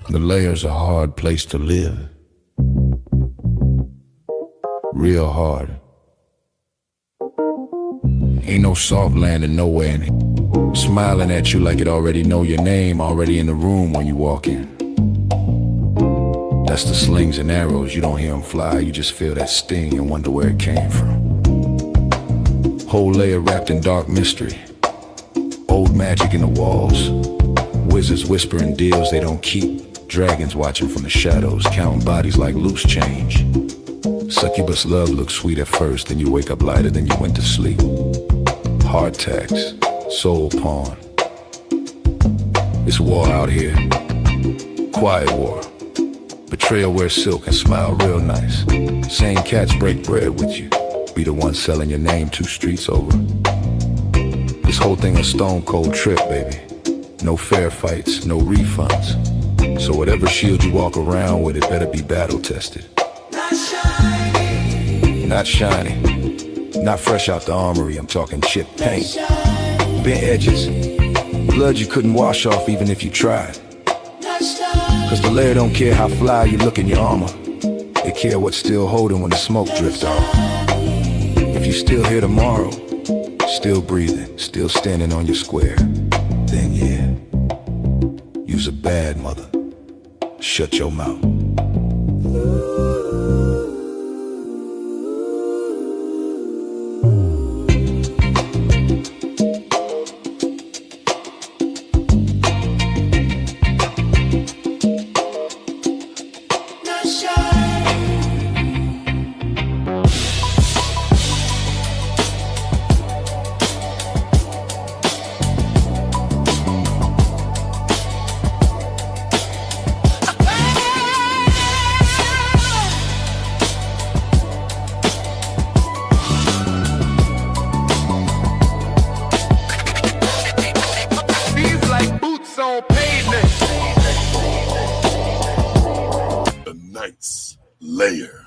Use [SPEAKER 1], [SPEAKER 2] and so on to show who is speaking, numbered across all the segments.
[SPEAKER 1] The Layer's a hard place to live. Real hard. Ain't no soft landing nowhere in it. Smiling at you like it already know your name, already in the room when you walk in. That's the slings and arrows, you don't hear them fly, you just feel that sting and wonder where it came from. Whole layer wrapped in dark mystery. Old magic in the walls. Wizards whispering deals they don't keep. Dragons watching from the shadows, counting bodies like loose change. Succubus love looks sweet at first, then you wake up lighter than you went to sleep. Hard tax, soul pawn. It's war out here. Quiet war. Betrayal wears silk and smile real nice. Same cats break bread with you. Be the one selling your name 2 streets over. This whole thing a stone cold trip, baby. No fair fights, no refunds. So whatever shield you walk around with, it better be battle tested. Not shiny. Not shiny. Not fresh out the armory, I'm talking chip paint. Bent edges. Blood you couldn't wash off even if you tried. Cause the Layer don't care how fly you look in your armor. They care what's still holding when the smoke drifts off. If you still here tomorrow, still breathing, still standing on your square, then yeah, you's a bad mother. Shut your mouth.
[SPEAKER 2] Layer.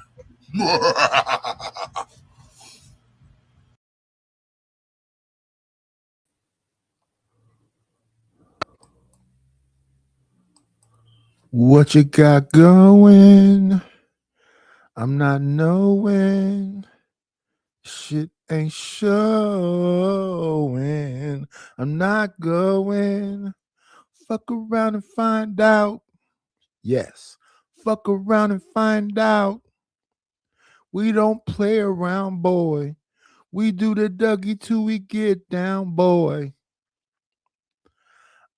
[SPEAKER 3] What you got going? I'm not knowing. Shit ain't showing. I'm not going. Fuck around and find out. Yes. Fuck around and find out. We don't play around, boy. We do the Dougie till we get down, boy.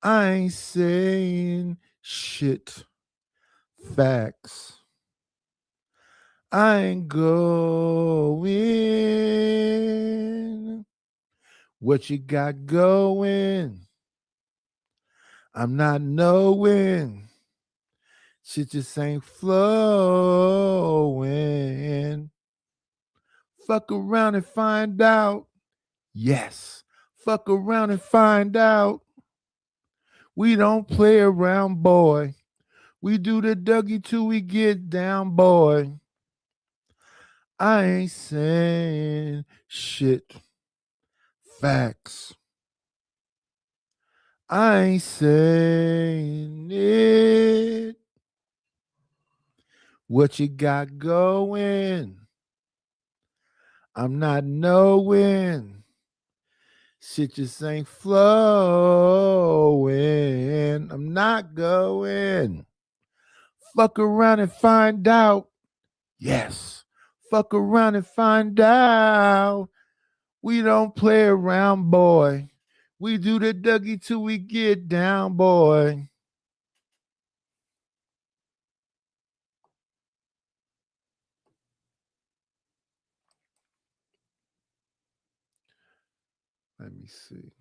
[SPEAKER 3] I ain't saying shit. Facts. I ain't going. What you got going? I'm not knowing. Shit just ain't flowing. Fuck around and find out. Yes. Fuck around and find out. We don't play around, boy. We do the Dougie till we get down, boy. I ain't saying shit. Facts. I ain't saying it. What you got going? I'm not knowing. Shit just ain't flowing. I'm not going. Fuck around and find out. Yes. Fuck around and find out. We don't play around, boy. We do the Dougie till we get down, boy. Let me see.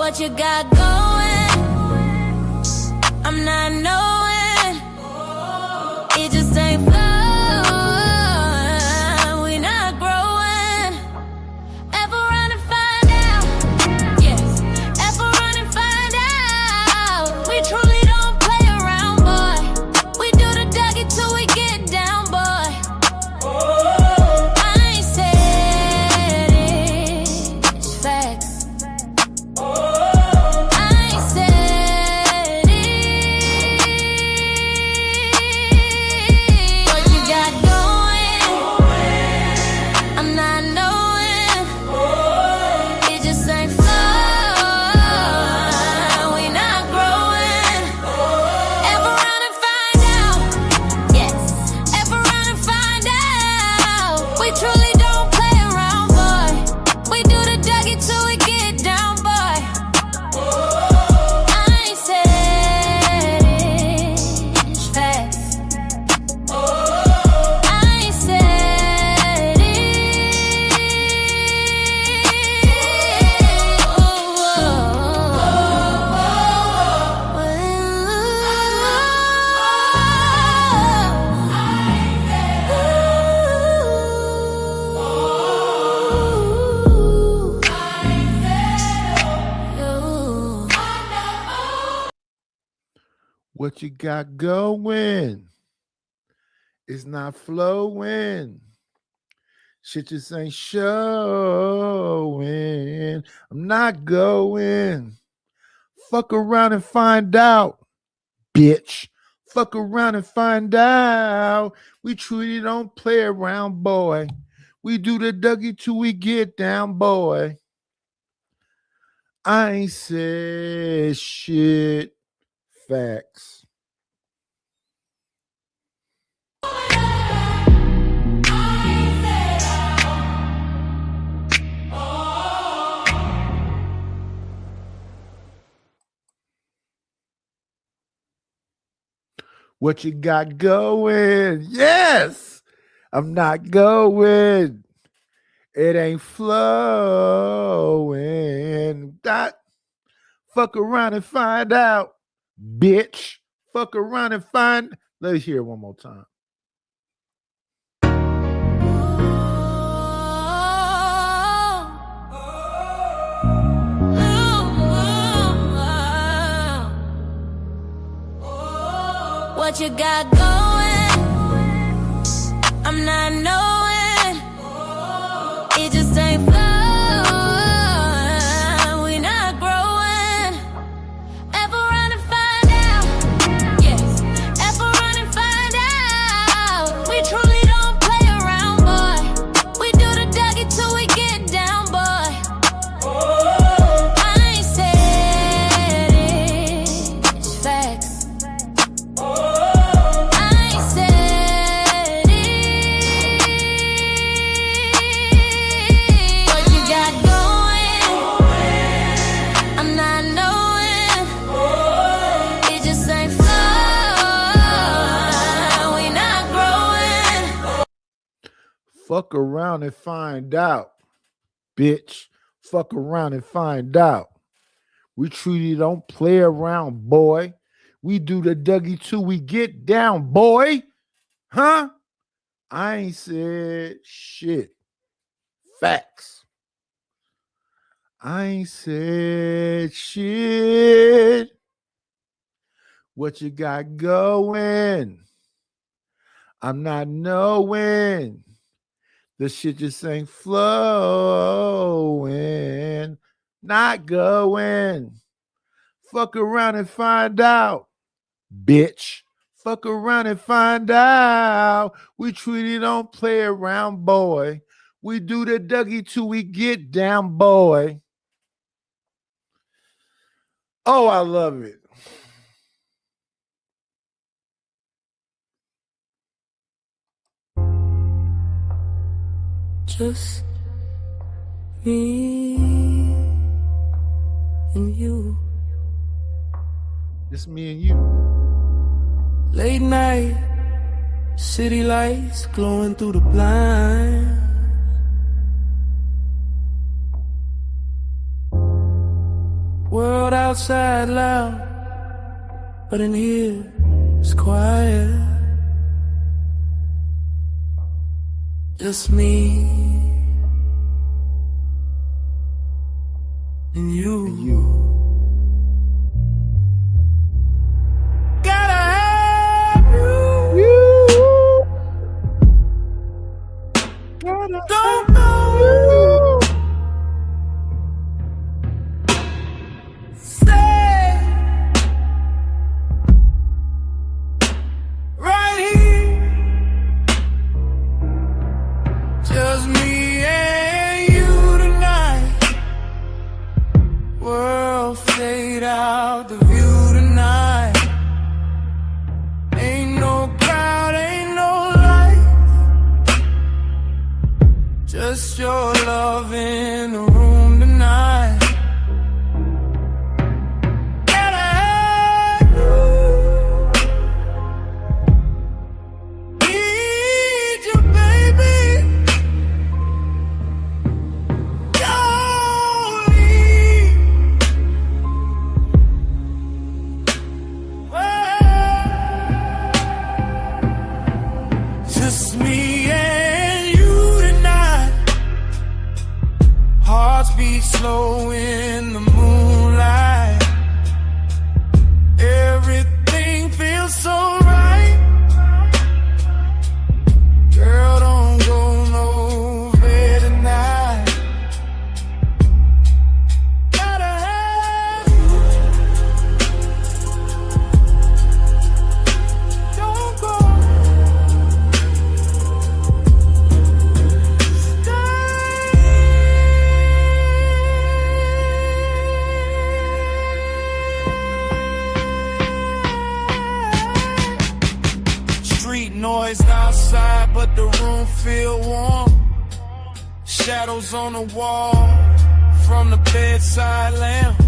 [SPEAKER 2] What you got going? I'm not knowing. It just ain't flowing. We not growing. Ever run and find out? Yes. Ever run and find out? We truly don't play around, boy. We do the Dougie till we get down, boy. I ain't said it. It's facts. I ain't said it. What you got going? I'm not knowing. It just ain't flowing. We not growing. Ever run and find out? Yes. Ever run and find out? We truly don't play around, boy. We do the Dougie till we get down, boy. I ain't said it. It's facts. I ain't said it.
[SPEAKER 3] What you got going? It's not flowing. Shit just ain't showing. I'm not going. Fuck around and find out, bitch. Fuck around and find out. We truly don't play around, boy. We do the Dougie till we get down, boy. I ain't said shit. Facts. What you got going? Yes, I'm not going. It ain't flowing. That fuck around and find out, bitch. Fuck around and find. Let's hear it one more time.
[SPEAKER 2] What you got going? I'm not knowing. It just ain't flowing. We not growing. Ever run and find out? Yes. Ever run and find out? We truly don't play around, boy. We do the Dougie till we get down, boy. I ain't said it. It's facts. I ain't said it. What you got going? I'm not knowing. It just ain't flowing. We not growing.
[SPEAKER 3] Fuck around and find out, bitch. Fuck around and find out. We truly don't play around, boy. We do the Dougie till we get down, boy. Huh? I ain't said shit. Facts. I ain't said shit. What you got going? I'm not knowing. The shit just ain't flowing. Not going. Fuck around and find out, bitch. Fuck around and find out. We truly don't play around, boy. We do the Dougie till we get down, boy. Oh, I love it.
[SPEAKER 4] Just me and you.
[SPEAKER 3] It's me and you.
[SPEAKER 4] Late night, city lights glowing through the blinds. outside loud, but in here it's quiet. Just me and you. Gotta have you. Don't go. Stay right here. Just me and you tonight. World fade out, the view tonight. Ain't no crowd, ain't no light. Just your love in the room tonight. Gotta have you. Need you, baby. Don't leave. Just me and you tonight. Hearts beat slow in the moonlight. Everything feels so right. Girl, don't go nowhere tonight. Gotta have you. Don't go. Street noise outside, but the room feel warm. Shadows on the wall from the bedside lamp.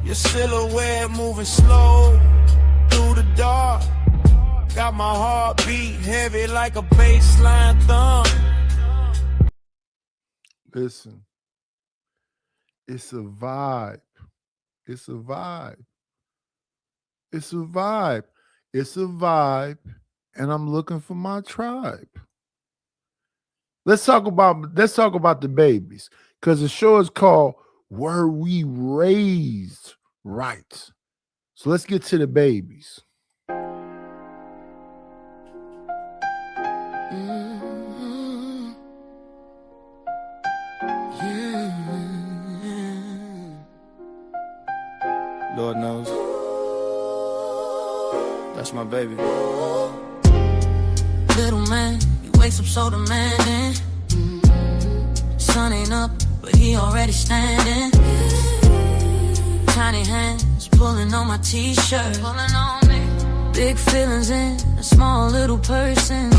[SPEAKER 4] Your silhouette moving slow through the dark. Got my heart beat heavy like a baseline thump.
[SPEAKER 3] Listen, it's a vibe. It's a vibe. It's a vibe. It's a vibe, and I'm looking for my tribe. Let's talk about the babies, because the show is called Were We Raised Right? So let's get to the babies.
[SPEAKER 5] Lord knows, that's my baby.
[SPEAKER 6] Little man, he wakes up so demanding. Sun ain't up, but he already standing. Tiny hands pulling on my t-shirt, pulling on me. Big feelings in a small little person.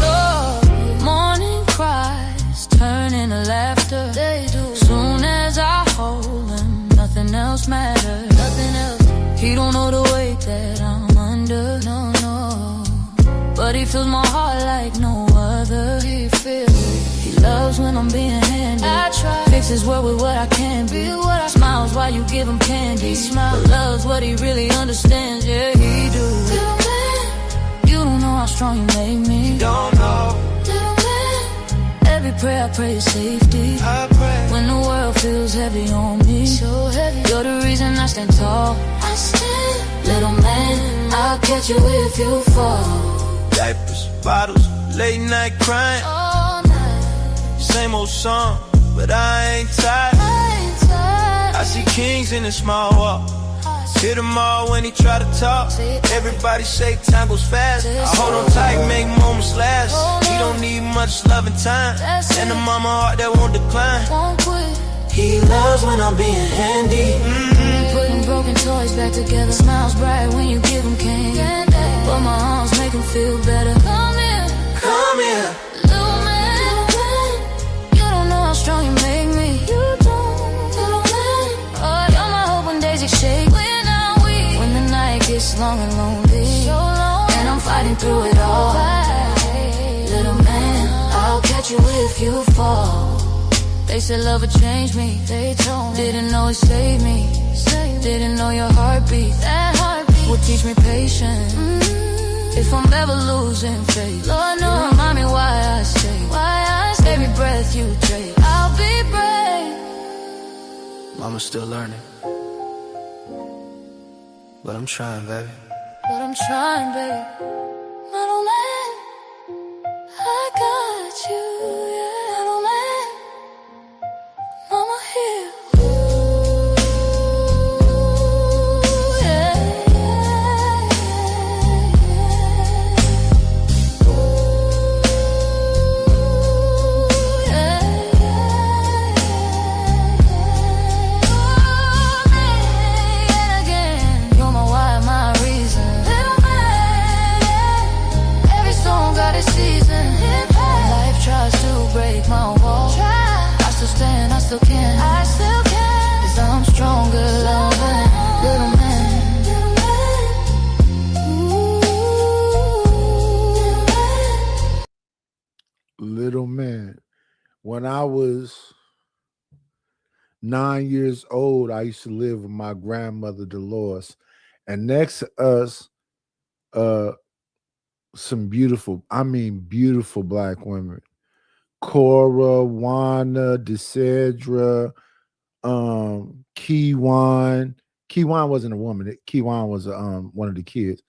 [SPEAKER 6] Morning cries turn into laughter. They do. Soon as I hold him, nothing else matters. Nothing else. He don't know the weight that I'm under. No, no. But he fills my heart like no other. He feels it. He loves when I'm being handy. I try. Fix his world with what I can be. Smiles while you give him candy. But loves what he really understands. Yeah, he do. Little man, you don't know how strong you make me.
[SPEAKER 5] You don't know.
[SPEAKER 6] Little man, every prayer I pray is safety.
[SPEAKER 5] I pray
[SPEAKER 6] when the world feels heavy on me. So heavy. You're the reason I stand tall. I stand. Little man, I'll catch you if you fall.
[SPEAKER 5] diapers, bottles, late night crying.
[SPEAKER 6] All night.
[SPEAKER 5] Same old song, but I ain't tired. I see kings in a small walk. Hit him all when he try to talk. Everybody say time goes fast. I hold on tight, make moments last. He don't need much love and time, and a mama heart that won't decline. He loves when I'm being handy.
[SPEAKER 6] Putting broken toys back together. Smiles bright when you give him candy. But my arms make him feel better. Come here,
[SPEAKER 5] come here.
[SPEAKER 6] Little man, you don't know how strong you make me. You don't, little man. Oh, you're my hope when days shake. When the night gets long and lonely, so lonely, and I'm fighting through it all. Little man, I'll catch you if you fall. They said love would change me. They told me. Didn't know it saved me. Didn't know your heartbeat. That heartbeat would teach me patience. If I'm ever losing faith, Lord knows, you remind me why I stay. Every breath you take, I'll be brave.
[SPEAKER 5] Mama's still learning, but I'm trying, baby.
[SPEAKER 6] But I'm trying, baby. Little man, I got you, yeah. Little man, Mama here. Ooh, yeah, yeah, yeah. Ooh, yeah, yeah. Ooh, me again. You're my why, my reason. Little man, yeah. Every song got its season. Life tries to break my wall. I still stand, I still can. 'Cause I'm stronger, loving. Little man.
[SPEAKER 3] Little man. When I was 9 years old, I used to live with my grandmother Dolores, and next to us, some beautiful black women. Cora, Wanda, Desedra, Keywan. Keywan wasn't a woman. Keywan was one of the kids.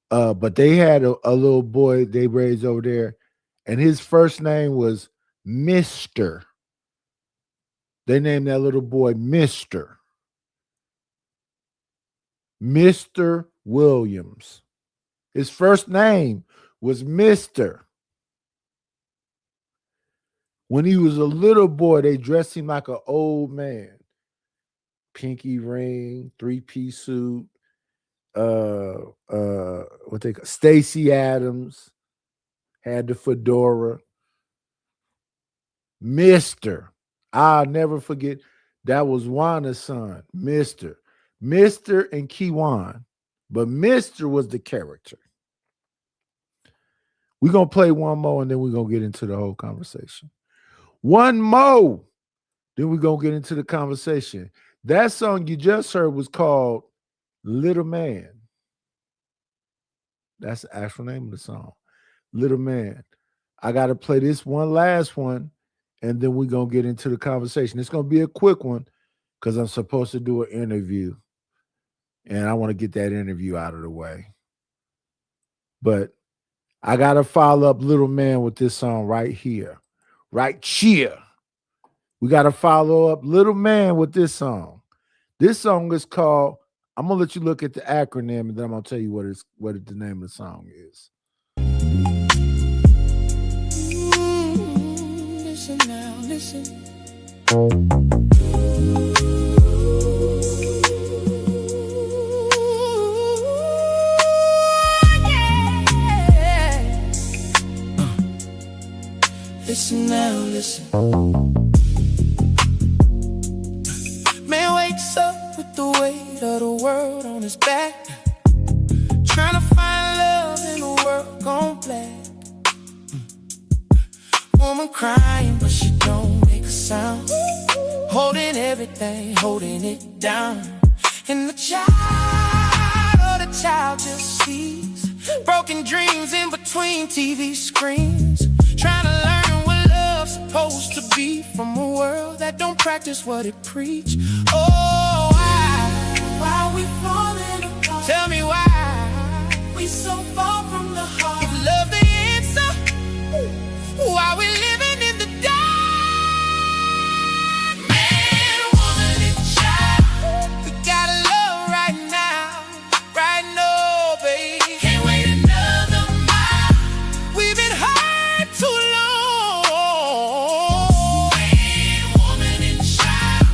[SPEAKER 3] But they had a little boy they raised over there, and his first name was Mr. They named that little boy Mr. Williams. His first name was Mr. When he was a little boy, they dressed him like an old man. Pinky ring, 3-piece suit, Stacey Adams had the fedora. Mr. I'll never forget, that was Wanda's son, Mr. and Keywan, but Mr. was the character. We're going to play one more and then we're going to get into the whole conversation. One more, then we're going to get into the conversation. That song you just heard was called Little Man. That's the actual name of the song, Little Man. I got to play this one last one, and then we're going to get into the conversation. It's going to be a quick one because I'm supposed to do an interview, and I want to get that interview out of the way. But I got to follow up Little Man with this song right here. Right here. We got to follow up Little Man with this song. This song is called, I'm going to let you look at the acronym, and then I'm going to tell you what the name of the song is.
[SPEAKER 5] Listen now, listen. Listen now, listen. Man wakes up with the weight of the world on his back, trying to find love in a world gone black. Woman crying, but she don't make a sound, holding everything, holding it down. And the child just sees broken dreams in between TV screens, trying to learn what love's supposed to be from a world that don't practice what it preach. Oh, why we falling apart? Tell me why we so far from the heart. If love the answer, why we living in the dark? Man, woman, and child, we gotta love right now, right now, baby. Can't wait another mile. We've been hurt too long. Man, woman, and child,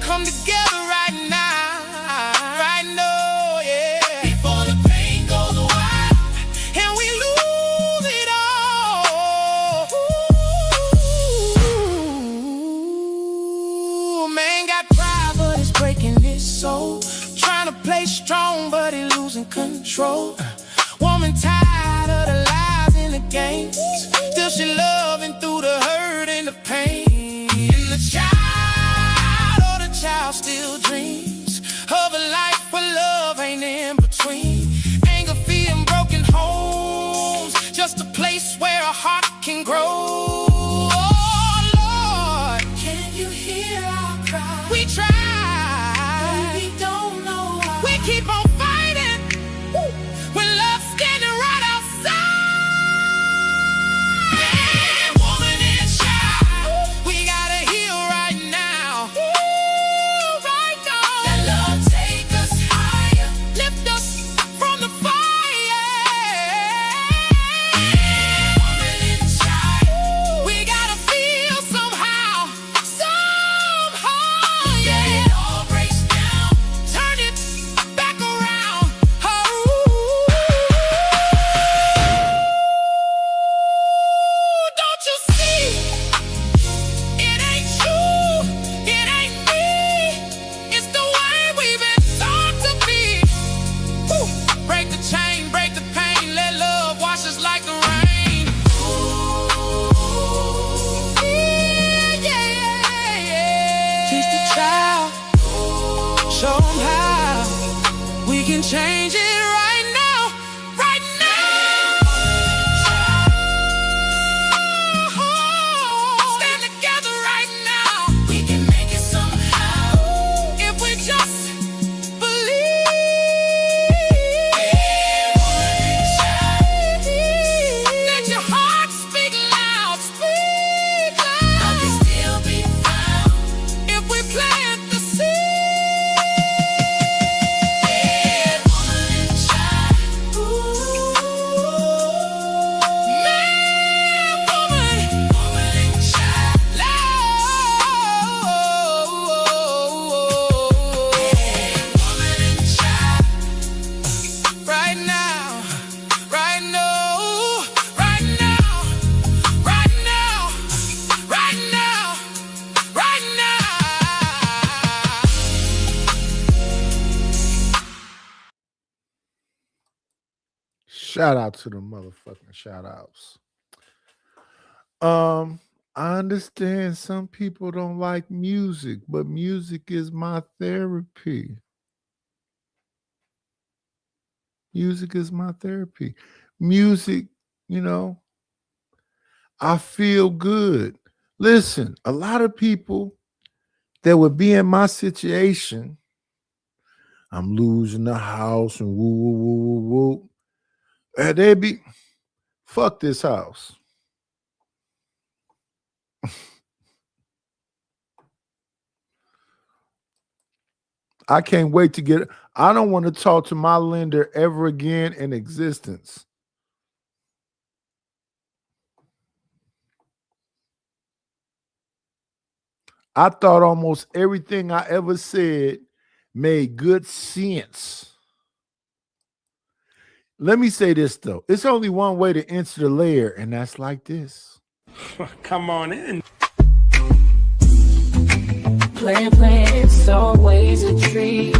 [SPEAKER 5] come together right now, yeah. Before the pain goes wild and we lose it all. Ooh, man got pride, but it's breaking his soul. Trying to play strong, but he losing control. Woman tired of the lies in the games, still she loving through the hurt and the pain. And the child still dreams of
[SPEAKER 4] between. Anger, fear, and broken homes. Just a place where a heart can grow. Oh Lord,
[SPEAKER 6] Can you hear our cry?
[SPEAKER 4] we try.
[SPEAKER 6] We don't know why.
[SPEAKER 4] We keep on fighting. Woo. When love's standing right outside. Man, woman, and child, we gotta heal right now. Right now.
[SPEAKER 6] Let love take us higher.
[SPEAKER 4] Lift us from the fire.
[SPEAKER 6] Woman and child.
[SPEAKER 4] We gotta feel somehow. Somehow,
[SPEAKER 6] When
[SPEAKER 4] yeah.
[SPEAKER 6] it all breaks down.
[SPEAKER 4] Turn it back around. Oh. Don't you see? It ain't you, it ain't me. It's the way we've been taught to be. Woo. Break the chain, break the pain. Let love wash us like the rain. Yeah, yeah, yeah. Teach the child, show 'em how we can change it right now, right now. Stand together right now.
[SPEAKER 6] We can make it somehow.
[SPEAKER 4] If we just believe. Let your heart speak loud, speak
[SPEAKER 6] Love
[SPEAKER 4] loud.
[SPEAKER 6] can still be found.
[SPEAKER 4] If we plant the seed.
[SPEAKER 6] Woman and child.
[SPEAKER 4] Man, woman,
[SPEAKER 6] Woman and child. Woman and child.
[SPEAKER 4] right now, right now, right now, right now, right now, right now.
[SPEAKER 3] Shout out to the motherfucking shout outs. I understand some people don't like music, but music is my therapy. Music is my therapy. Music, you know, I feel good. Listen, a lot of people that would be in my situation, I'm losing the house and woo, woo, woo, woo, woo. And they be, fuck this house. I can't wait to get, I don't want to talk to my lender ever again in existence. I thought almost everything I ever said made good sense. Let me say this though. It's only one way to enter the lair, and that's like this.
[SPEAKER 7] Come on in.
[SPEAKER 8] Plan, it's always a treat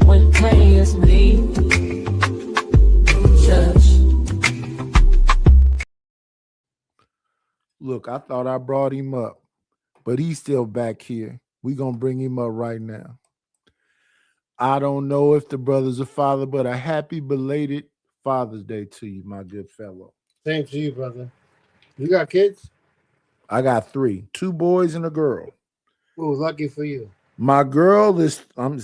[SPEAKER 8] when players meet. Judge.
[SPEAKER 3] Look, I thought I brought him up, but he's still back here. We're going to bring him up right now. I don't know if the brother's a father, but a happy belated Father's Day to you, my good fellow.
[SPEAKER 9] Same to you, brother. You got kids?
[SPEAKER 3] I got 3, 2 boys and a girl.
[SPEAKER 9] Oh, lucky for you.
[SPEAKER 3] My girl is, I'm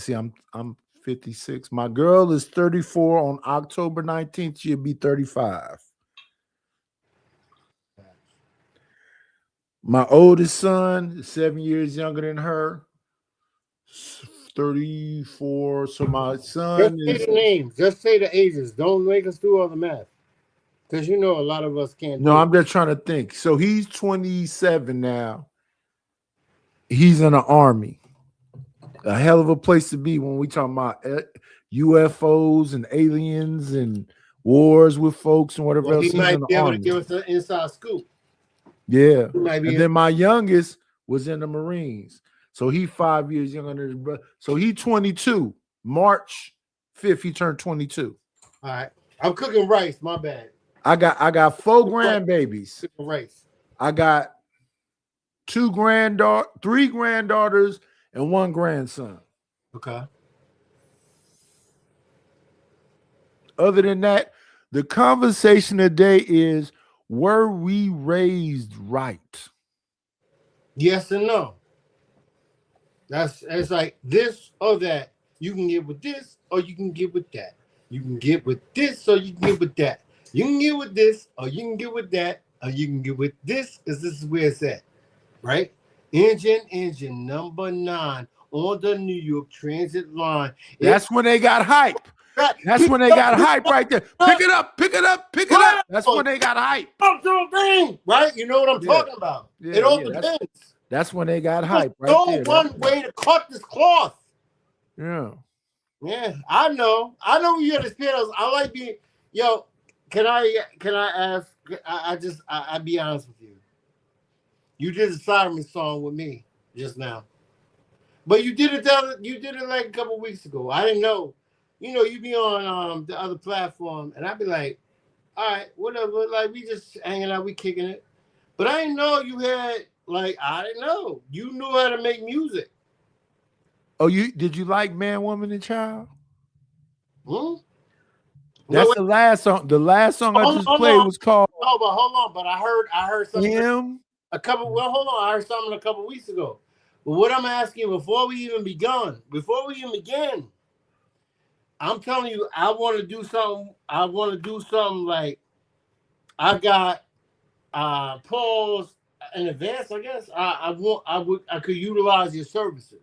[SPEAKER 3] 56. My girl is 34 on October 19th. She'll be 35. My oldest son is 7 years younger than her. 34. So my son
[SPEAKER 9] Just say
[SPEAKER 3] is.
[SPEAKER 9] the names. Just say the ages. Don't make us do all the math. Because you know a lot of us can't
[SPEAKER 3] No,
[SPEAKER 9] do
[SPEAKER 3] I'm just trying to think. So he's 27 now. He's in the Army. A hell of a place to be when we talking about UFOs and aliens and wars with folks and whatever
[SPEAKER 9] Well,
[SPEAKER 3] else.
[SPEAKER 9] he
[SPEAKER 3] He's
[SPEAKER 9] might
[SPEAKER 3] in the
[SPEAKER 9] be able
[SPEAKER 3] Army.
[SPEAKER 9] to give us an inside scoop.
[SPEAKER 3] Yeah.
[SPEAKER 9] He might be
[SPEAKER 3] And then my youngest was in the Marines. So he 5 years younger than his brother. So he 22. March 5th, he turned 22.
[SPEAKER 9] all right. I'm cooking rice. My bad.
[SPEAKER 3] I got 4 grandbabies.
[SPEAKER 9] Cooking rice.
[SPEAKER 3] I got 3 granddaughters and 1 grandson.
[SPEAKER 9] Okay.
[SPEAKER 3] other than that, the conversation today is, were we raised right?
[SPEAKER 9] Yes and no. It's like this or that. You can get with this or you can get with that. You can get with this or you can get with that. You can get with this or you can get with that or you can get with this because this is where it's at, right? Engine number 9 on the New York Transit line.
[SPEAKER 3] That's when they got hype. That's when they got hype right there. Pick it up, pick it up, pick it up. That's when they got hype.
[SPEAKER 9] Right? You know what I'm talking about.
[SPEAKER 3] Yeah,
[SPEAKER 9] It all
[SPEAKER 3] yeah,
[SPEAKER 9] depends.
[SPEAKER 3] That's when they got hype right
[SPEAKER 9] No
[SPEAKER 3] there.
[SPEAKER 9] one way to cut this cloth.
[SPEAKER 3] Yeah.
[SPEAKER 9] Yeah, I know you understand us. I like being, yo. Can I ask? I be honest with you. You did a Siren song with me just now, but you did it like a couple weeks ago. I didn't know. You know, you be on the other platform, and I'd be like, all right, whatever. Like we just hanging out, we kicking it. But I didn't know you had I didn't know you knew how to make music.
[SPEAKER 3] Oh, did you like Man, Woman, and Child?
[SPEAKER 9] Hmm?
[SPEAKER 3] That's the last song. The last song I just played was called.
[SPEAKER 9] Oh, but hold on. But I heard something.
[SPEAKER 3] Him.
[SPEAKER 9] Hold on. I heard something a couple weeks ago. But what I'm asking before we even begin, I'm telling you, I want to do something like I got Paul's in advance. I guess I could utilize your services.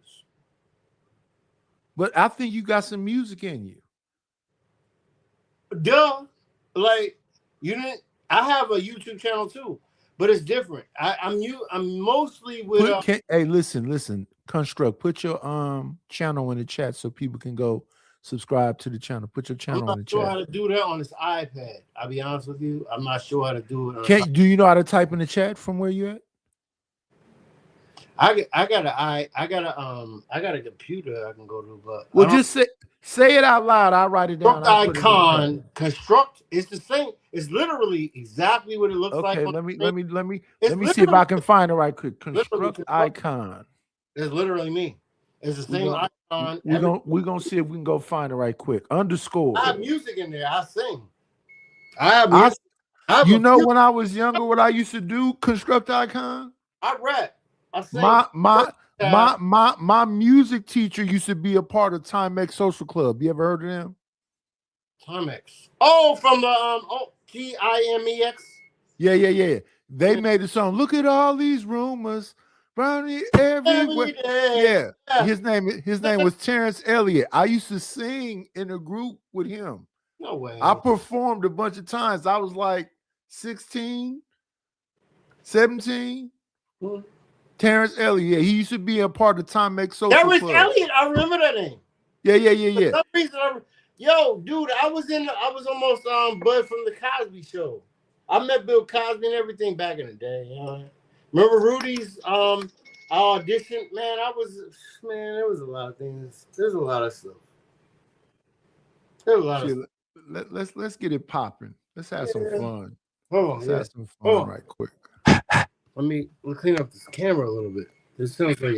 [SPEAKER 3] But I think you got some music in you.
[SPEAKER 9] Duh. Like you didn't. I have a YouTube channel too, but it's different. I'm mostly with.
[SPEAKER 3] Hey, listen. Construct. Put your channel in the chat so people can go subscribe to the channel. Put your channel in the chat.
[SPEAKER 9] I'm not sure how to do that on this iPad. I'll be honest with you. I'm not sure how to do it.
[SPEAKER 3] Do you know how to type in the chat from where you at?
[SPEAKER 9] I got a computer I can go to, but
[SPEAKER 3] well, just say it out loud. I'll write it down.
[SPEAKER 9] Construct. It's the same. It's literally exactly what it looks like.
[SPEAKER 3] Okay, let me see if I can find it right quick. Construct icon.
[SPEAKER 9] It's literally me. It's the same icon.
[SPEAKER 3] We're gonna see if we can go find it right quick. Underscore.
[SPEAKER 9] I have music in there. I sing. I have music.
[SPEAKER 3] When I was younger, what I used to do, Construct icon.
[SPEAKER 9] I rap.
[SPEAKER 3] My music teacher used to be a part of Timex Social Club. You ever heard of them?
[SPEAKER 9] Timex. Oh, from the Timex.
[SPEAKER 3] Yeah. They made the song. Look at all these rumors, Brownie everywhere. Yeah. His name was Terrence Elliott. I used to sing in a group with him.
[SPEAKER 9] No way.
[SPEAKER 3] I performed a bunch of times. I was like 16, 17. Terrence Elliott, he used to be a part of Timex Social Club.
[SPEAKER 9] Terrence Elliott, I remember that name.
[SPEAKER 3] Yeah.
[SPEAKER 9] For some reason, dude, I was almost Bud from the Cosby Show. I met Bill Cosby and everything back in the day. Remember Rudy's audition? Man, there was a lot of things. There's a lot of stuff.
[SPEAKER 3] Let's get it popping. Let's have some fun.
[SPEAKER 9] Let's
[SPEAKER 3] have some fun right quick.
[SPEAKER 9] Let me clean up this camera a little bit. It seems like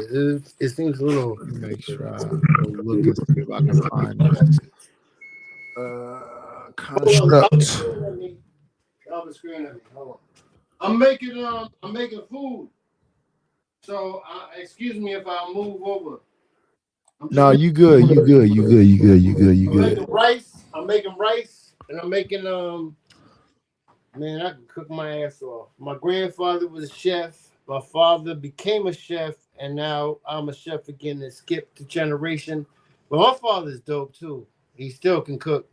[SPEAKER 9] it seems a little.
[SPEAKER 3] Make sure I look and see if I can find it. Construct.
[SPEAKER 9] Hold on. I'm making food. So excuse me if I move over.
[SPEAKER 3] No, you good. You good.
[SPEAKER 9] I'm making rice, and I'm making Man, I can cook my ass off. My grandfather was a chef. My father became a chef, and now I'm a chef again and skipped the generation. But my father's dope too. He still can cook.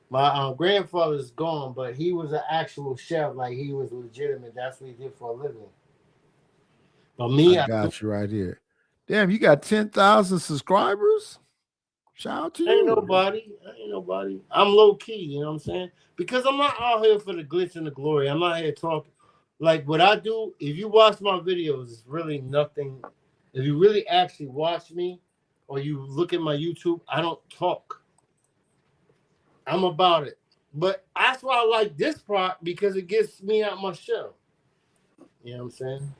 [SPEAKER 9] My grandfather's gone, but he was an actual chef. Like he was legitimate. That's what he did for a living. But me,
[SPEAKER 3] I got you right here. Damn, you got 10,000 subscribers? Shout out to you.
[SPEAKER 9] Ain't nobody. I'm low key, you know what I'm saying? Because I'm not out here for the glitz and the glory. I'm not here talking. Like what I do, if you watch my videos, it's really nothing. If you really actually watch me or you look at my YouTube, I don't talk. I'm about it. But that's why I like this part because it gets me out my shell. You know what I'm saying?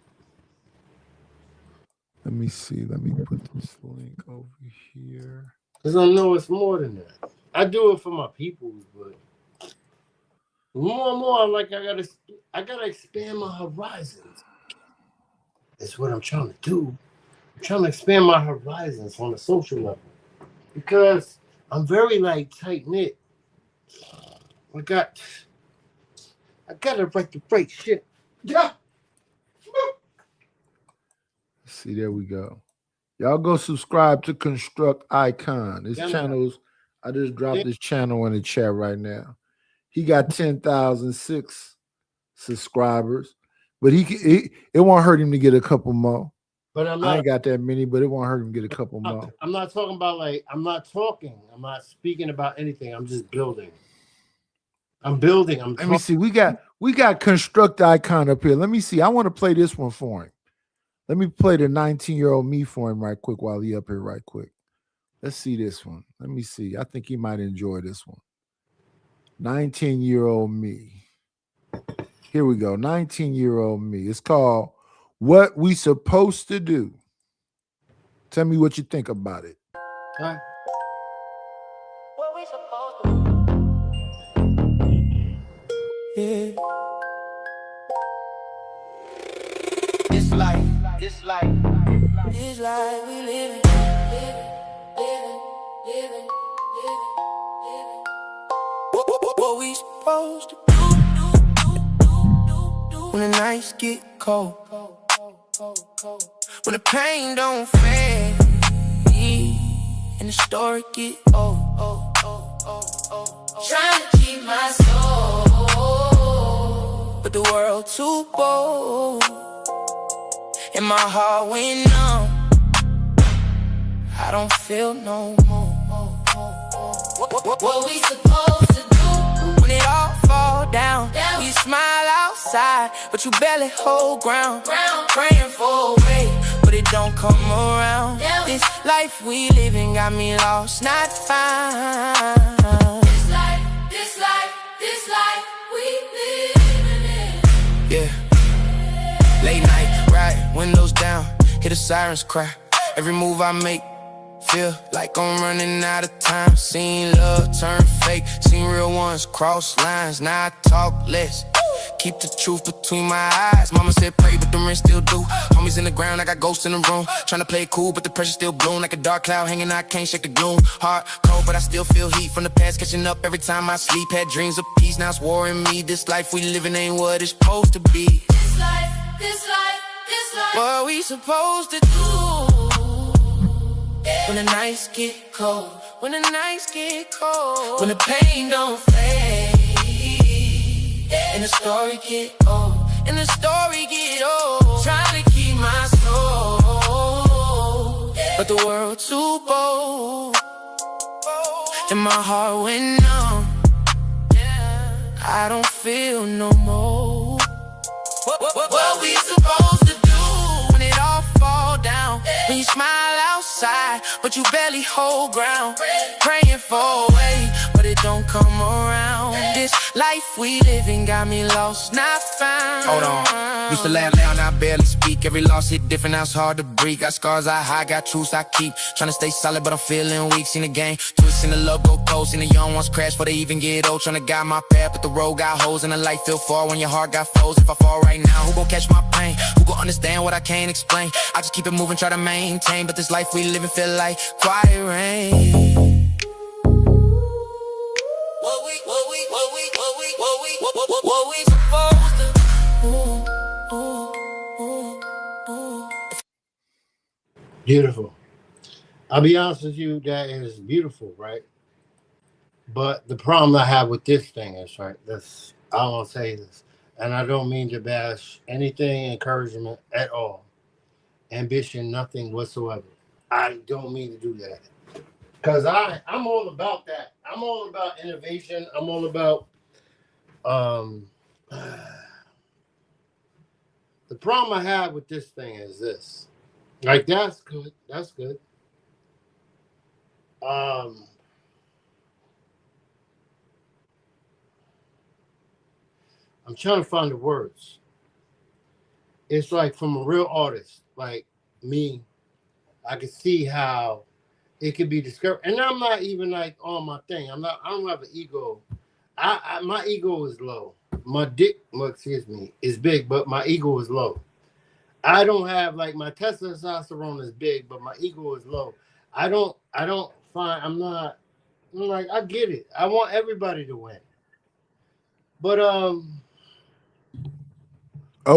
[SPEAKER 3] Let me see. Let me put this link over here.
[SPEAKER 9] Because I know it's more than that. I do it for my peoples, but more and more, I'm like, I gotta expand my horizons. That's what I'm trying to do. I'm trying to expand my horizons on a social level because I'm very like tight knit. I gotta write the right shit. Yeah.
[SPEAKER 3] See, there we go. Y'all go subscribe to Construct Icon. His channels, I just dropped his channel in the chat right now. He got 10,006 subscribers, but it won't hurt him to get a couple more.
[SPEAKER 9] But
[SPEAKER 3] I ain't got that many, but it won't hurt him to get a couple more.
[SPEAKER 9] I'm not talking about I'm not speaking about anything. I'm just building. I'm building.
[SPEAKER 3] Let me see. We got Construct Icon up here. Let me see. I want to play this one for him. Let me play the 19-year-old me for him right quick while he up here right quick. Let's see this one. Let me see. I think he might enjoy this one. 19-year-old me. Here we go. 19-year-old me. It's called What We Supposed to Do. Tell me what you think about it.
[SPEAKER 9] Huh?
[SPEAKER 5] What we supposed to do? Yeah. This life we living. What we supposed to do when the nights get cold, when the pain don't fade and the story get old. Trying to keep my soul, but the world too bold. And my heart went numb. I don't feel no more. What we supposed to do when it all fall down? You smile outside, but you barely hold ground. Praying for a way, but it don't come around. This life we living got me lost, not found. This life we living in. Yeah. Late night, ride, windows down, hear the sirens cry. Every move I make, feel like I'm running out of time. Seen love turn fake, seen real ones cross lines. Now I talk less, keep the truth between my eyes. Mama said pray, but the rent still do. Homies in the ground, I got ghosts in the room. Tryna play it cool, but the pressure still bloom. Like a dark cloud hanging, I can't shake the gloom. Heart cold, but I still feel heat from the past catching up every time I sleep. Had dreams of peace, now it's war in me. This life we living ain't what it's supposed to be. This life, what we supposed to do when the nights get cold, when the nights get cold, when the pain don't fade and the story get old, and the story get old. Trying to keep my soul, but the world too bold, and my heart went numb. I don't feel no more. What we supposed to do when it all fall down? When you smile outside, but you barely hold ground. Praying for a way, but it don't come around. This life we living got me lost, not found. Hold on, used to laugh loud, now I barely speak. Every loss hit different, now it's hard to breathe. Got scars I hide, got truths I keep. Trying to stay solid, but I'm feeling weak. Seen the game, twisting the love go cold. Seen the young ones crash before they even get old. Trying to guide my path, but the road got holes. And the light feel far when your heart got froze. If I fall right now, who gon' catch my pain? Who gon' understand what I can't explain? I just keep it moving, try to maintain. But this life we living feel like quiet rain. What we supposed to do?
[SPEAKER 9] Beautiful. I'll be honest with you, that is beautiful, right? But the problem I have with this thing is, right, this, I don't want to say this, and I don't mean to bash anything, encouragement at all. Ambition, nothing whatsoever. I don't mean to do that. Because I'm all about that. I'm all about innovation. I'm all about the problem I have with this thing is this. Like, that's good. That's good. I'm trying to find the words. It's like from a real artist, like me, I can see how it could be discouraged. And I'm not even like on my thing. I don't have an ego. My ego is low. My dick, is big, but my ego is low. I don't have like my testosterone is big, but my ego is low. I get it. I want everybody to win. But
[SPEAKER 3] oh,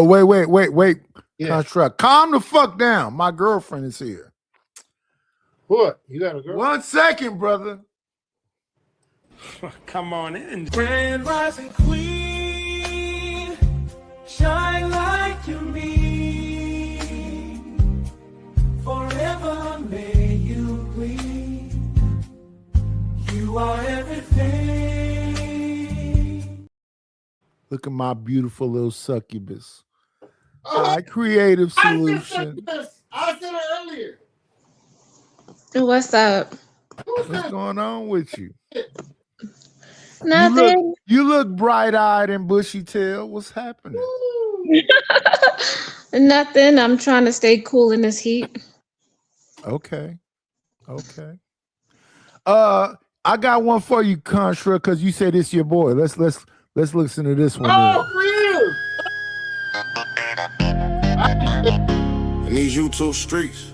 [SPEAKER 3] wait.
[SPEAKER 9] Yeah.
[SPEAKER 3] Construct. Calm the fuck down. My girlfriend is here.
[SPEAKER 9] What? You got a girl?
[SPEAKER 3] 1 second, brother.
[SPEAKER 7] Come on in.
[SPEAKER 4] Grand rising queen, shine like you mean. Forever may you gleam. You are everything.
[SPEAKER 3] Look at my beautiful little succubus. Creative solution.
[SPEAKER 9] I said it earlier.
[SPEAKER 6] What's up?
[SPEAKER 3] What's going on with you?
[SPEAKER 6] Nothing.
[SPEAKER 3] You look bright-eyed and bushy-tailed. What's happening?
[SPEAKER 6] Nothing. I'm trying to stay cool in this heat.
[SPEAKER 3] Okay. I got one for you, Contra, because you said it's your boy. Let's listen to this one.
[SPEAKER 9] Oh, for you.
[SPEAKER 10] In these YouTube streets,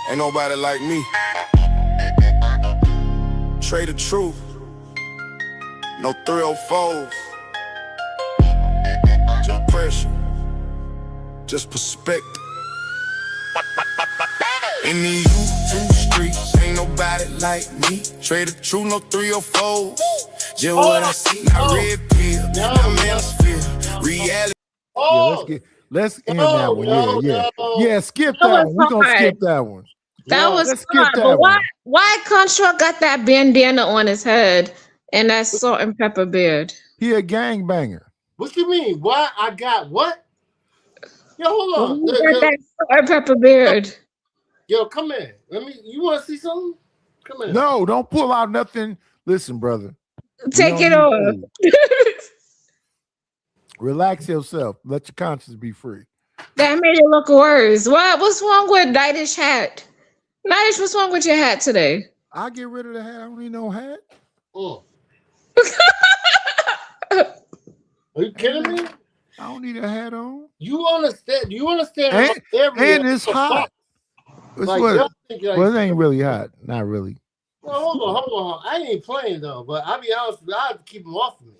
[SPEAKER 10] ain't nobody like me. Trade the truth, no 304s. Just pressure, just perspective. In these YouTube streets, ain't nobody like me. Trade the truth, no 304s. Just what I see, not red pill, not manosphere. Reality.
[SPEAKER 3] Let's end that one. Yeah, skip that one. We're gonna skip that one.
[SPEAKER 6] That was fun, but why Construct got that bandana on his head and that salt and pepper beard?
[SPEAKER 3] He a gangbanger.
[SPEAKER 9] What you mean? Why I got what? Yo, hold on.
[SPEAKER 6] You got that salt and pepper beard.
[SPEAKER 9] Yo, come in. You want to see something? Come in.
[SPEAKER 3] No, don't pull out nothing. Listen, brother.
[SPEAKER 6] Take it off.
[SPEAKER 3] Relax yourself. Let your conscience be free.
[SPEAKER 6] That made it look worse. What's wrong with Nightish hat? Nightish, what's wrong with your hat today?
[SPEAKER 3] I'll get rid of the hat. I don't need no hat.
[SPEAKER 9] Oh. Are you kidding me?
[SPEAKER 3] I don't need a hat on.
[SPEAKER 9] You understand?
[SPEAKER 3] And it's hot. Well, it ain't really hot. Not really.
[SPEAKER 9] Well, hold on. I ain't playing though, but I'll be honest with you, I have to keep them off of me.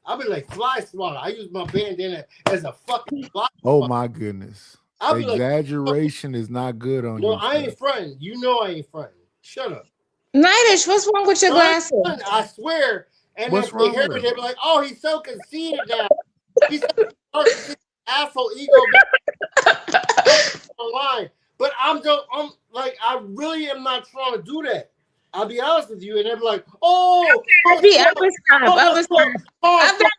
[SPEAKER 9] I'll be like fly swatter. I use my bandana as a fucking fly
[SPEAKER 3] swatter. My goodness. Exaggeration is not good on you.
[SPEAKER 9] No, I ain't friend. You know I ain't friend. Shut up.
[SPEAKER 6] Nightish, what's wrong with your glasses?
[SPEAKER 9] I swear. And
[SPEAKER 3] what's
[SPEAKER 9] if they hear me, they'll be like, oh, he's so conceited now. He's so asshole ego online. But I really am not trying to do that. I'll be honest with you, and they're like, "Oh,
[SPEAKER 6] I'm not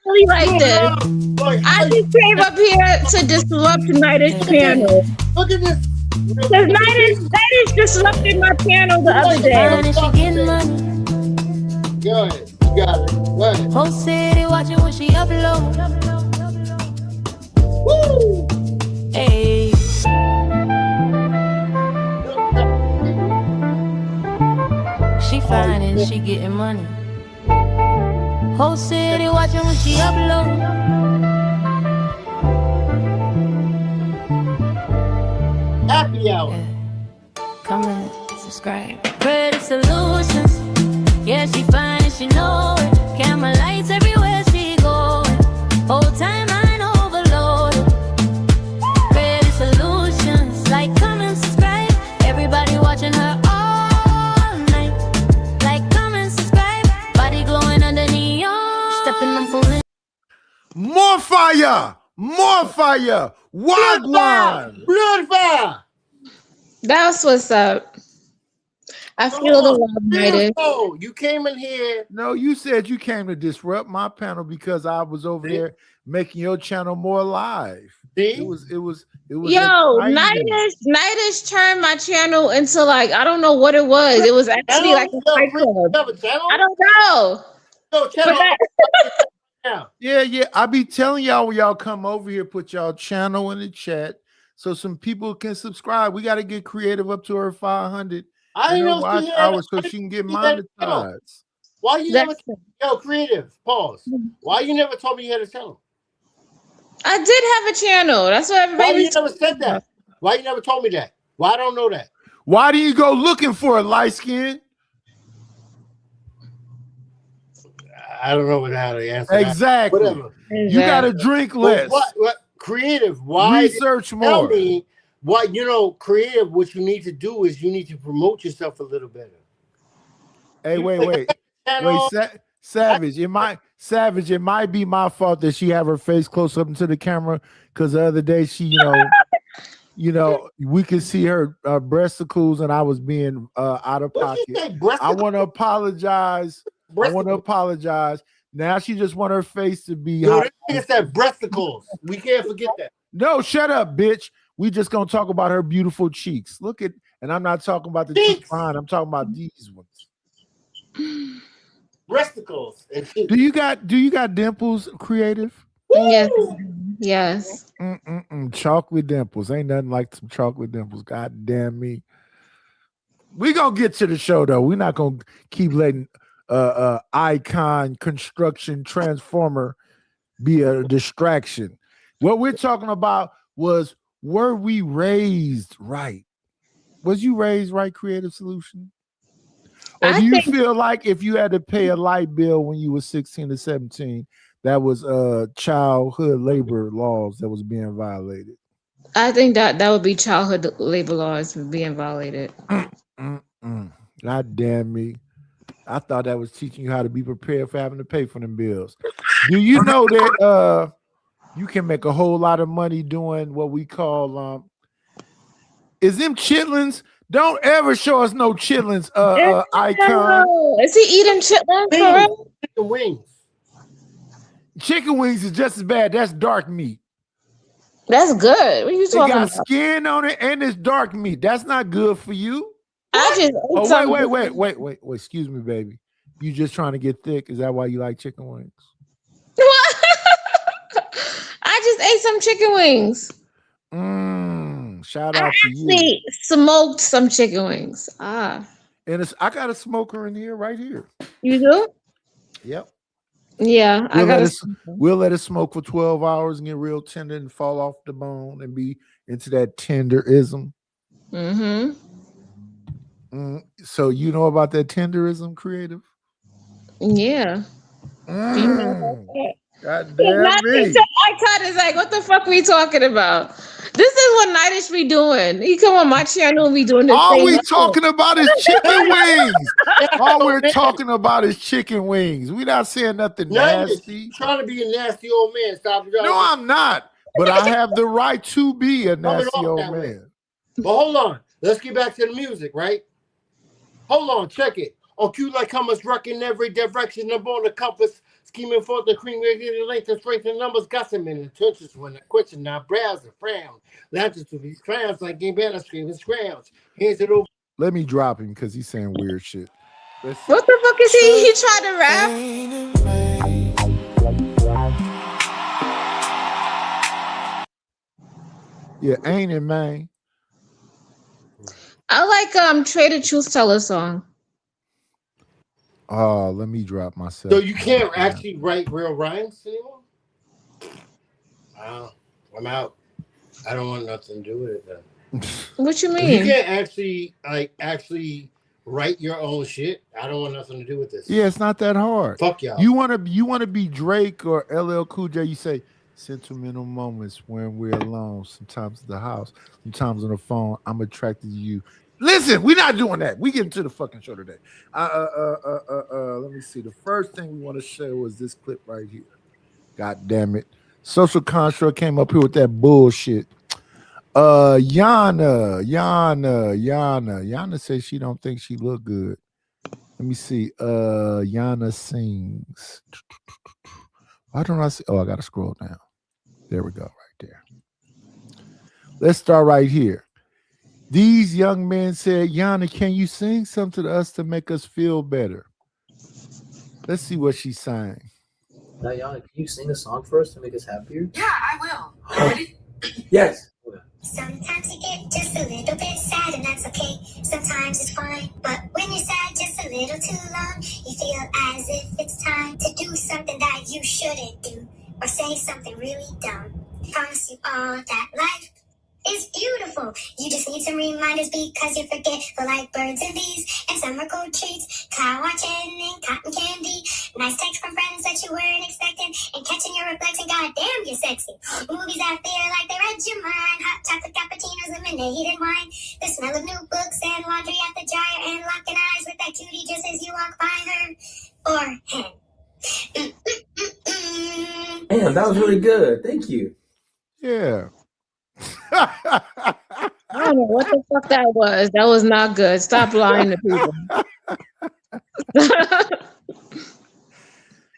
[SPEAKER 6] really like this. I just came up here to disrupt Nightish panel.
[SPEAKER 9] Look at this.
[SPEAKER 6] Because Nightish disrupted my panel the other day.
[SPEAKER 9] Go ahead, you got it. Go ahead.
[SPEAKER 2] Whole city watching when she upload.
[SPEAKER 9] Woo!
[SPEAKER 2] Hey. She fine and she getting money. Whole city watching when she upload.
[SPEAKER 9] Happy hour.
[SPEAKER 2] Yeah. Come and subscribe. Pretty solutions. Yeah, she fine and she know it. Camera lights everywhere she going. Whole timeline overloaded. Pretty solutions. Like, come and subscribe. Everybody watching her.
[SPEAKER 3] More fire! Wagwan!
[SPEAKER 9] Blood fire!
[SPEAKER 6] That's what's up. I feel the love, Nightish.
[SPEAKER 9] Oh, you came in here.
[SPEAKER 3] No, you said you came to disrupt my panel because I was over there making your channel more live.
[SPEAKER 9] See?
[SPEAKER 3] It was.
[SPEAKER 6] Yo, Nightish turned my channel into like, I don't know what it was. It was actually like a fight club. I don't know.
[SPEAKER 3] Yeah. I be telling y'all when y'all come over here, put y'all channel in the chat so some people can subscribe. We got to get creative up to her 500
[SPEAKER 9] I didn't know
[SPEAKER 3] watch
[SPEAKER 9] she had-
[SPEAKER 3] hours so she can get
[SPEAKER 9] she had a channel.
[SPEAKER 3] monetized.
[SPEAKER 9] Why you never? Yo, creative. Pause. Why you never told me you had a channel?
[SPEAKER 11] I did have a channel. That's what everybody.
[SPEAKER 9] Why you never said that? Why you never told me that? Why I don't know that?
[SPEAKER 3] Why do you go looking for a light skin?
[SPEAKER 9] I don't know how to answer
[SPEAKER 3] Exactly.
[SPEAKER 9] that. Whatever.
[SPEAKER 3] You got to drink less.
[SPEAKER 9] What creative? Why
[SPEAKER 3] research
[SPEAKER 9] tell
[SPEAKER 3] more?
[SPEAKER 9] me what creative? What you need to do is you need to promote yourself a little better.
[SPEAKER 3] Hey, wait, Savage. It might be my fault that she have her face close up into the camera because the other day she, we could see her breasticles and I was being out of pocket. I want to apologize. Now she just want her face to be.
[SPEAKER 9] Yo, this nigga said breasticles. We can't forget that.
[SPEAKER 3] No, shut up, bitch. We just gonna talk about her beautiful cheeks. Look at, and I'm not talking about the cheeks behind. I'm talking about these ones.
[SPEAKER 9] Breasticles.
[SPEAKER 3] Do you got dimples, creative?
[SPEAKER 11] Yes.
[SPEAKER 3] Chocolate dimples. Ain't nothing like some chocolate dimples. God damn me. We gonna get to the show though. We're not gonna keep letting icon construction transformer be a distraction. What we're talking about was, were we raised right? Was you raised right, Creative Solution? Or do you feel like if you had to pay a light bill when you were 16 to 17, that was childhood labor laws that was being violated?
[SPEAKER 11] I think that would be childhood labor laws being violated.
[SPEAKER 3] God damn me. I thought that was teaching you how to be prepared for having to pay for them bills. Do you know that you can make a whole lot of money doing what we call is them chitlins? Don't ever show us no chitlins, icon.
[SPEAKER 11] Is he eating chitlins for real?
[SPEAKER 9] Chicken wings.
[SPEAKER 3] Chicken wings is just as bad. That's dark meat.
[SPEAKER 11] That's good. What are you talking about?
[SPEAKER 3] It got skin on it and it's dark meat. That's not good for you.
[SPEAKER 11] I just
[SPEAKER 3] wait. Excuse me, baby. You just trying to get thick? Is that why you like chicken wings?
[SPEAKER 11] What? I just ate some chicken wings.
[SPEAKER 3] Shout out to you.
[SPEAKER 11] Smoked some chicken wings. And
[SPEAKER 3] I got a smoker in here, right here.
[SPEAKER 11] You do?
[SPEAKER 3] Yep.
[SPEAKER 11] Yeah,
[SPEAKER 3] we'll let it smoke for 12 hours and get real tender and fall off the bone and be into that tenderism. So you know about that tenderism, Creative?
[SPEAKER 11] Yeah. Do you know about that?
[SPEAKER 3] God damn me.
[SPEAKER 11] Icon is like, what the fuck we talking about? This is what Nightish be doing. He come on my channel and be doing this.
[SPEAKER 3] All we talking about is chicken wings. All we're talking about is chicken wings. We not saying nothing nasty.
[SPEAKER 9] Trying to be a nasty old man. Stop it.
[SPEAKER 3] No, I'm not. But I have the right to be a nasty old man.
[SPEAKER 9] But hold on. Let's get back to the music, right? Hold on. Check it. On cue like commas, wrecking every direction. I'm on the compass. Scheming for the cream, the length and strength and numbers. Got some in the trenches when I question. Now browse and frown. Latches to these crowns like game banner screaming scrounge. Hands it over.
[SPEAKER 3] Let me drop him because he's saying weird shit.
[SPEAKER 11] What the fuck is he? He tried to rap?
[SPEAKER 3] Yeah, ain't it, man?
[SPEAKER 11] I like Trader Truth Teller song.
[SPEAKER 3] Let me drop myself.
[SPEAKER 9] So you can't actually write real rhymes anymore? I'm out. I don't want nothing to do with it then.
[SPEAKER 11] What you mean?
[SPEAKER 9] You can't actually write your own shit. I don't want nothing to do with this.
[SPEAKER 3] Yeah, it's not that hard.
[SPEAKER 9] Fuck y'all.
[SPEAKER 3] You wanna be Drake or LL Cool J? You say sentimental moments when we're alone. Sometimes at the house, sometimes on the phone. I'm attracted to you. Listen, we're not doing that. We get into the fucking show today. Let me see. The first thing we want to show is this clip right here. God damn it. Social Construct came up here with that bullshit. Yana says she don't think she look good. Let me see. Yana sings. Why don't I see? Oh, I gotta scroll down. There we go, right there. Let's start right here. These young men said, Yana, can you sing something to us to make us feel better? Let's see what she sang.
[SPEAKER 12] Now, Yana, can you sing a song for us to make us happier?
[SPEAKER 13] Yeah, I will. Ready?
[SPEAKER 12] Yes. Sometimes you get just a little bit sad, and that's okay. Sometimes it's fine, but when you're sad just a little too long, you feel as if it's time to do something that you shouldn't do, or say something really dumb. Promise you all that life is beautiful. You just need some reminders because you forget, for like birds and bees and summer cold treats, car watching and cotton candy, nice texts from friends that you weren't expecting, and catching your reflection. Goddamn, you're sexy. Movies that feel like they read your mind, hot chocolate cappuccinos, lemonade and wine, the smell of new books and laundry at the dryer, and locking eyes with that cutie just as you walk by her or him.
[SPEAKER 13] Damn, that was really good. Thank you.
[SPEAKER 3] Yeah.
[SPEAKER 11] I don't know what the fuck that was. That was not good. Stop lying to people.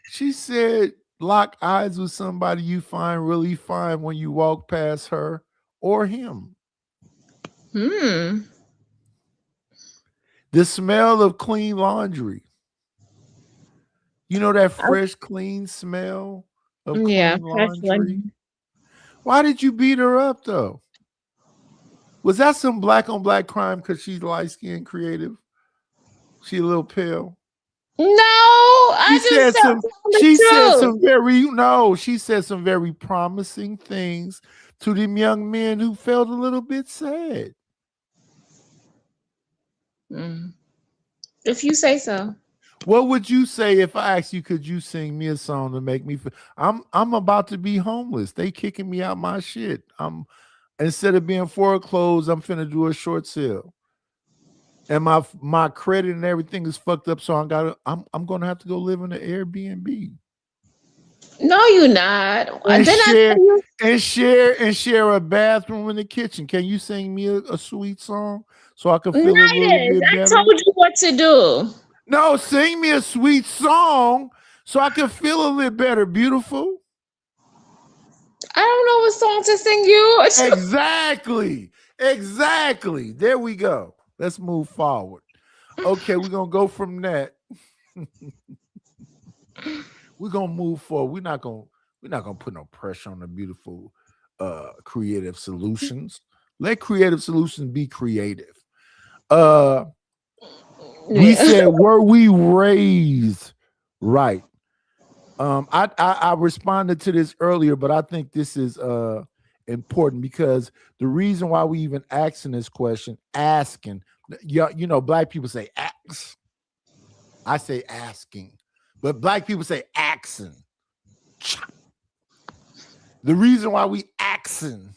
[SPEAKER 3] She said, lock eyes with somebody you find really fine when you walk past her or him. The smell of clean laundry. You know that fresh, clean smell of clean laundry? Why did you beat her up, though? Was that some black on black crime because she's light skinned, creative? She a little pale.
[SPEAKER 11] No,
[SPEAKER 3] she said some very promising things to them young men who felt a little bit sad.
[SPEAKER 11] If you say so.
[SPEAKER 3] What would you say if I asked you, could you sing me a song to make me feel? I'm about to be homeless. They kicking me out my shit. Instead of being foreclosed, I'm finna do a short sale. And my credit and everything is fucked up, so I'm gonna have to go live in an Airbnb.
[SPEAKER 11] No, you're not.
[SPEAKER 3] And share a bathroom in the kitchen. Can you sing me a sweet song so I can feel a little bit better?
[SPEAKER 11] I told you what to do.
[SPEAKER 3] No, sing me a sweet song so I can feel a little better, beautiful.
[SPEAKER 11] I don't know what song to sing you.
[SPEAKER 3] Exactly. There we go. Let's move forward. Okay, we're gonna go from that. We're gonna move forward. We're not gonna put no pressure on the beautiful creative solutions. Let creative solutions be creative. We said, were we raised right? I responded to this earlier, but I think this is important because the reason why we even asking this question, you know, black people say ask. I say asking, but black people say axing. The reason why we asking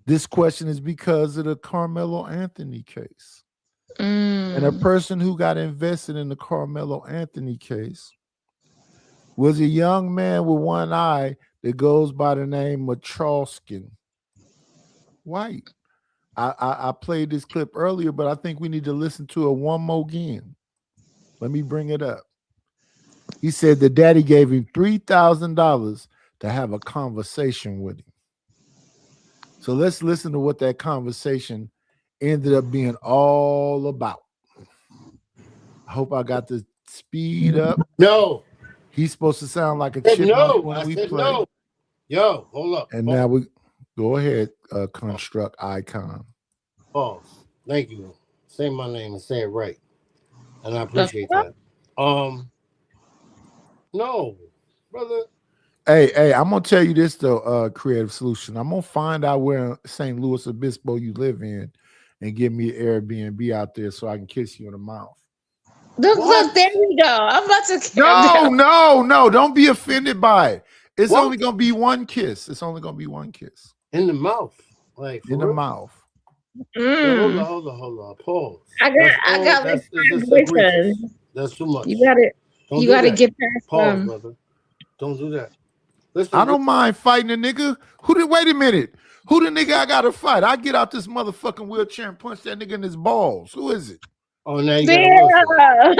[SPEAKER 3] this question is because of the Carmelo Anthony case. And a person who got invested in the Carmelo Anthony case was a young man with one eye that goes by the name of Charleston White. I played this clip earlier, but I think we need to listen to it one more again. Let me bring it up. He said the daddy gave him $3,000 to have a conversation with him. So let's listen to what that conversation ended up being all about. I hope I got the speed up.
[SPEAKER 9] No.
[SPEAKER 3] He's supposed to sound like a chipmunk when we play. No.
[SPEAKER 9] Yo, hold up.
[SPEAKER 3] And now we go ahead, construct icon.
[SPEAKER 9] Pause. Thank you. Say my name and say it right. And I appreciate that. No, brother.
[SPEAKER 3] Hey, I'm gonna tell you this though, Creative Solution. I'm gonna find out where St. Louis Obispo you live in and give me an Airbnb out there so I can kiss you in the mouth.
[SPEAKER 11] Look, there we go. I'm about to.
[SPEAKER 3] No, don't be offended by it. It's only gonna be one kiss. It's only gonna be one kiss
[SPEAKER 9] in the mouth, like
[SPEAKER 3] in the mouth.
[SPEAKER 9] Hold on. Pause.
[SPEAKER 11] I got
[SPEAKER 9] That's too much.
[SPEAKER 11] You gotta get past
[SPEAKER 9] pause, brother. Don't do that.
[SPEAKER 3] I don't mind fighting a nigga. Wait a minute. Who the nigga I gotta fight? I get out this motherfucking wheelchair and punch that nigga in his balls. Who is it?
[SPEAKER 9] Oh, now you got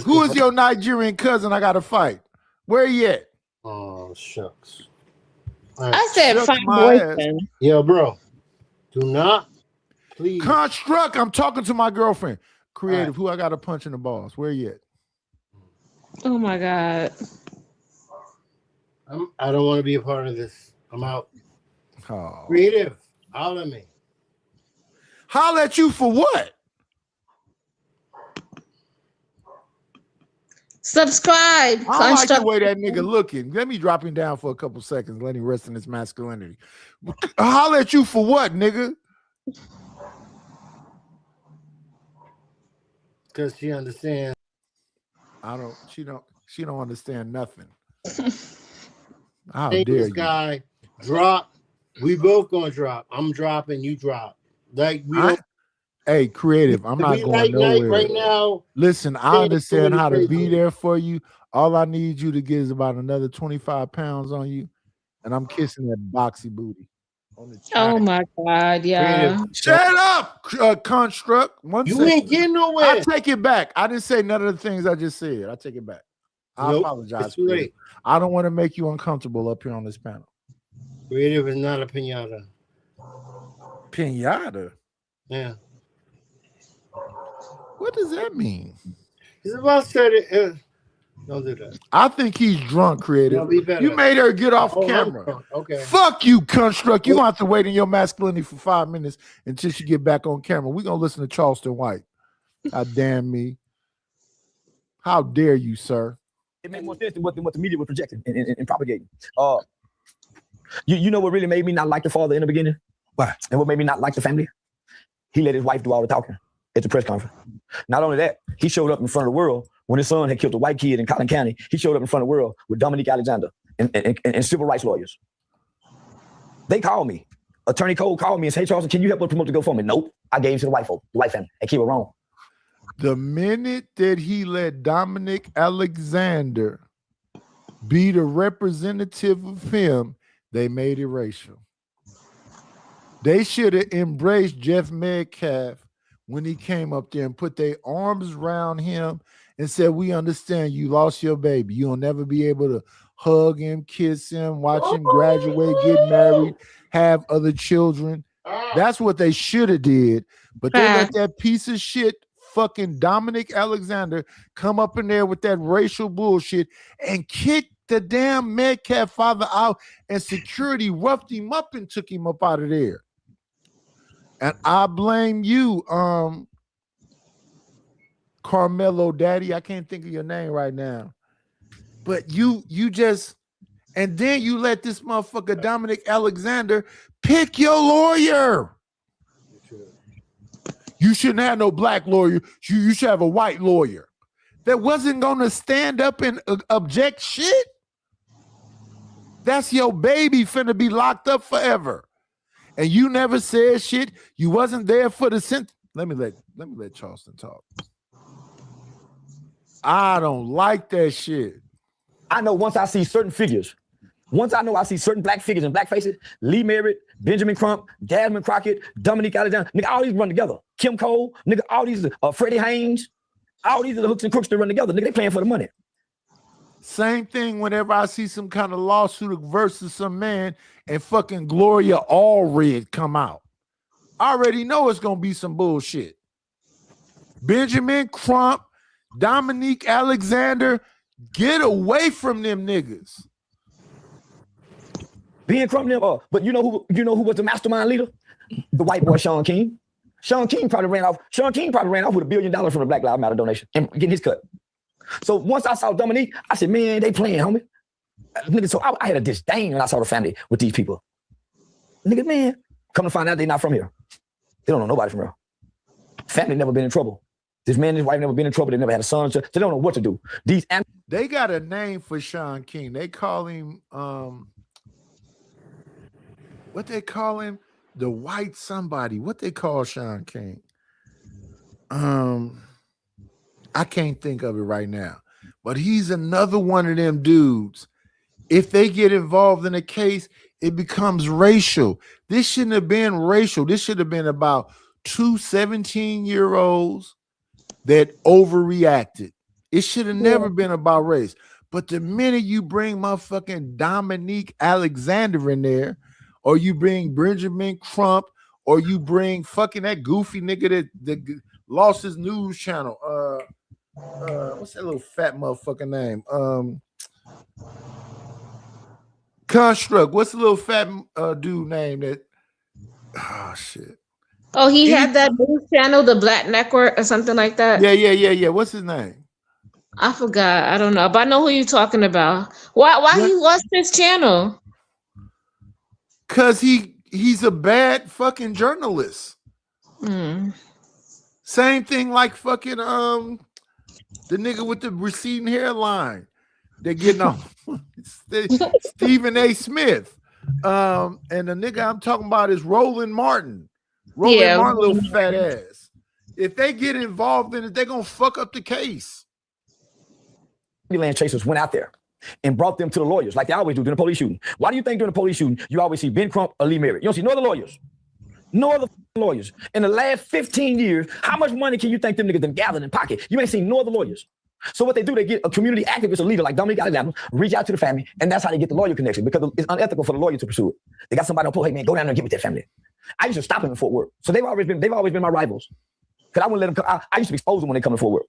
[SPEAKER 3] Who is your Nigerian cousin I gotta fight? Where you at?
[SPEAKER 9] Oh, shucks.
[SPEAKER 11] I said fight boyfriend.
[SPEAKER 9] Yo, bro. Do not, please.
[SPEAKER 3] Construct. I'm talking to my girlfriend. Creative. Who I gotta punch in the balls? Where you at?
[SPEAKER 11] Oh my God.
[SPEAKER 9] I don't want to be a part of this. I'm out.
[SPEAKER 3] Oh.
[SPEAKER 9] Creative, holler at me.
[SPEAKER 3] Holler at you for what?
[SPEAKER 11] Subscribe.
[SPEAKER 3] I don't like the
[SPEAKER 11] Construct-
[SPEAKER 3] way that nigga looking. Let me drop him down for a couple seconds. Let him rest in his masculinity. Holler at you for what, nigga?
[SPEAKER 9] Because she understands.
[SPEAKER 3] She don't understand nothing. How
[SPEAKER 9] Hey,
[SPEAKER 3] dare
[SPEAKER 9] this
[SPEAKER 3] you?
[SPEAKER 9] guy drop. We both gonna drop. I'm dropping, you drop. Like we don't.
[SPEAKER 3] Hey, creative. I'm not
[SPEAKER 9] we
[SPEAKER 3] going
[SPEAKER 9] like
[SPEAKER 3] nowhere.
[SPEAKER 9] right now.
[SPEAKER 3] Listen, I
[SPEAKER 9] saying
[SPEAKER 3] understand how to be
[SPEAKER 9] crazy.
[SPEAKER 3] there for you. All I need you to get is about another 25 pounds on you, and I'm kissing that boxy booty. On the
[SPEAKER 11] Oh my God, yeah.
[SPEAKER 3] Shut up, construct. One
[SPEAKER 9] You
[SPEAKER 3] second.
[SPEAKER 9] ain't getting nowhere.
[SPEAKER 3] I take it back. I didn't say none of the things I just said. I take it back. I
[SPEAKER 9] Nope,
[SPEAKER 3] apologize.
[SPEAKER 9] it's too late.
[SPEAKER 3] I don't want to make you uncomfortable up here on this panel.
[SPEAKER 9] Creative is not a pinata.
[SPEAKER 3] Pinata?
[SPEAKER 9] Yeah.
[SPEAKER 3] What does that mean?
[SPEAKER 9] He's about to say it. Don't do that.
[SPEAKER 3] I think he's drunk, creative.
[SPEAKER 9] No, be better.
[SPEAKER 3] You made her get off
[SPEAKER 9] Oh, I'm
[SPEAKER 3] camera.
[SPEAKER 9] drunk. Okay.
[SPEAKER 3] Fuck you, construct. You gonna have to wait in your masculinity for 5 minutes until she get back on camera. We're gonna listen to Charleston White. God damn me. How dare you, sir?
[SPEAKER 14] It made more sense than what the media was projecting and propagating. You know what really made me not like the father in the beginning?
[SPEAKER 3] What?
[SPEAKER 14] And what made me not like the family? He let his wife do all the talking at the press conference. Not only that, he showed up in front of the world when his son had killed a white kid in Collin County. He showed up in front of the world with Dominique Alexander and civil rights lawyers. They called me. Attorney Cole called me and said, "Hey, Charleston, can you help us promote the GoFundMe?" Nope. I gave him to the white folk, the white family, and keep it wrong.
[SPEAKER 3] The minute that he let Dominic Alexander be the representative of him, they made it racial. They should have embraced Jeff Metcalf when he came up there and put their arms around him and said, "We understand you lost your baby. You'll never be able to hug him, kiss him, watch him graduate, get married, have other children." That's what they should have did. But they let that piece of shit fucking Dominic Alexander come up in there with that racial bullshit and kick the damn Metcalf father out, and security roughed him up and took him up out of there. And I blame you, Carmelo Daddy. I can't think of your name right now. But you just, and then you let this motherfucker Dominic Alexander pick your lawyer. You shouldn't have no black lawyer. You should have a white lawyer that wasn't going to stand up and object shit. That's your baby finna be locked up forever. And you never said shit. You wasn't there for the sentence. Let me let Charleston talk. I don't like that shit.
[SPEAKER 14] I know once I see certain figures, once I know I see certain black figures and black faces, Lee Merritt, Benjamin Crump, Jasmine Crockett, Dominique Alexander, nigga, all these run together. Kim Cole, nigga, all these, Freddie Haynes, all these are the hooks and crooks that run together. Nigga, they playing for the money.
[SPEAKER 3] Same thing whenever I see some kind of lawsuit versus some man and fucking Gloria Allred come out. I already know it's going to be some bullshit. Benjamin Crump, Dominique Alexander, get away from them niggas.
[SPEAKER 14] Being Crump, but you know who was the mastermind leader? The white boy Sean King. Sean King probably ran off with $1 billion from the Black Lives Matter donation and getting his cut. So once I saw Dominique, I said, man, they playing, homie. Nigga, so I had a disdain when I saw the family with these people. Nigga, man, come to find out they not from here. They don't know nobody from here. Family never been in trouble. This man and his wife never been in trouble. They never had a son. So they don't know what to do.
[SPEAKER 3] They got a name for Sean King. They call him, what they call him? The white somebody. What they call Sean King? I can't think of it right now. But he's another one of them dudes. If they get involved in a case, it becomes racial. This shouldn't have been racial. This should have been about two 17-year-olds that overreacted. It should have never been about race. But the minute you bring motherfucking Dominique Alexander in there, or you bring Benjamin Crump, or you bring fucking that goofy nigga that lost his news channel. What's that little fat motherfucking name? Construct. What's the little fat dude name that? Oh shit.
[SPEAKER 11] Oh, he had that news channel, the Black Network or something like that.
[SPEAKER 3] Yeah. What's his name?
[SPEAKER 11] I forgot. I don't know, but I know who you're talking about. Why he lost his channel?
[SPEAKER 3] Cause he's a bad fucking journalist. Same thing like fucking the nigga with the receding hairline. They're getting off Stephen A. Smith. And the nigga I'm talking about is Roland Martin. Roland Martin, little fat ass. If they get involved in it, they're gonna fuck up the case.
[SPEAKER 14] Land chasers went out there and brought them to the lawyers like they always do during the police shooting. Why do you think during the police shooting you always see Ben Crump or Lee Merritt? You don't see no other lawyers. No other lawyers. In the last 15 years, how much money can you think them niggas done gathered in pocket? You ain't seen no other lawyers. So what they do, they get a community activist, a leader like Dominique Alexander, reach out to the family, and that's how they get the lawyer connection because it's unethical for the lawyer to pursue it. They got somebody on post, hey man, go down there and get with that family. I used to stop them in Fort Worth. So they've always been my rivals. Because I wouldn't let them come. I used to expose them when they come to Fort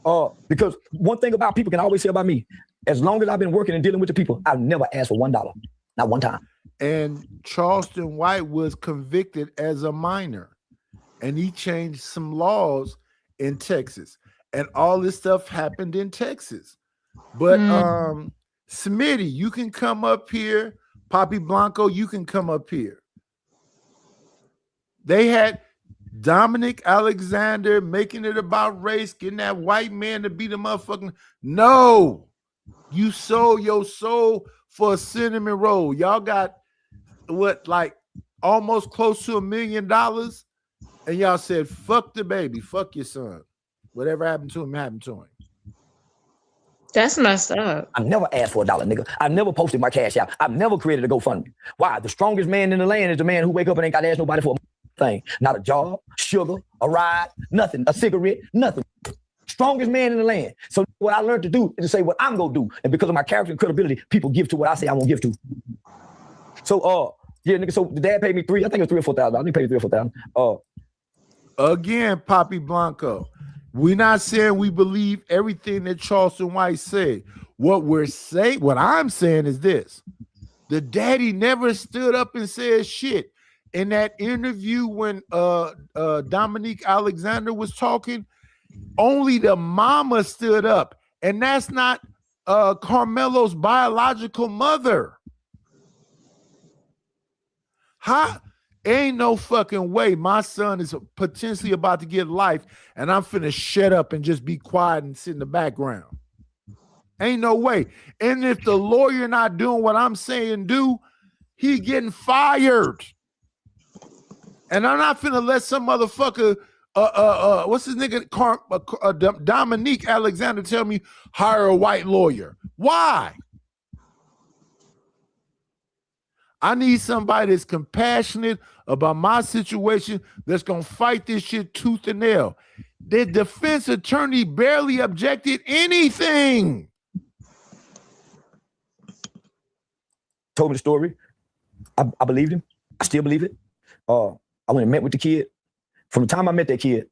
[SPEAKER 14] Worth. Because one thing about people can always say about me, as long as I've been working and dealing with the people, I've never asked for $1. Not one time.
[SPEAKER 3] And Charleston White was convicted as a minor. And he changed some laws in Texas. And all this stuff happened in Texas. But Smitty, you can come up here. Poppy Blanco, you can come up here. They had Dominic Alexander making it about race, getting that white man to be the motherfucking. No, you sold your soul for a cinnamon roll. Y'all got what, like almost close to $1 million, and y'all said, "Fuck the baby, fuck your son. Whatever happened to him, happened to him."
[SPEAKER 11] That's messed up.
[SPEAKER 14] I've never asked for $1, nigga. I've never posted my cash out. I've never created a GoFundMe. Why? The strongest man in the land is the man who wake up and ain't got to ask nobody for a thing. Not a job, sugar, a ride, nothing, a cigarette, nothing. Strongest man in the land. So what I learned to do is to say what I'm gonna do. And because of my character and credibility, people give to what I say I won't give to. So yeah, nigga, so the dad paid me I think it was $3,000 or $4,000. I think he paid me $3,000 or $4,000.
[SPEAKER 3] Again, Poppy Blanco. We're not saying we believe everything that Charleston White said. What I'm saying is this. The daddy never stood up and said shit. In that interview when Dominique Alexander was talking, only the mama stood up. And that's not Carmelo's biological mother. Ain't no fucking way my son is potentially about to get life and I'm finna shut up and just be quiet and sit in the background. Ain't no way. And if the lawyer not doing what I'm saying do, he getting fired. And I'm not finna let some motherfucker, what's his nigga, Dominique Alexander tell me hire a white lawyer. Why? I need somebody that's compassionate about my situation that's going to fight this shit tooth and nail. The defense attorney barely objected anything.
[SPEAKER 14] Told me the story. I believed him. I still believe it. I went and met with the kid. From the time I met that kid,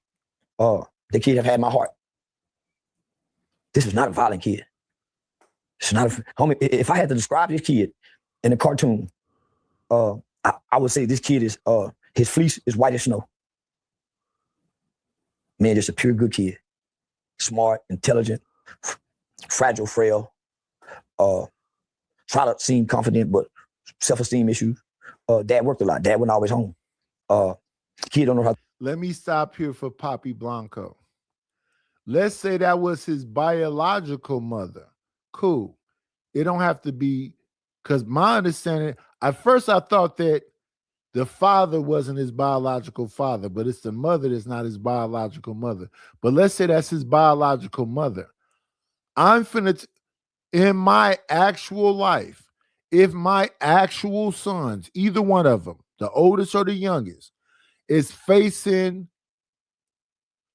[SPEAKER 14] the kid have had my heart. This is not a violent kid. It's not homie. If I had to describe this kid in a cartoon, I would say this kid is his fleece is white as snow. Man, just a pure good kid. Smart, intelligent, fragile, frail. Try to seem confident, but self-esteem issues. Dad worked a lot. Dad wasn't always home. Kid don't know how.
[SPEAKER 3] Let me stop here for Poppy Blanco. Let's say that was his biological mother. Cool. It don't have to be, because my understanding, at first I thought that the father wasn't his biological father, but it's the mother that's not his biological mother. But let's say that's his biological mother. I'm finna, in my actual life, if my actual sons, either one of them, the oldest or the youngest, is facing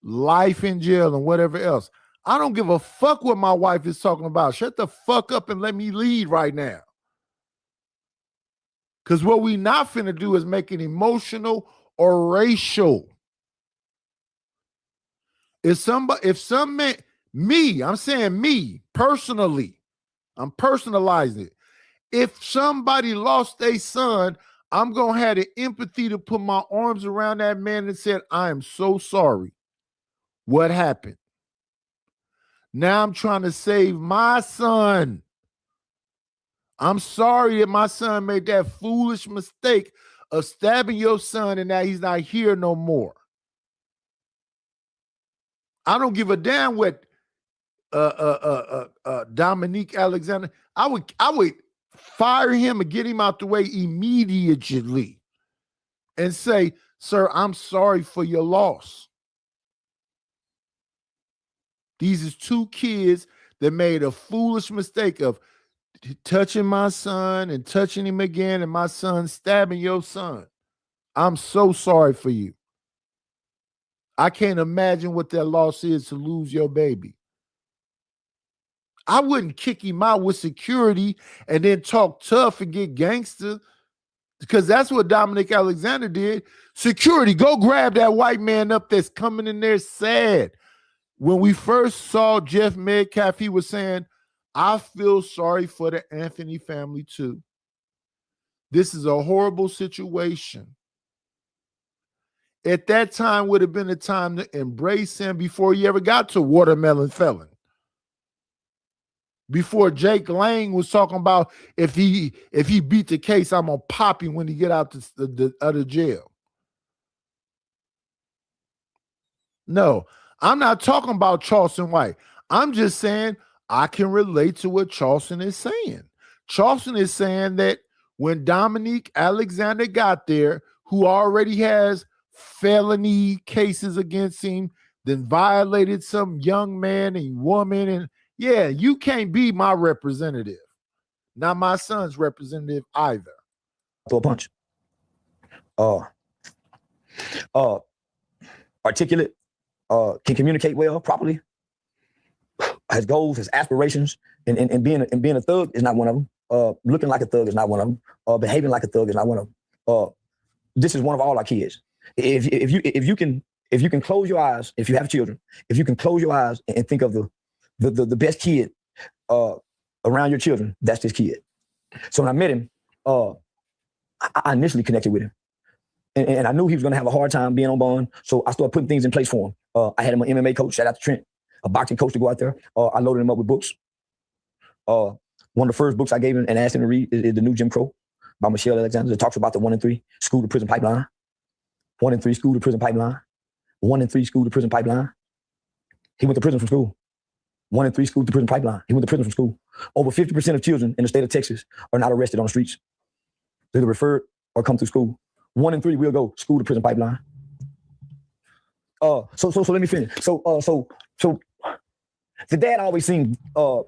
[SPEAKER 3] life in jail and whatever else, I don't give a fuck what my wife is talking about. Shut the fuck up and let me lead right now. Because what we not finna do is make it emotional or racial. I'm saying me, personally, I'm personalizing it. If somebody lost their son, I'm going to have the empathy to put my arms around that man and said, I am so sorry. What happened? Now I'm trying to save my son. I'm sorry that my son made that foolish mistake of stabbing your son and now he's not here no more. I don't give a damn what Dominique Alexander. I would fire him and get him out the way immediately and say, sir, I'm sorry for your loss. These is two kids that made a foolish mistake of touching my son and touching him again, and my son stabbing your son. I'm so sorry for you. I can't imagine what that loss is to lose your baby. I wouldn't kick him out with security and then talk tough and get gangster, because that's what Dominic Alexander did. Security, go grab that white man up that's coming in there sad. When we first saw Jeff Metcalf, he was saying, I feel sorry for the Anthony family too. This is a horrible situation. At that time would have been the time to embrace him before he ever got to Watermelon Felon. Before Jake Lang was talking about if he beat the case, I'm gonna pop him when he get out the jail. No, I'm not talking about Charleston White. I'm just saying I can relate to what Charleston is saying. Charleston is saying that when Dominique Alexander got there, who already has felony cases against him, then violated some young man and woman, and yeah, you can't be my representative. Not my son's representative either.
[SPEAKER 14] Throw a punch. Articulate, can communicate well, properly, has goals, has aspirations, and being a thug is not one of them. Looking like a thug is not one of them. Behaving like a thug is not one of them. This is one of all our kids. If you can close your eyes, if you have children, if you can close your eyes and think of the best kid around your children, that's this kid. So when I met him, I initially connected with him. And I knew he was going to have a hard time being on bond. So I started putting things in place for him. I had him an MMA coach, shout out to Trent, a boxing coach to go out there. I loaded him up with books. One of the first books I gave him and asked him to read is The New Jim Crow by Michelle Alexander. It talks about the 1 in 3 school to prison pipeline. 1 in 3 school to prison pipeline. 1 in 3 school to prison pipeline. He went to prison from school. 1 in 3 school to prison pipeline. He went to prison from school. Over 50% of children in the state of Texas are not arrested on the streets. They're either referred or come through school. 1 in 3 will go school to prison pipeline. So let me finish. So the dad always seemed, I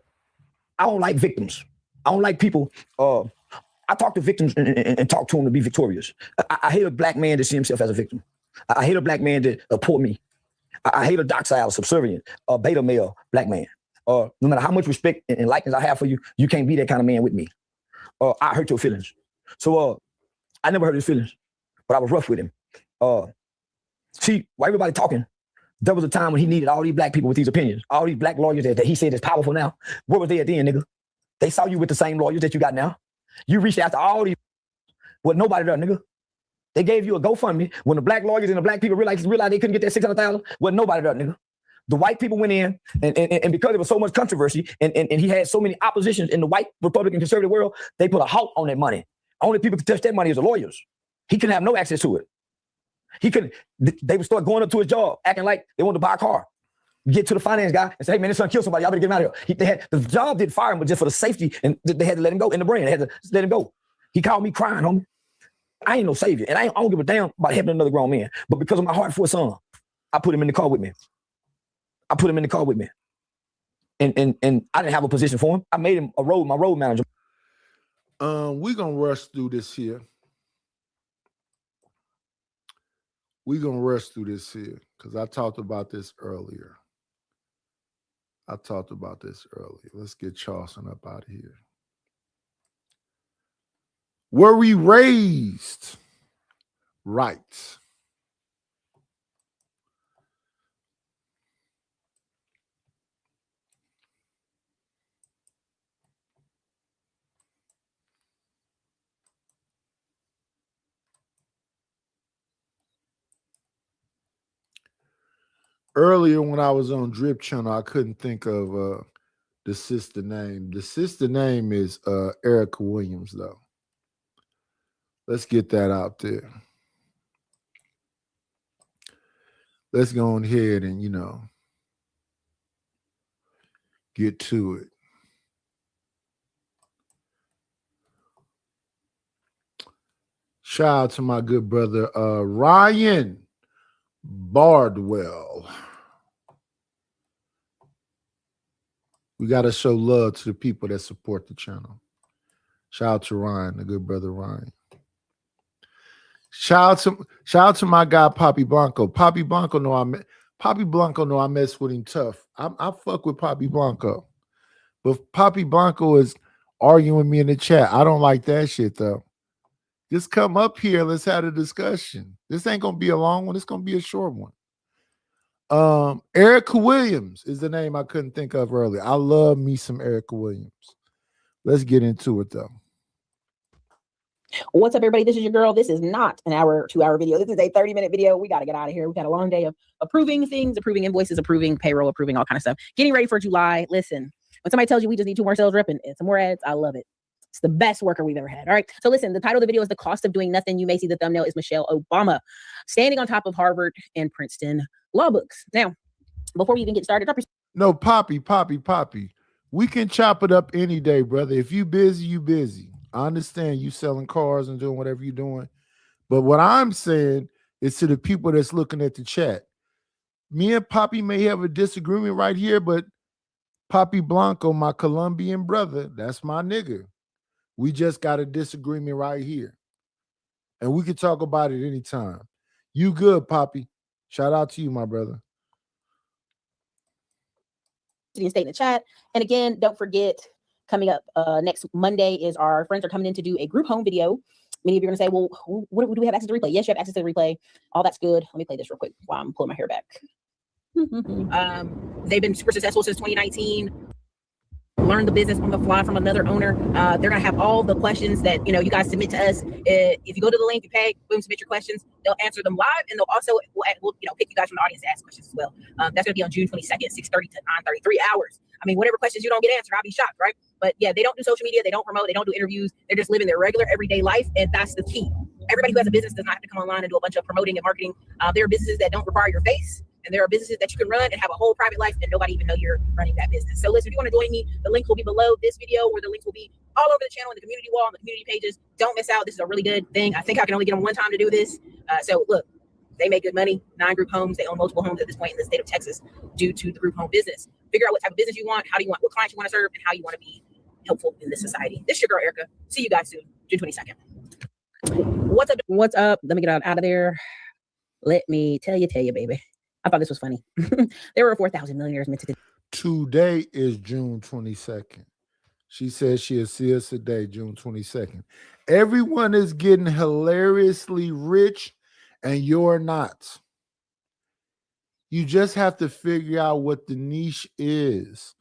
[SPEAKER 14] don't like victims. I don't like people. I talk to victims and talk to them to be victorious. I hate a black man to see himself as a victim. I hate a black man to poor me. I hate a docile, subservient, beta male black man. No matter how much respect and likeness I have for you, you can't be that kind of man with me. I hurt your feelings. So I never hurt his feelings, but I was rough with him. See, while everybody talking, there was a time when he needed all these black people with these opinions, all these black lawyers that he said is powerful now. Where was they at then, nigga? They saw you with the same lawyers that you got now. You reached out to all these, with nobody there, nigga. They gave you a GoFundMe when the black lawyers and the black people realized they couldn't get that $600,000. Wasn't nobody there, nigga. The white people went in, and because there was so much controversy, and he had so many oppositions in the white Republican conservative world, they put a halt on that money. Only people could touch that money is the lawyers. He couldn't have no access to it. He couldn't. They would start going up to his job, acting like they wanted to buy a car. Get to the finance guy and say, hey, man, this son killed somebody. Y'all better get him out of here. The job didn't fire him, but just for the safety, and they had to let him go in the brain. They had to let him go. He called me crying, homie. I ain't no savior, and I don't give a damn about helping another grown man. But because of my heart for a son, I put him in the car with me. And I didn't have a position for him. I made him my road manager.
[SPEAKER 3] We're gonna rush through this here. Because I talked about this earlier. Let's get Charleston up out of here. Were we raised right? Earlier when I was on Drip Channel, I couldn't think of the sister name. The sister name is Erica Williams, though. Let's get that out there. Let's go on ahead and, get to it. Shout out to my good brother, Ryan Bardwell. We got to show love to the people that support the channel. Shout out to Ryan, the good brother Ryan. Shout out to my guy Poppy Blanco. Poppy Blanco know I mess with him tough. I fuck with Poppy Blanco. But Poppy Blanco is arguing with me in the chat. I don't like that shit though. Just come up here. Let's have a discussion. This ain't gonna be a long one. It's gonna be a short one. Erica Williams is the name I couldn't think of earlier. I love me some Erica Williams. Let's get into it though.
[SPEAKER 15] What's up, everybody? This is your girl. This is not an hour, 2-hour video. This is a 30-minute video. We got to get out of here. We've had a long day of approving things, approving invoices, approving payroll, approving all kind of stuff. Getting ready for July. Listen, when somebody tells you we just need 2 more sales rep and some more ads, I love it. It's the best worker we've ever had. All right. So listen, the title of the video is The Cost of Doing Nothing. You may see the thumbnail is Michelle Obama standing on top of Harvard and Princeton law books. Now, before we even get started,
[SPEAKER 3] no, Poppy. We can chop it up any day, brother. If you busy, you busy. I understand you selling cars and doing whatever you're doing. But what I'm saying is to the people that's looking at the chat. Me and Poppy may have a disagreement right here, but Poppy Blanco, my Colombian brother, that's my nigga. We just got a disagreement right here. And we can talk about it anytime. You good, Poppy. Shout out to you, my brother.
[SPEAKER 15] State in the chat. And again, don't forget, coming up next Monday is our friends are coming in to do a group home video. Many of you are going to say, well, what do we have access to replay? Yes, you have access to the replay. All that's good. Let me play this real quick while I'm pulling my hair back. They've been super successful since 2019. Learn the business on the fly from another owner. They're going to have all the questions that, you guys submit to us. If you go to the link, you pay, boom, submit your questions. They'll answer them live, and they'll also, we'll pick you guys from the audience to ask questions as well. That's going to be on June 22nd, 6:30 to 9:30, 3 hours. I mean, whatever questions you don't get answered, I'll be shocked, right? But yeah, they don't do social media. They don't promote. They don't do interviews. They're just living their regular everyday life. And that's the key. Everybody who has a business does not have to come online and do a bunch of promoting and marketing. There are businesses that don't require your face. And there are businesses that you can run and have a whole private life and nobody even know you're running that business. So listen, if you want to join me, the link will be below this video, or the links will be all over the channel, in the community wall, on the community pages. Don't miss out. This is a really good thing. I think I can only get them one time to do this. So look, they make good money. 9 group homes. They own multiple homes at this point in the state of Texas due to the group home business. Figure out what type of business you want, what clients you want to serve, and how you want to be helpful in this society. This is your girl, Erica. See you guys soon, June 22nd. What's up? Let me get out of there. Let me tell you, baby. I thought this was funny. There were 4,000 millionaires minted
[SPEAKER 3] today. Is June 22nd. She says she'll see us today, June 22nd. Everyone is getting hilariously rich, and you're not. You just have to figure out what the niche is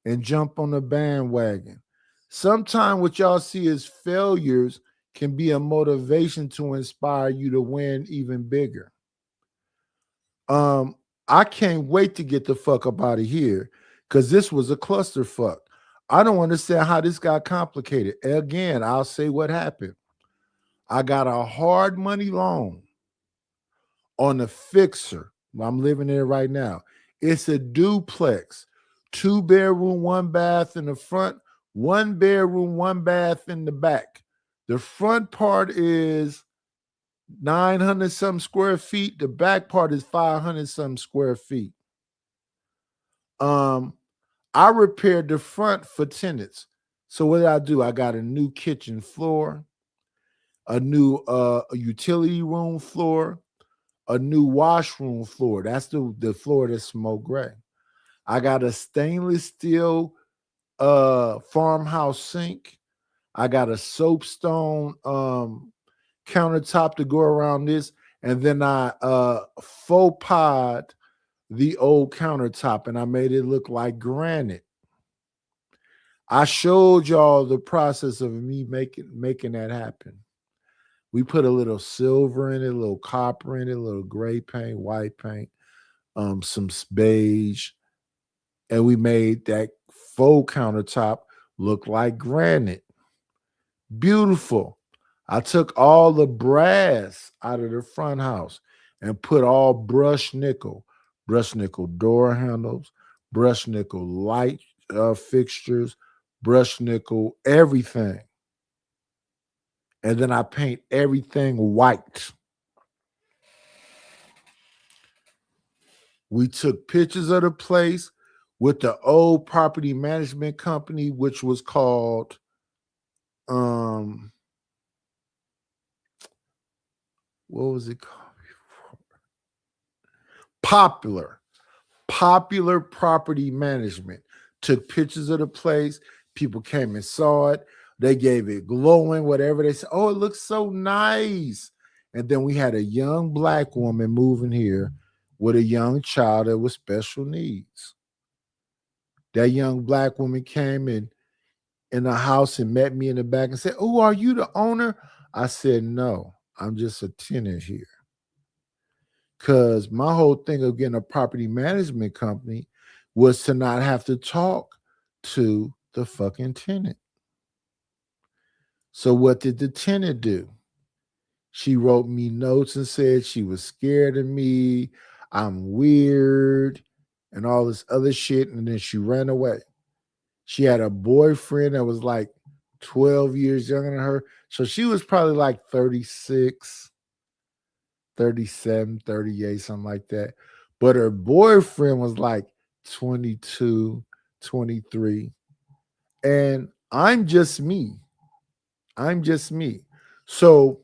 [SPEAKER 3] and jump on the bandwagon. Sometimes what y'all see as failures can be a motivation to inspire you to win even bigger. I can't wait to get the fuck up out of here because this was a clusterfuck. I don't understand how this got complicated. Again, I'll say what happened. I got a hard money loan on a fixer. I'm living there right now. It's a duplex, 2-bedroom, 1 bath in the front, 1 bedroom, 1 bath in the back. The front part is 900 some square feet. The back part is 500 some square feet. I repaired the front for tenants. So what did I do? I got a new kitchen floor, a new utility room floor, a new washroom floor. That's the floor that's smoke gray. I got a stainless steel farmhouse sink. I got a soapstone countertop to go around this, and then I faux pod the old countertop, and I made it look like granite. I showed y'all the process of me making that happen. We put a little silver in it, a little copper in it, a little gray paint, white paint. some beige, and we made that faux countertop look like granite. Beautiful. I took all the brass out of the front house and put all brushed nickel door handles, brushed nickel light fixtures, brushed nickel everything. And then I paint everything white. We took pictures of the place with the old property management company, which was called what was it called before? Popular Property Management. Took pictures of the place. People came and saw it. They gave it glowing, whatever they said. Oh, it looks so nice. And then we had a young black woman moving here with a young child that with special needs. That young black woman came in the house and met me in the back and said, "Oh, are you the owner?" I said, "No, I'm just a tenant here." Because my whole thing of getting a property management company was to not have to talk to the fucking tenant. So what did the tenant do? She wrote me notes and said she was scared of me, I'm weird, and all this other shit, and then she ran away. She had a boyfriend that was like 12 years younger than her, so she was probably like 36, 37, 38, something like that. But her boyfriend was like 22, 23. And I'm just me. So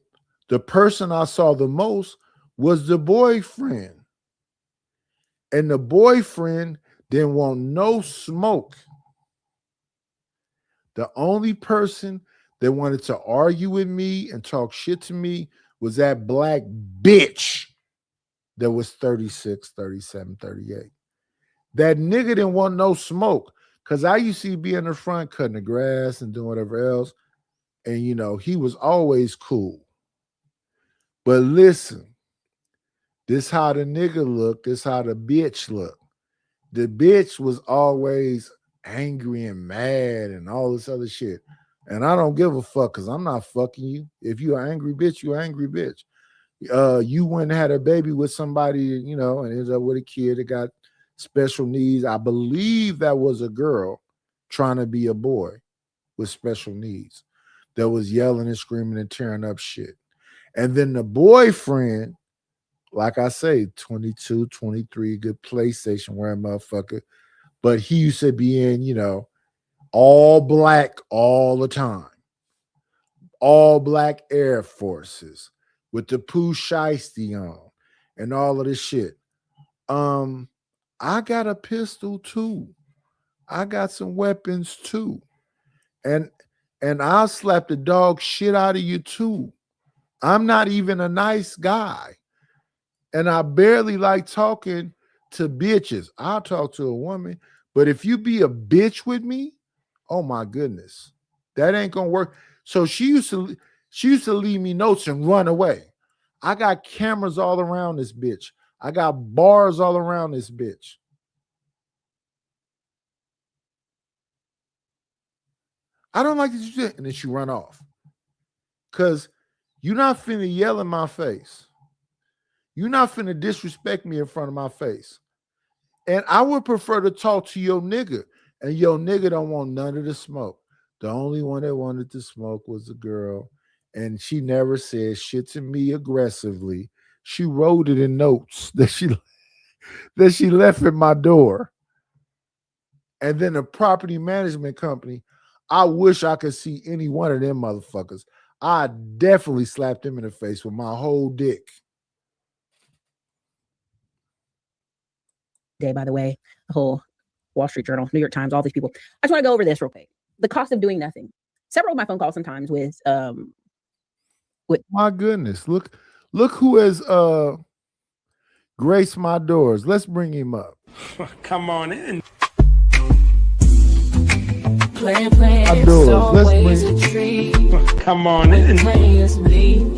[SPEAKER 3] the person I saw the most was the boyfriend. And the boyfriend didn't want no smoke. The only person that wanted to argue with me and talk shit to me was that black bitch that was 36, 37, 38. That nigga didn't want no smoke because I used to be in the front cutting the grass and doing whatever else. And, you know, he was always cool. But listen, this how the nigga looked. This how the bitch looked. The bitch was always angry and mad and all this other shit. And I don't give a fuck because I'm not fucking you. If you're an angry bitch, you're an angry bitch. You went and had a baby with somebody, you know, and ended up with a kid that got special needs. I believe that was a girl trying to be a boy with special needs that was yelling and screaming and tearing up shit. And then the boyfriend, like I say, 22, 23, good PlayStation wearing motherfucker. But he used to be in, you know, all black all the time. All black Air Forces with the Pooh Shiesty on and all of this shit. I got a pistol too. I got some weapons too. And I'll slap the dog shit out of you too. I'm not even a nice guy. And I barely like talking to bitches. I'll talk to a woman. But if you be a bitch with me, oh my goodness, that ain't gonna work. So she used to leave me notes and run away. I got cameras all around this bitch. I got bars all around this bitch. I don't like this shit. And then she run off. Because you're not finna yell in my face. You're not finna disrespect me in front of my face. And I would prefer to talk to your nigga. And your nigga don't want none of the smoke. The only one that wanted to smoke was the girl. And she never said shit to me aggressively. She wrote it in notes that she left at my door. And then the property management company, I wish I could see any one of them motherfuckers. I definitely slapped them in the face with my whole dick.
[SPEAKER 15] Day, by the way, the whole Wall Street Journal, New York Times, all these people. I just want to go over this real quick. The cost of doing nothing. Several of my phone calls sometimes with
[SPEAKER 3] my goodness, look who has graced my doors. Let's bring him up.
[SPEAKER 7] Come on in.
[SPEAKER 8] Playing, it's always a treat.
[SPEAKER 7] Come on in.
[SPEAKER 8] Players leave.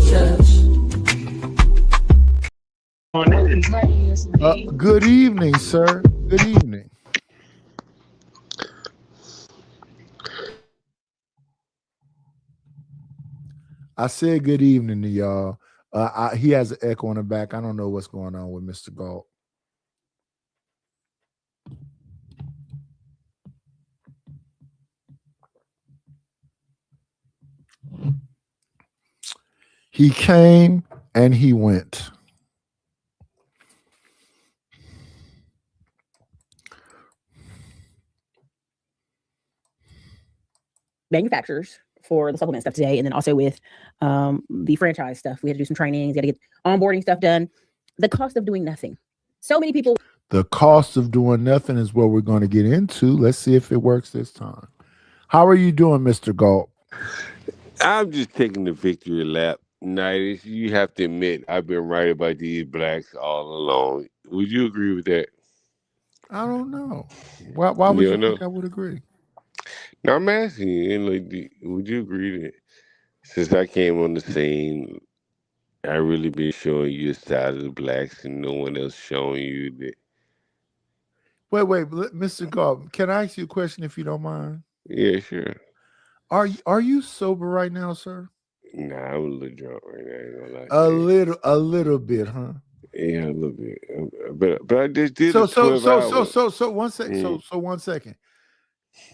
[SPEAKER 8] Church.
[SPEAKER 7] On in.
[SPEAKER 11] me.
[SPEAKER 3] Good evening, sir. Good evening. I said good evening to y'all. He has an echo in the back. I don't know what's going on with Mr. Galt. He came and he went.
[SPEAKER 15] Manufacturers for the supplement stuff today, and then also with the franchise stuff. We had to do some trainings, we had to get onboarding stuff done. The cost of doing nothing. So many people.
[SPEAKER 3] The cost of doing nothing is what we're going to get into. Let's see if it works this time. How are you doing, Mr. Galt?
[SPEAKER 16] I'm just taking the victory lap. Nights, you have to admit, I've been right about these blacks all along. Would you agree with that?
[SPEAKER 3] I don't know. Why would you think I would agree?
[SPEAKER 16] Now I'm asking you, like, would you agree that since I came on the scene, I really been showing you the side of the blacks and no one else showing you that?
[SPEAKER 3] Wait, Mr. Galt, can I ask you a question if you don't mind?
[SPEAKER 16] Yeah, sure.
[SPEAKER 3] Are you sober right now, sir?
[SPEAKER 16] Nah, I'm a little drunk right now. I ain't gonna lie.
[SPEAKER 3] A little bit, huh?
[SPEAKER 16] Yeah, a little bit. But I just did
[SPEAKER 3] so
[SPEAKER 16] 12 hours.
[SPEAKER 3] So 1 second. So 1 second.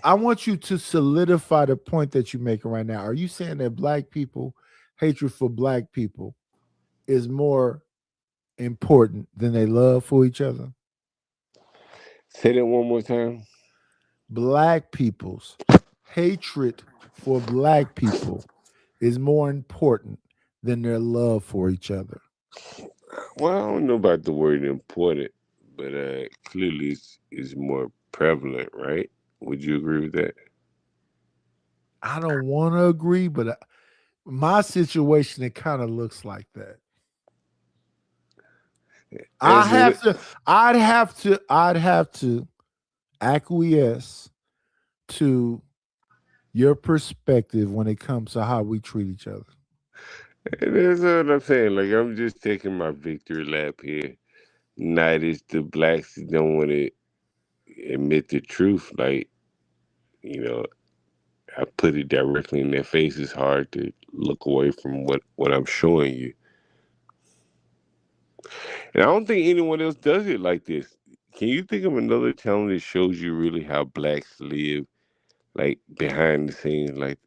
[SPEAKER 3] I want you to solidify the point that you're making right now. Are you saying that black people, hatred for black people, is more important than they love for each other?
[SPEAKER 16] Say that one more time.
[SPEAKER 3] Black people's hatred for black people is more important than their love for each other.
[SPEAKER 16] Well, I don't know about the word important, but clearly it's more prevalent, right? Would you agree with that?
[SPEAKER 3] I don't want to agree, but my situation, it kind of looks like that. I'd have to acquiesce to your perspective when it comes to how we treat each other.
[SPEAKER 16] That's what I'm saying. Like, I'm just taking my victory lap here. Not as the blacks don't want to admit the truth. Like, I put it directly in their face. It's hard to look away from what I'm showing you. And I don't think anyone else does it like this. Can you think of another channel that shows you really how blacks live, like behind the scenes, like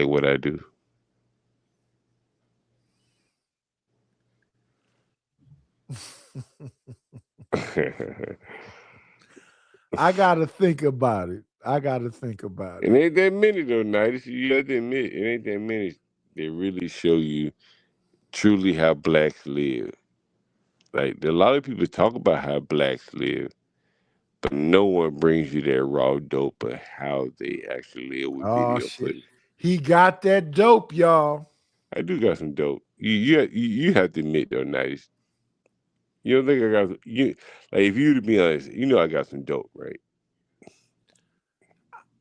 [SPEAKER 16] what I do?
[SPEAKER 3] I gotta think about it.
[SPEAKER 16] It ain't that many though, Nights. You have to admit, it ain't that many that really show you truly how blacks live. Like, a lot of people talk about how blacks live, but no one brings you that raw dope of how they actually live with video footage.
[SPEAKER 3] He got that dope, y'all.
[SPEAKER 16] I do got some dope. You have to admit though, Nights. You don't think I got you? Like, if you to be honest, I got some dope, right?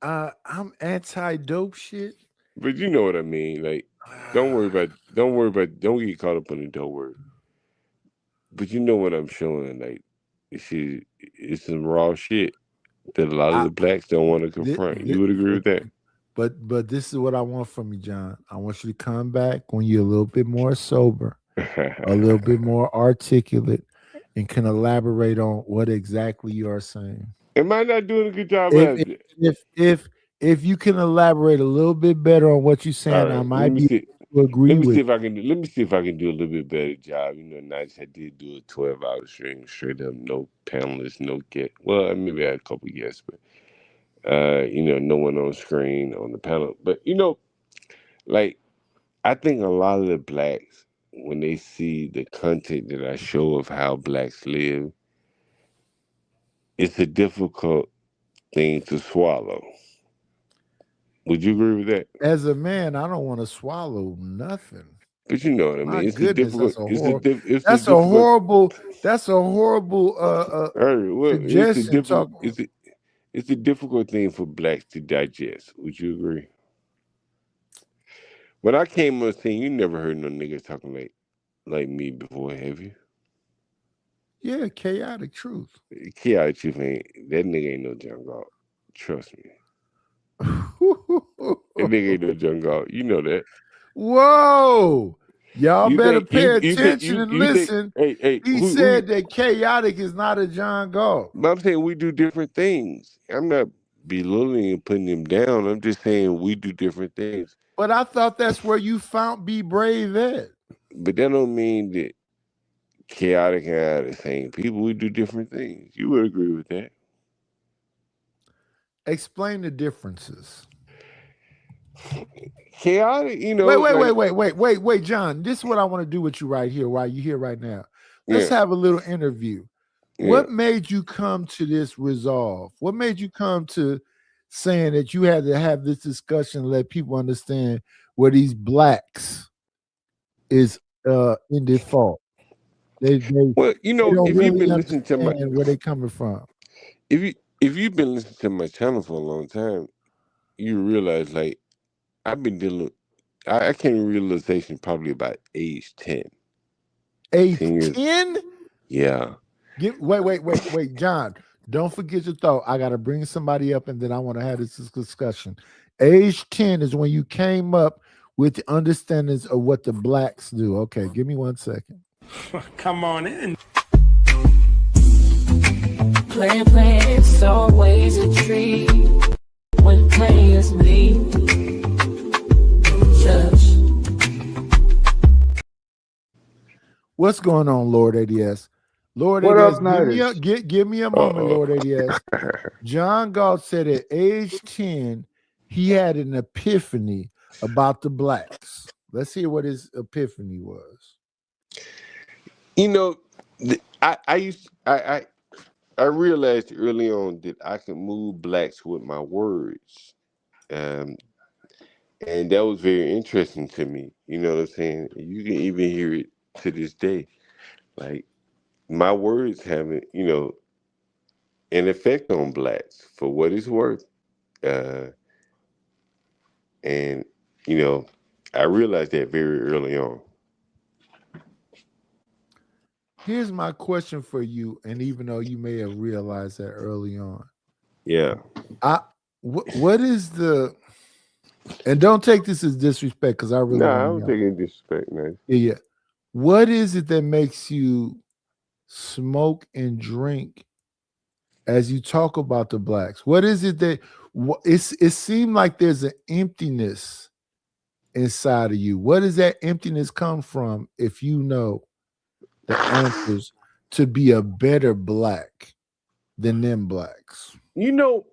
[SPEAKER 3] I'm anti-dope shit.
[SPEAKER 16] But you know what I mean. Like, don't worry about. Don't get caught up on the dope word. But you know what I'm showing. Like, it's some raw shit that a lot of the blacks don't want to confront. You would agree with that?
[SPEAKER 3] But this is what I want from you, John. I want you to come back when you're a little bit more sober, a little bit more articulate, and can elaborate on what exactly you are saying.
[SPEAKER 16] Am I not doing a good job?
[SPEAKER 3] If you can elaborate a little bit better on what you're saying, I might be able to agree with.
[SPEAKER 16] Let me see if I can do a little bit better job. Nights I did do a 12-hour stream straight up, no panelists, no guest. Well, maybe I had a couple guests, but no one on screen on the panel. But like, I think a lot of the blacks, when they see the content that I show of how blacks live, it's a difficult thing to swallow. Would you agree with that?
[SPEAKER 3] As a man, I don't want to swallow nothing.
[SPEAKER 16] But you know what I mean.
[SPEAKER 3] My goodness,
[SPEAKER 16] that's a horrible
[SPEAKER 3] suggestion.
[SPEAKER 16] It's a difficult thing for blacks to digest. Would you agree? When I came on the scene, you never heard no niggas talking like me before, have you?
[SPEAKER 3] Yeah, Chaotic Truth.
[SPEAKER 16] Chaotic Truth ain't that nigga ain't no John Galt. Trust me. That nigga ain't no John Galt. You know that.
[SPEAKER 3] Whoa. Y'all
[SPEAKER 16] You
[SPEAKER 3] better
[SPEAKER 16] think
[SPEAKER 3] pay
[SPEAKER 16] you think
[SPEAKER 3] attention and
[SPEAKER 16] you think
[SPEAKER 3] listen.
[SPEAKER 16] hey
[SPEAKER 3] He
[SPEAKER 16] who
[SPEAKER 3] said that Chaotic is not a John Galt.
[SPEAKER 16] but I'm saying we do different things. I'm not belittling and putting him down. I'm just saying we do different things.
[SPEAKER 3] But I thought that's where you found Be Brave at.
[SPEAKER 16] But that don't mean that Chaotic and I are the same people. We do different things. You would agree with that.
[SPEAKER 3] Explain the differences.
[SPEAKER 16] Chaotic, you know.
[SPEAKER 3] Wait, John. This is what I want to do with you right here while you're here right now. Let's have a little interview. What made you come to this resolve? What made you come to saying that you had to have this discussion and let people understand where these blacks is in default?
[SPEAKER 16] Well, you know, if you've been listening to my
[SPEAKER 3] where they coming from.
[SPEAKER 16] If you've been listening to my channel for a long time, you realize like I've been dealing. I came to realization probably about age 10.
[SPEAKER 3] Age 10?
[SPEAKER 16] Yeah.
[SPEAKER 3] Wait, John. Don't forget your thought. I got to bring somebody up, and then I want to have this discussion. Age 10 is when you came up with the understandings of what the blacks do. Okay, give me 1 second.
[SPEAKER 7] Come on in.
[SPEAKER 8] Playing, it's always a treat when players meet.
[SPEAKER 3] What's going on, Lord ADS? Lord
[SPEAKER 17] what
[SPEAKER 3] ADS,
[SPEAKER 17] up,
[SPEAKER 3] give me a moment, Lord ADS. John Galt said at age 10, he had an epiphany about the blacks. Let's hear what his epiphany was.
[SPEAKER 16] You know, I realized early on that I could move blacks with my words. And that was very interesting to me. You know what I'm saying? You can even hear it to this day. Like, my words have, you know, an effect on blacks for what it's worth. And, you know, I realized that very early on.
[SPEAKER 3] Here's my question for you, and even though you may have realized that early on.
[SPEAKER 16] Yeah.
[SPEAKER 3] What is the, and don't take this as disrespect, because I really
[SPEAKER 16] I don't take any disrespect, man.
[SPEAKER 3] Yeah. What is it that makes you smoke and drink as you talk about the blacks? What is it that it seemed like there's an emptiness inside of you? Where does that emptiness come from if you know the answers to be a better black than them blacks?
[SPEAKER 16] You know,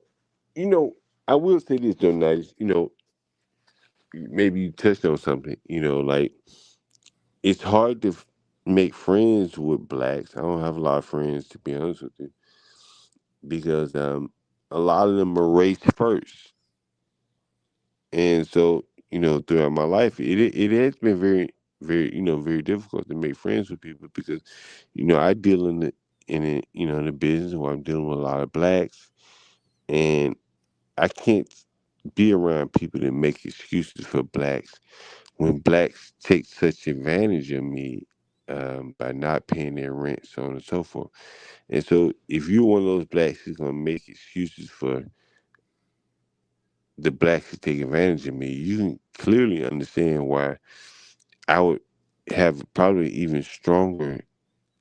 [SPEAKER 16] I will say this though, Nice. You know, maybe you touched on something. You know, like it's hard to make friends with blacks. I don't have a lot of friends, to be honest with you, because a lot of them are race first, and so you know, throughout my life, it has been very, very, you know, very difficult to make friends with people because, you know, I deal in the business where I'm dealing with a lot of blacks, and I can't be around people that make excuses for blacks when blacks take such advantage of me by not paying their rent, so on and so forth. And so if you're one of those blacks who's going to make excuses for the blacks who take advantage of me, you can clearly understand why I would have probably even stronger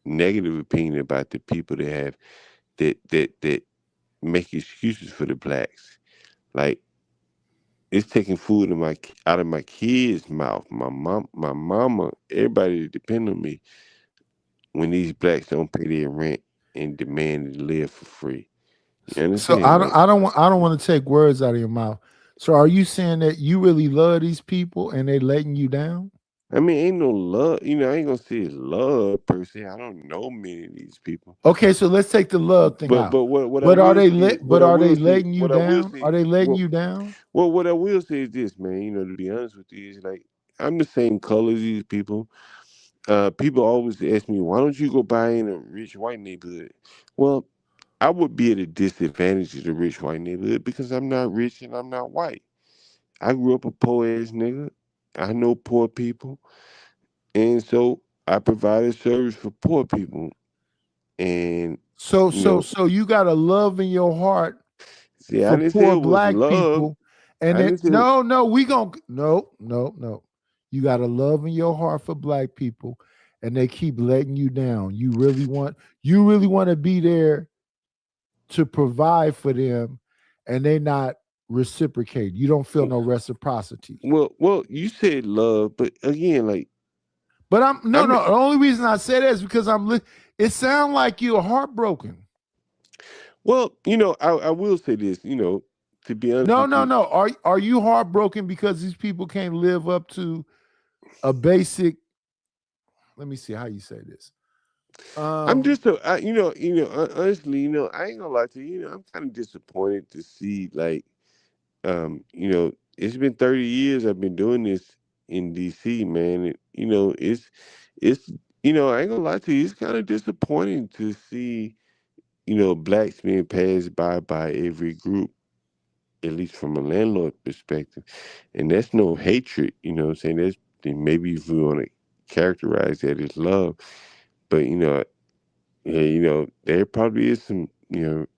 [SPEAKER 16] negative opinion about the people that have that make excuses for the blacks. Like, it's taking food out of my kids' mouth. My mama, everybody that depend on me when these blacks don't pay their rent and demand to live for free. You understand?
[SPEAKER 3] So I don't want to take words out of your mouth. So are you saying that you really love these people and they letting you down?
[SPEAKER 16] I mean, ain't no love. You know, I ain't gonna say it's love per se. I don't know many of these people.
[SPEAKER 3] Okay, so let's take the love thing out. But are they letting you down? Are they letting you down?
[SPEAKER 16] Well, what I will say is this, man. You know, to be honest with you, is like I'm the same color as these people. People always ask me, why don't you go buy in a rich white neighborhood? Well, I would be at a disadvantage of the rich white neighborhood because I'm not rich and I'm not white. I grew up a poor ass nigga. I know poor people. And so I provide a service for poor people. And
[SPEAKER 3] So
[SPEAKER 16] you know,
[SPEAKER 3] you got a love in your heart
[SPEAKER 16] see, I
[SPEAKER 3] for
[SPEAKER 16] didn't say
[SPEAKER 3] poor
[SPEAKER 16] it was
[SPEAKER 3] black
[SPEAKER 16] love.
[SPEAKER 3] people, and
[SPEAKER 16] I
[SPEAKER 3] then
[SPEAKER 16] didn't say
[SPEAKER 3] no. You got a love in your heart for black people, and they keep letting you down. You really want to be there to provide for them, and they not reciprocate. You don't feel no reciprocity.
[SPEAKER 16] well, you said love, but again, like,
[SPEAKER 3] But no. The only reason I say that is because it sounds like you're heartbroken.
[SPEAKER 16] Well, I will say this, to be honest.
[SPEAKER 3] No. Are you heartbroken because these people can't live up to a basic? Let me see how you say this.
[SPEAKER 16] I'm just, honestly, I ain't gonna lie to you. I'm kind of disappointed to see, like, it's been 30 years I've been doing this in DC, man. It's, I ain't gonna lie to you. It's kind of disappointing to see, blacks being passed by every group, at least from a landlord perspective. And that's no hatred, what I'm saying? That's maybe if we want to characterize that as love. But, there probably is some, some,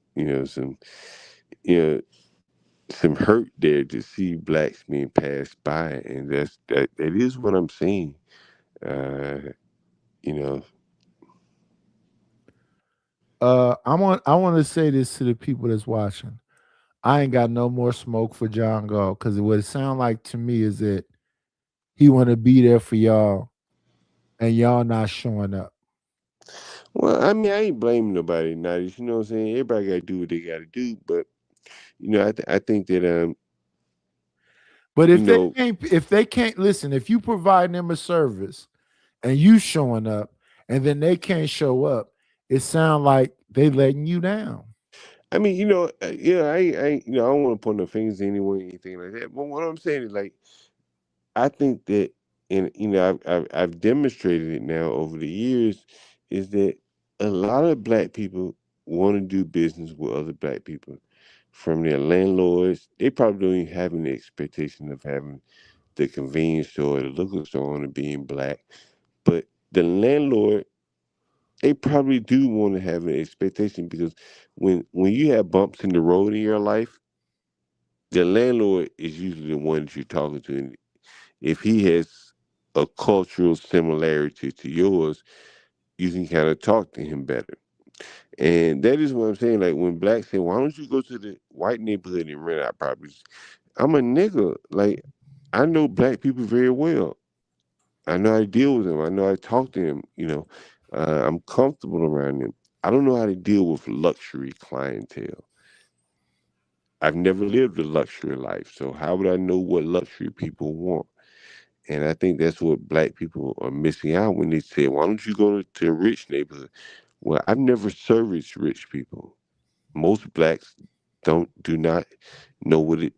[SPEAKER 16] some, some hurt there to see blacks being passed by. And that is what I'm saying.
[SPEAKER 3] I want to say this to the people that's watching. I ain't got no more smoke for John Gall, because what it sounds like to me is that he want to be there for y'all, and y'all not showing up.
[SPEAKER 16] Well, I mean, I ain't blaming nobody, Nadish. You know what I'm saying? Everybody got to do what they got to do, but I think that
[SPEAKER 3] But if they can't listen, if you provide them a service, and you showing up, and then they can't show up, it sounds like they letting you down.
[SPEAKER 16] I mean, I don't want to point no fingers anywhere, anything like that. But what I'm saying is, like, I think that, and I've demonstrated it now over the years, is that a lot of black people want to do business with other black people, from their landlords. They probably don't even have any expectation of having the convenience store, the liquor store owner being black, but the landlord, they probably do want to have an expectation, because when you have bumps in the road in your life, the landlord is usually the one that you're talking to. And if he has a cultural similarity to yours, you can kind of talk to him better. And that is what I'm saying. Like, when blacks say, why don't you go to the white neighborhood and rent out properties? I'm a nigga. Like, I know black people very well. I know how to deal with them. I know how to talk to them. I'm comfortable around them. I don't know how to deal with luxury clientele. I've never lived a luxury life, so how would I know what luxury people want? And I think that's what black people are missing out when they say, why don't you go to a rich neighborhood? Well, I've never serviced rich people. Most blacks do not know what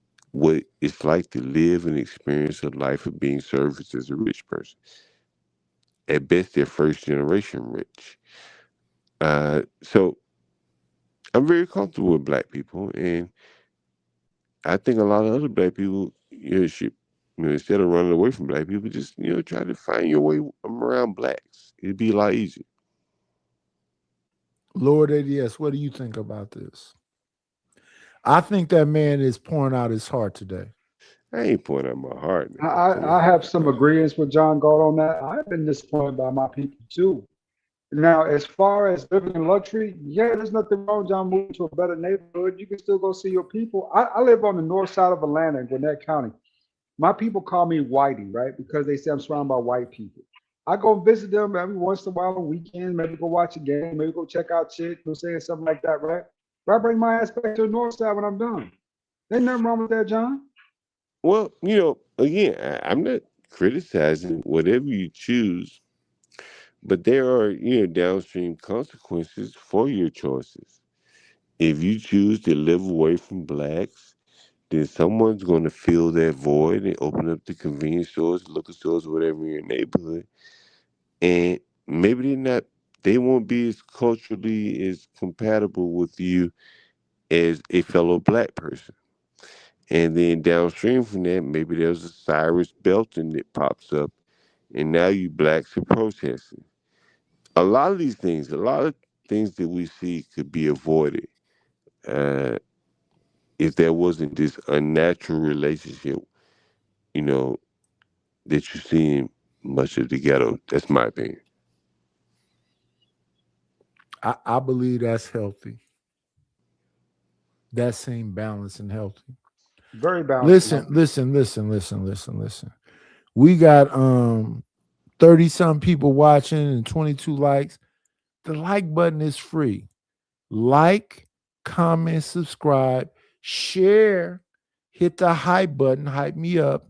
[SPEAKER 16] it's like to live and experience a life of being serviced as a rich person. At best, they're first generation rich. So I'm very comfortable with black people, and I think a lot of other black people, should, instead of running away from black people, just try to find your way around blacks. It'd be a lot easier.
[SPEAKER 3] Lord ADS, what do you think about this? I think that man is pouring out his heart today.
[SPEAKER 16] I ain't pouring out my heart.
[SPEAKER 17] I have some agreements with John Galt on that. I've been disappointed by my people too. Now, as far as living in luxury, yeah, there's nothing wrong, John, moving to a better neighborhood. You can still go see your people. I live on the north side of Atlanta in Gwinnett County. My people call me Whitey, right? Because they say I'm surrounded by white people. I go visit them every once in a while on weekends, maybe go watch a game, maybe go check out shit, saying something like that, right? But I bring my ass back to the north side when I'm done. There's nothing wrong with that, John.
[SPEAKER 16] Well, again, I'm not criticizing whatever you choose, but there are, downstream consequences for your choices. If you choose to live away from blacks, then someone's going to fill that void and open up the convenience stores, liquor stores, whatever in your neighborhood. And maybe they won't be as culturally as compatible with you as a fellow black person. And then downstream from that, maybe there's a Cyrus Belton that pops up and now you blacks are protesting. A lot of things that we see could be avoided uh, if there wasn't this unnatural relationship, you know, that you see in much of the ghetto. That's my opinion.
[SPEAKER 3] I believe that's healthy. That same balance and healthy.
[SPEAKER 17] Very balanced.
[SPEAKER 3] Listen. We got 30 some people watching and 22 likes. The like button is free. Like, comment, subscribe, share, hit the hype button, hype me up,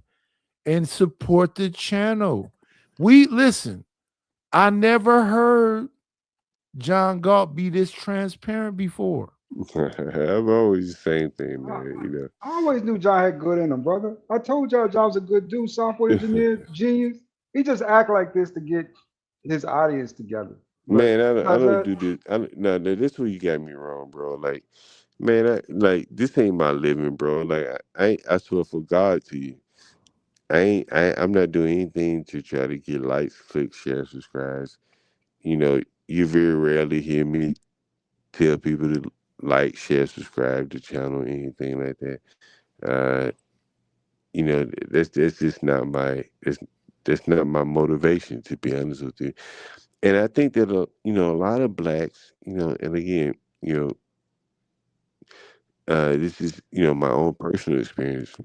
[SPEAKER 3] and support the channel. I never heard John Galt be this transparent before.
[SPEAKER 16] I'm always the same thing, man. You know,
[SPEAKER 17] I always knew John had good in him, brother. I told y'all John was a good dude, software engineer, genius. He just act like this to get his audience together.
[SPEAKER 16] Man, I don't do this. No, this is where you got me wrong, bro. Like, man, this ain't my living, bro. Like, I swear for God to you, I'm not doing anything to try to get likes, clicks, shares, subscribes. You know, you very rarely hear me tell people to like, share, subscribe to the channel, anything like that. You know, that's just not that's not my motivation, to be honest with you. And I think that a lot of blacks, and again, this is my own personal experience.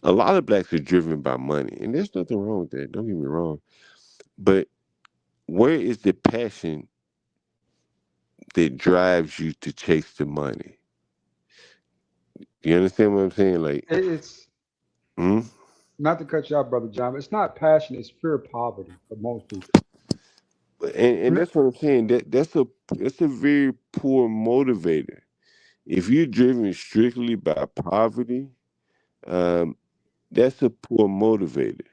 [SPEAKER 16] A lot of blacks are driven by money, and there's nothing wrong with that. Don't get me wrong, but where is the passion that drives you to chase the money? You understand what I'm saying? Like,
[SPEAKER 17] it's not to cut you off, brother John. It's not passion; it's pure poverty for most people.
[SPEAKER 16] And that's what I'm saying. That's a very poor motivator. If you're driven strictly by poverty, that's a poor motivator.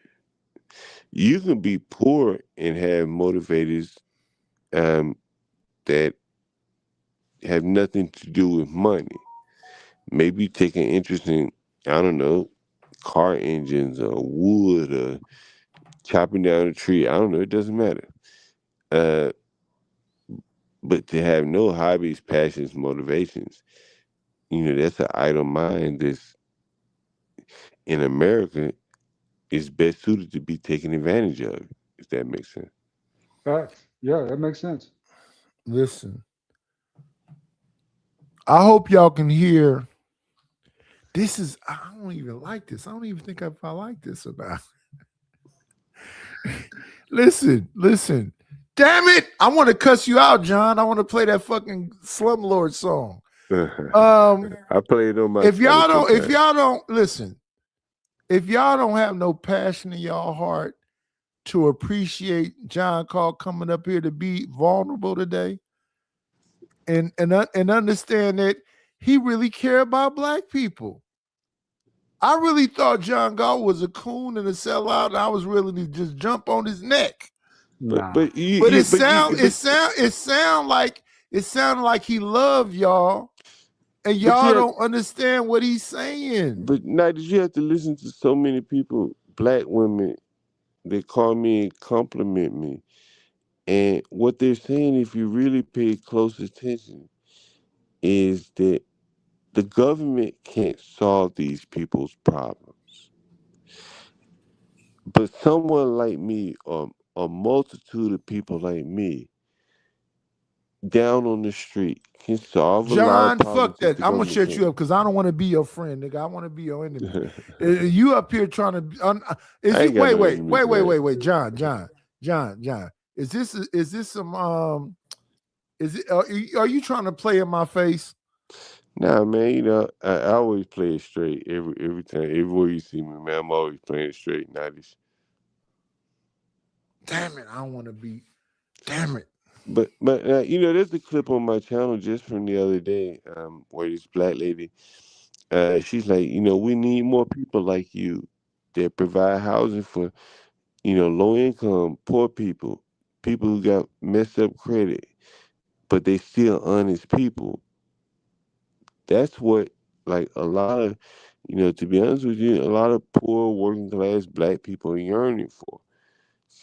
[SPEAKER 16] You can be poor and have motivators that have nothing to do with money. Maybe you take an interest in, I don't know, car engines or wood or chopping down a tree. I don't know. It doesn't matter. But to have no hobbies, passions, motivations, that's an idle mind that's in America is best suited to be taken advantage of, if that makes sense.
[SPEAKER 17] Facts. Yeah, that makes sense.
[SPEAKER 3] Listen, I hope y'all can hear. I don't even like this. I don't even think if I like this or not. Listen. Damn it! I want to cuss you out, John. I want to play that fucking Slumlord song.
[SPEAKER 16] I played on my.
[SPEAKER 3] If y'all don't listen, if y'all don't have no passion in y'all heart to appreciate John Galt coming up here to be vulnerable today, and understand that he really cared about black people. I really thought John Galt was a coon and a sellout, and I was willing to just jump on his neck. It sounded like he loved y'all, and y'all don't understand what he's saying.
[SPEAKER 16] But now, did you have to listen to so many people, black women, that call me and compliment me, and what they're saying, if you really pay close attention, is that the government can't solve these people's problems, but someone like me, or a multitude of people like me down on the street can solve a lot of problems.
[SPEAKER 3] John, fuck that. I'm gonna shut you up because I don't want to be your friend, nigga. I want to be your enemy. You up here trying to wait, John. Is this some are you trying to play in my face?
[SPEAKER 16] Nah, man, I always play it straight every time. Everywhere you see me, man, I'm always playing it straight.
[SPEAKER 3] Damn it, I don't want to be. Damn it.
[SPEAKER 16] But there's a clip on my channel just from the other day, where this black lady, she's like, we need more people like you that provide housing for, low income, poor people who got messed up credit, but they still honest people. That's what, like, a lot of, to be honest with you, a lot of poor working class black people are yearning for.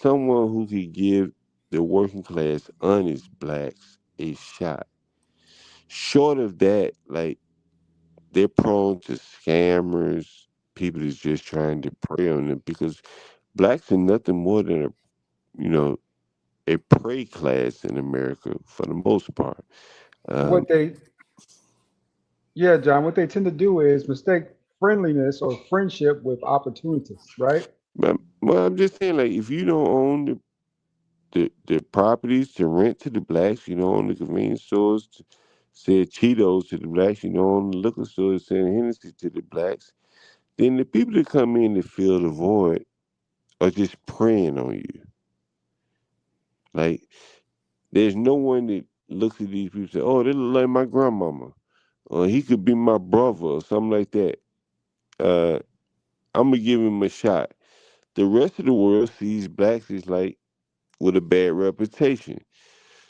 [SPEAKER 16] someone who could give the working class, honest blacks a shot. Short of that, like they're prone to scammers, people that's just trying to prey on them because blacks are nothing more than a prey class in America for the most part. Um,
[SPEAKER 17] What they, yeah, John, what they tend to do is mistake friendliness or friendship with opportunities, right?
[SPEAKER 16] well, I'm just saying, like, if you don't own the properties to rent to the blacks, you don't own the convenience stores to sell Cheetos to the blacks, you don't own the liquor stores selling Hennessy to the blacks, then the people that come in to fill the void are just preying on you. Like, there's no one that looks at these people and say, oh, they look like my grandmama. Or he could be my brother or something like that. I'm going to give him a shot. The rest of the world sees blacks as like with a bad reputation.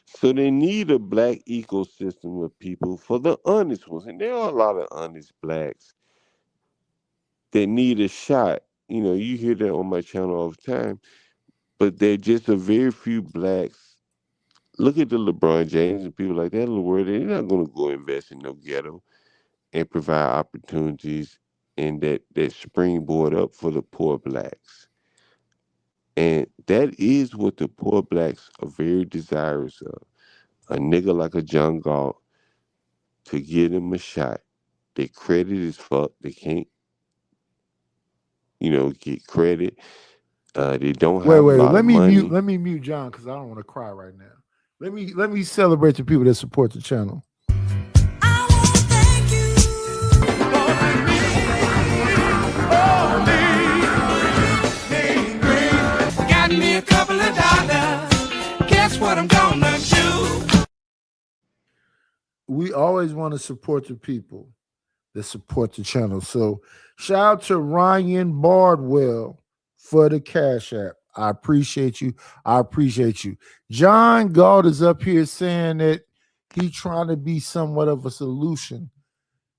[SPEAKER 16] So they need a black ecosystem of people for the honest ones. And there are a lot of honest blacks that need a shot. You hear that on my channel all the time. But there are just a very few blacks. Look at the LeBron James and people like that in the world. They're not going to go invest in no ghetto and provide opportunities and that springboard up for the poor blacks. And that is what the poor blacks are very desirous of. A nigga like a John Galt to give them a shot. Their credit is fucked. They can't, get credit. They don't have a
[SPEAKER 3] Wait.
[SPEAKER 16] lot of money.
[SPEAKER 3] Let me mute John because I don't want to cry right now. Let me celebrate the people that support the channel.
[SPEAKER 4] Got me a couple of dollars. Guess what I'm gonna do?
[SPEAKER 3] We always want to support the people that support the channel. So shout out to Ryan Bardwell for the Cash App. I appreciate you. John Galt is up here saying that he's trying to be somewhat of a solution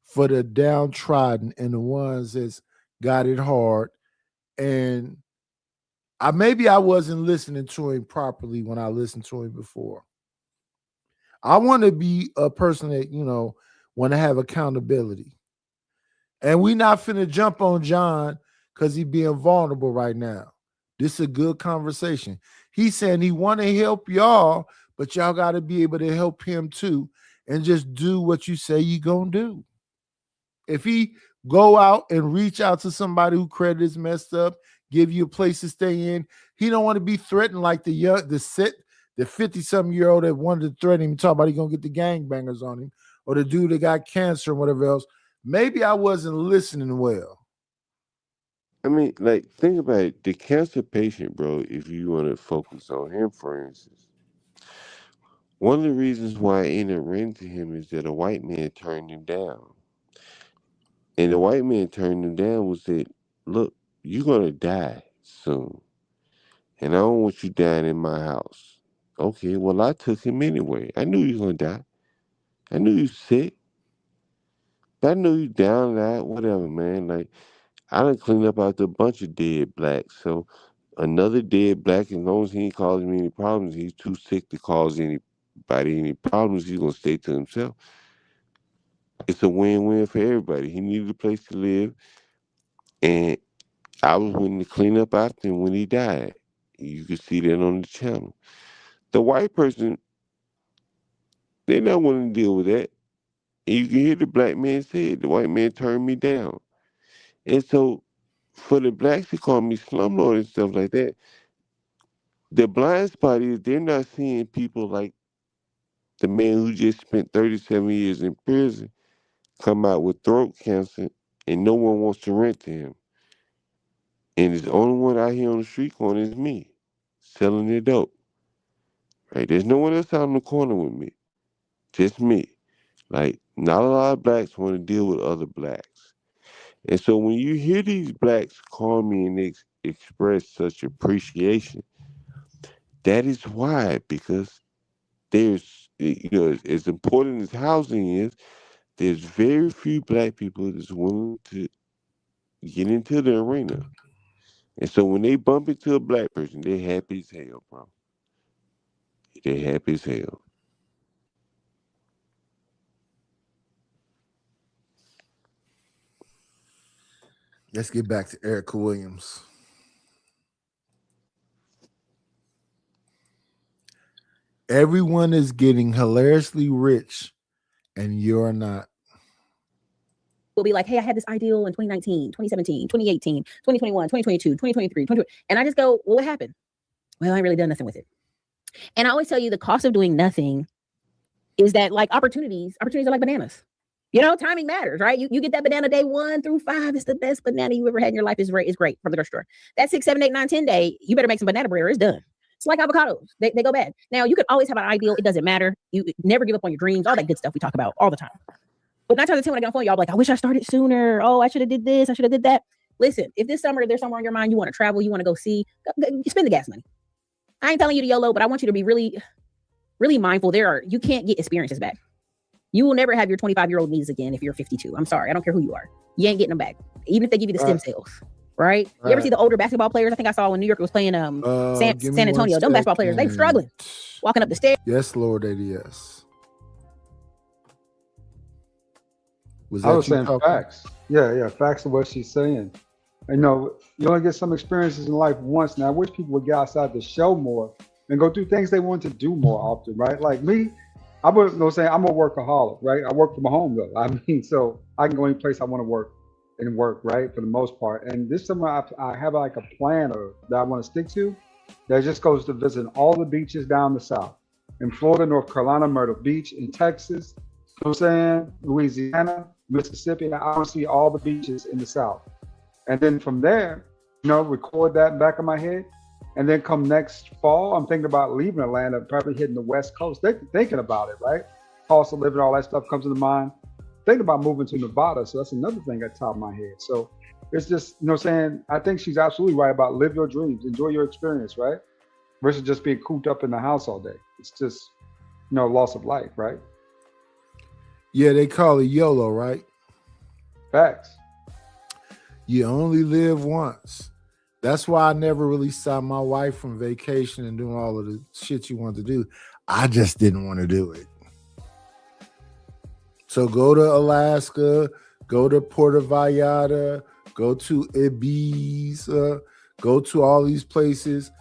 [SPEAKER 3] for the downtrodden and the ones that's got it hard. And maybe I wasn't listening to him properly when I listened to him before. I want to be a person that, want to have accountability. And we not finna jump on John because he's being vulnerable right now. This is a good conversation. He's saying he want to help y'all, but y'all got to be able to help him too and just do what you say you gonna do. If he go out and reach out to somebody who credit is messed up, give you a place to stay in, he don't want to be threatened like the 50-something-year-old that wanted to threaten him, talk about he gonna get the gangbangers on him, or the dude that got cancer and whatever else. Maybe I wasn't listening well.
[SPEAKER 16] I mean, like, think about it. The cancer patient, bro, if you want to focus on him, for instance, one of the reasons why I ended up renting to him is that a white man turned him down. And the white man turned him down was that, look, you're going to die soon. And I don't want you dying in my house. Okay, well, I took him anyway. I knew you were going to die. I knew you sick. But I knew you down and out, whatever, man. Like, I done cleaned up after a bunch of dead blacks. So another dead black, as long as he ain't causing me any problems, he's too sick to cause anybody any problems. He's going to stay to himself. It's a win-win for everybody. He needed a place to live. And I was willing to clean up after him when he died. You can see that on the channel. The white person, they're not willing to deal with that. And you can hear the black man say it. The white man turned me down. And so for the blacks to call me slumlord and stuff like that, the blind spot is they're not seeing people like the man who just spent 37 years in prison come out with throat cancer and no one wants to rent to him. And the only one out here on the street corner is me, selling the dope. Right? There's no one else out on the corner with me. Just me. Like, not a lot of blacks want to deal with other blacks. And so when you hear these blacks call me and express such appreciation, that is why, because there's, as important as housing is, there's very few black people that's willing to get into the arena. And so when they bump into a black person, they happy as hell, bro. They happy as hell.
[SPEAKER 3] Let's get back to Erica Williams. Everyone is getting hilariously rich, and you're not.
[SPEAKER 15] Will be like, hey, I had this ideal in 2019, 2017, 2018, 2021, 2022, 2023, 2020. And I just go, well, what happened? Well, I ain't really done nothing with it. And I always tell you the cost of doing nothing is that like opportunities are like bananas. You know, timing matters, right? You get that banana day 1 through 5. It's the best banana you ever had in your life. Is great from the grocery store. That 6, 7, 8, 9, 10 day, you better make some banana bread or it's done. It's like avocados. They go bad. Now, you could always have an ideal. It doesn't matter. You never give up on your dreams, all that good stuff we talk about all the time. But 9 times out of 10 when I get on the phone, y'all be like, I wish I started sooner. Oh, I should have did this. I should have did that. Listen, if this summer there's somewhere on your mind, you want to travel, you want to go see, spend the gas money. I ain't telling you to YOLO, but I want you to be really, really mindful. You can't get experiences back. You will never have your 25-year-old knees again if you're 52. I'm sorry. I don't care who you are. You ain't getting them back. Even if they give you the stem cells, right? You ever see the older basketball players? I think I saw when New York was playing San Antonio. Them basketball players, they struggling. Walking up the stairs.
[SPEAKER 3] Yes, Lord ADS.
[SPEAKER 17] I was saying facts. Yeah, facts of what she's saying. You know, you only get some experiences in life once. Now, I wish people would get outside the show more and go do things they want to do more often, right? Like me, I'm a workaholic, right? I work from home though. I mean, so I can go any place I want to work, right? For the most part. And this summer, I have like a plan that I want to stick to that just goes to visit all the beaches down the south. In Florida, North Carolina, Myrtle Beach, in Texas, you know what I'm saying? Louisiana, Mississippi. I want to see all the beaches in the south. And then from there, you know, record that in the back of my head. And then come next fall, I'm thinking about leaving Atlanta, probably hitting the West Coast. Thinking about it, right? Cost of living, all that stuff comes into mind. Thinking about moving to Nevada. So that's another thing at the top of my head. So it's just, you know what I'm saying? I think she's absolutely right about live your dreams, enjoy your experience, right? Versus just being cooped up in the house all day. It's just, you know, loss of life, right?
[SPEAKER 3] Yeah, they call it YOLO, right?
[SPEAKER 17] Facts.
[SPEAKER 3] You only live once. That's why I never really saw my wife from vacation and doing all of the shit you want to do. I just didn't want to do it. So go to Alaska, go to Puerto Vallarta, go to Ibiza, go to all these places,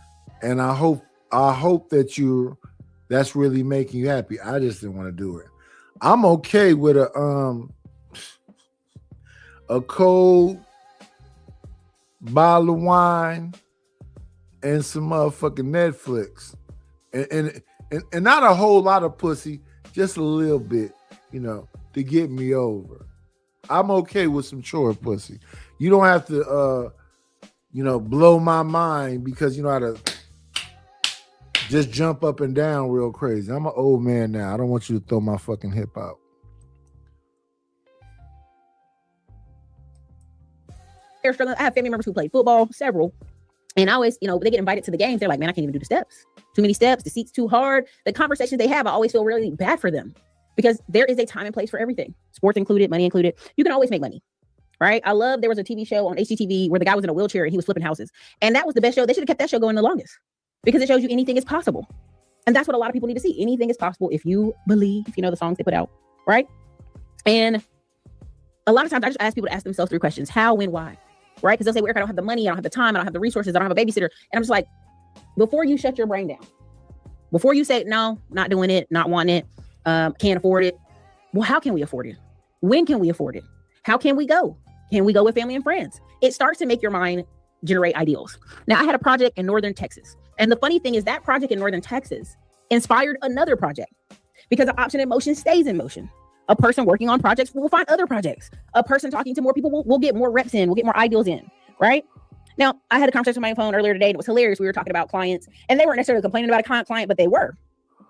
[SPEAKER 3] and I hope that that's really making you happy. I just didn't want to do it. I'm okay with a cold bottle of wine and some motherfucking Netflix, and not a whole lot of pussy, just a little bit, you know, to get me over. I'm okay with some chore pussy. You don't have to, you know, blow my mind because you know how to just jump up and down real crazy. I'm an old man now. I don't want you to throw my fucking hip out.
[SPEAKER 15] They're struggling. I have family members who play football, several. And I always, you know, they get invited to the games. They're like, man, I can't even do the steps. Too many steps. The seat's too hard. The conversations they have, I always feel really bad for them because there is a time and place for everything. Sports included, money included. You can always make money, right? There was a TV show on HGTV where the guy was in a wheelchair and he was flipping houses. And that was the best show. They should have kept that show going the longest because it shows you anything is possible. And that's what a lot of people need to see. Anything is possible if you believe, if you know the songs they put out, right? And a lot of times I just ask people to ask themselves 3 questions. How, when, why? Right? Because they'll say, well, Eric, I don't have the money, I don't have the time, I don't have the resources, I don't have a babysitter. And I'm just like, before you shut your brain down, before you say, no, not doing it, not wanting it, can't afford it. Well, how can we afford it? When can we afford it? How can we go? Can we go with family and friends? It starts to make your mind generate ideals. Now, I had a project in Northern Texas. And the funny thing is that project in Northern Texas inspired another project because the option in motion stays in motion. A person working on projects will find other projects. A person talking to more people will get more reps in, will get more ideals in, right? Now, I had a conversation with my phone earlier today and it was hilarious. We were talking about clients and they weren't necessarily complaining about a client, but they were.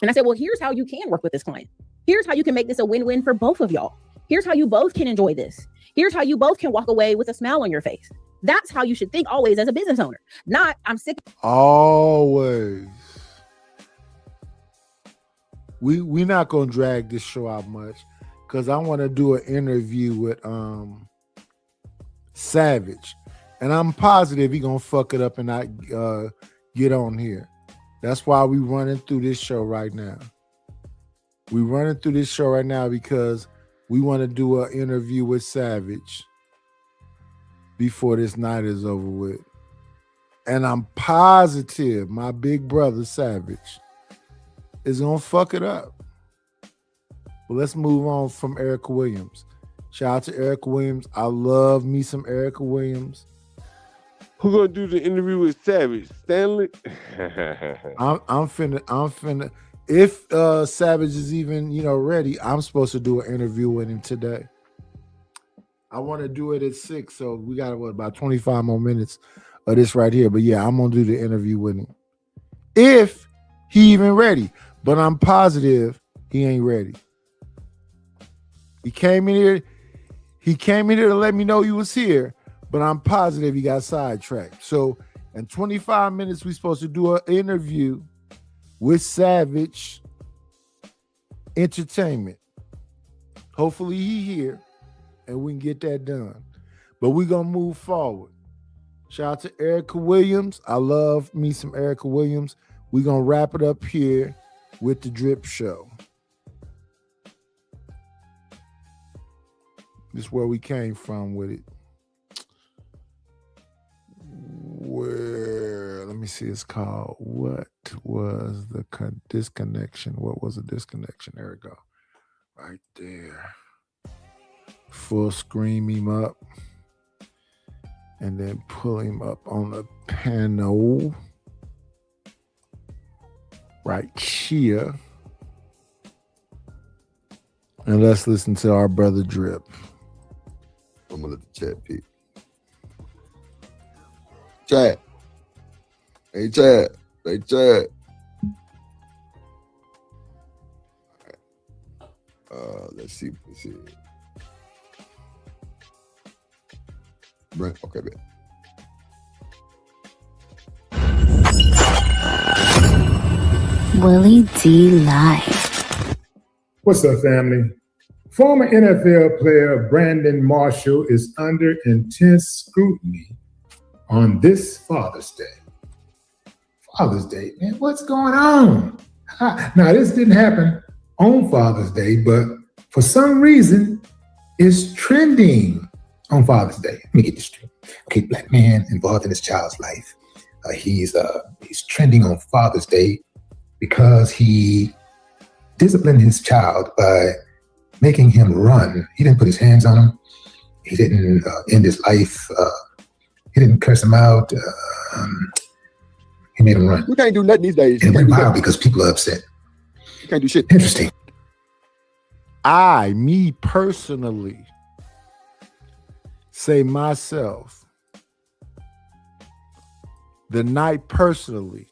[SPEAKER 15] And I said, well, here's how you can work with this client. Here's how you can make this a win-win for both of y'all. Here's how you both can enjoy this. Here's how you both can walk away with a smile on your face. That's how you should think always as a business owner. Not, I'm sick.
[SPEAKER 3] Always. We not going to drag this show out much because I want to do an interview with Savage. And I'm positive he gonna fuck it up and not get on here. That's why we running through this show right now. We running through this show right now because we want to do an interview with Savage before this night is over with. And I'm positive my big brother Savage is gonna fuck it up. But let's move on from Erica Williams. Shout out to Erica Williams. I love me some Erica Williams.
[SPEAKER 16] Who gonna do the interview with Savage? Stanley?
[SPEAKER 3] I'm finna. If Savage is even ready, I'm supposed to do an interview with him today. I want to do it at 6, so we got about 25 more minutes of this right here. But yeah, I'm gonna do the interview with him if he even ready. But I'm positive he ain't ready. He came in here to let me know he was here, but I'm positive he got sidetracked. So in 25 minutes, we're supposed to do an interview with Savage Entertainment. Hopefully he here and we can get that done. But we're gonna move forward. Shout out to Erica Williams. I love me some Erica Williams. We're gonna wrap it up here with the Drip Show. This is where we came from with it. Let me see, it's called What Was the Disconnection? What was the disconnection? There we go. Right there. Full screen him up. And then pull him up on the panel. Right here. And let's listen to our brother Drip. I'm gonna let the chat peek. Chat. Hey, chat. Hey, chat. Let's see. Right. Okay, bet.
[SPEAKER 18] Willie D Live.
[SPEAKER 19] What's up, family? Former NFL player Brandon Marshall is under intense scrutiny on this Father's Day. Father's Day, man, what's going on? Now, this didn't happen on Father's Day, but for some reason, it's trending on Father's Day. Let me get this straight. Okay, black man involved in his child's life. He's trending on Father's Day because he disciplined his child by making him run. He didn't put his hands on him. He didn't end his life. He didn't curse him out. He made him run.
[SPEAKER 14] You can't do nothing these days.
[SPEAKER 19] And it went viral because people are upset.
[SPEAKER 14] You can't do shit.
[SPEAKER 19] Interesting.
[SPEAKER 3] Me personally, say myself, the night personally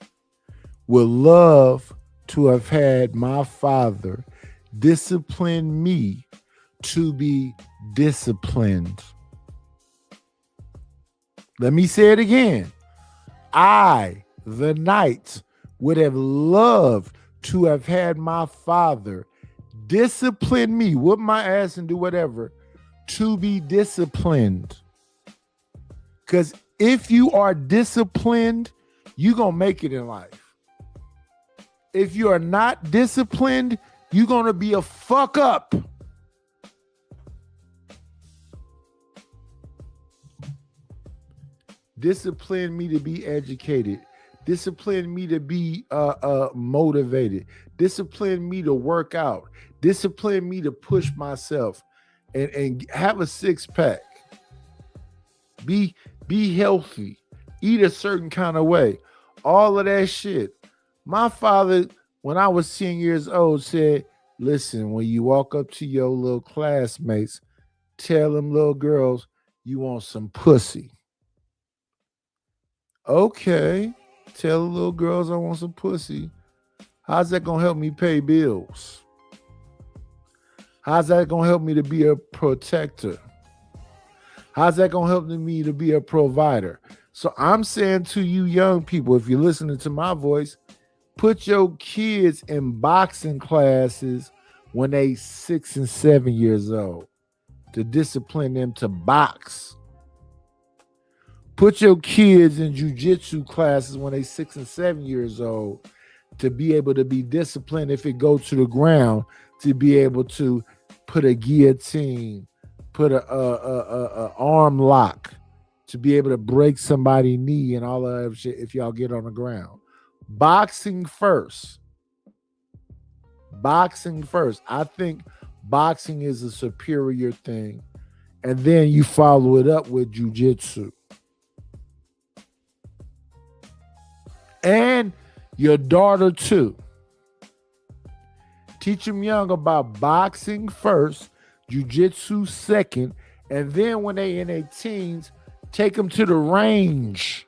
[SPEAKER 3] would love to have had my father discipline me to be disciplined. Let me say it again. I, the night, would have loved to have had my father discipline me, whoop my ass and do whatever, to be disciplined. Because if you are disciplined, you're going to make it in life. If you are not disciplined, you're going to be a fuck up. Discipline me to be educated. Discipline me to be motivated. Discipline me to work out. Discipline me to push myself and have a six-pack. Be healthy. Eat a certain kind of way. All of that shit. My father, when I was 10 years old, said, listen, when you walk up to your little classmates, tell them little girls you want some pussy. Okay. Tell the little girls I want some pussy. How's that gonna help me pay bills? How's that gonna help me to be a protector? How's that gonna help me to be a provider? So I'm saying to you young people, if you're listening to my voice, put your kids in boxing classes when they 6 and 7 years old to discipline them to box. Put your kids in jujitsu classes when they 6 and 7 years old to be able to be disciplined if it goes to the ground, to be able to put a guillotine, put a arm lock, to be able to break somebody's knee and all of that shit if y'all get on the ground. Boxing first. Boxing first. I think boxing is a superior thing. And then you follow it up with jujitsu. And your daughter too. Teach them young about boxing first, jujitsu second, and then when they in their teens, take them to the range.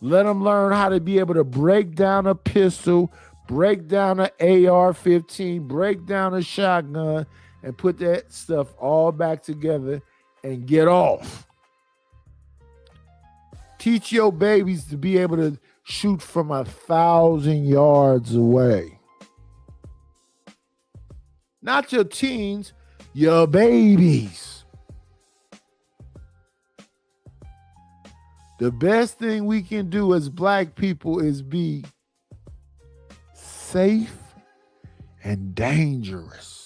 [SPEAKER 3] Let them learn how to be able to break down a pistol, break down an AR-15, break down a shotgun, and put that stuff all back together and get off. Teach your babies to be able to shoot from 1,000 yards away. Not your teens, your babies. The best thing we can do as Black people is be safe and dangerous.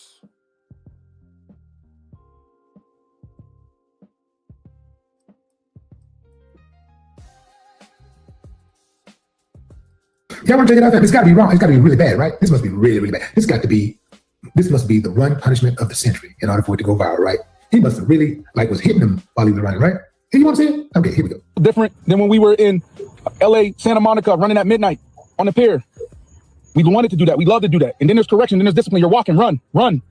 [SPEAKER 19] Y'all want to check it out? It's got to be wrong. It's got to be really bad, right? This must be really, really bad. This must be the run punishment of the century in order for it to go viral, right? He must have really was hitting him while he was running, right? Hey, you want to see it? Okay, here we go.
[SPEAKER 20] Different than when we were in LA, Santa Monica, running at midnight on the pier. We wanted to do that. We love to do that. And then there's correction. Then there's discipline. You're walking, run.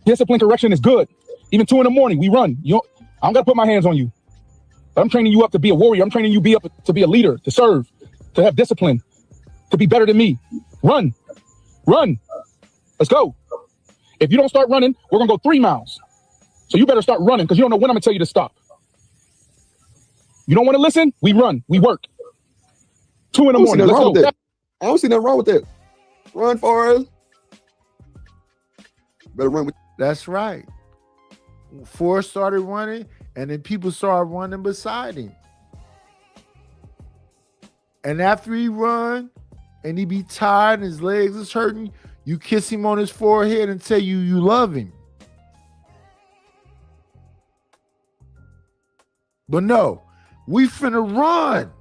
[SPEAKER 20] Discipline, correction is good. Even 2 a.m, we run. I don't got to put my hands on you. But I'm training you up to be a warrior. I'm training you to be a leader, to serve, to have discipline, to be better than me. Run. Let's go. If you don't start running, we're going to go 3 miles. So you better start running because you don't know when I'm going to tell you to stop. You don't want to listen? We run. We work. 2 a.m. Let's go.
[SPEAKER 14] I don't see nothing wrong with that. Run, Forrest. Better run with.
[SPEAKER 3] That's right. Forrest started running, and then people started running beside him. And after he run, and he be tired and his legs is hurting, you kiss him on his forehead and tell you love him. But no, we finna run.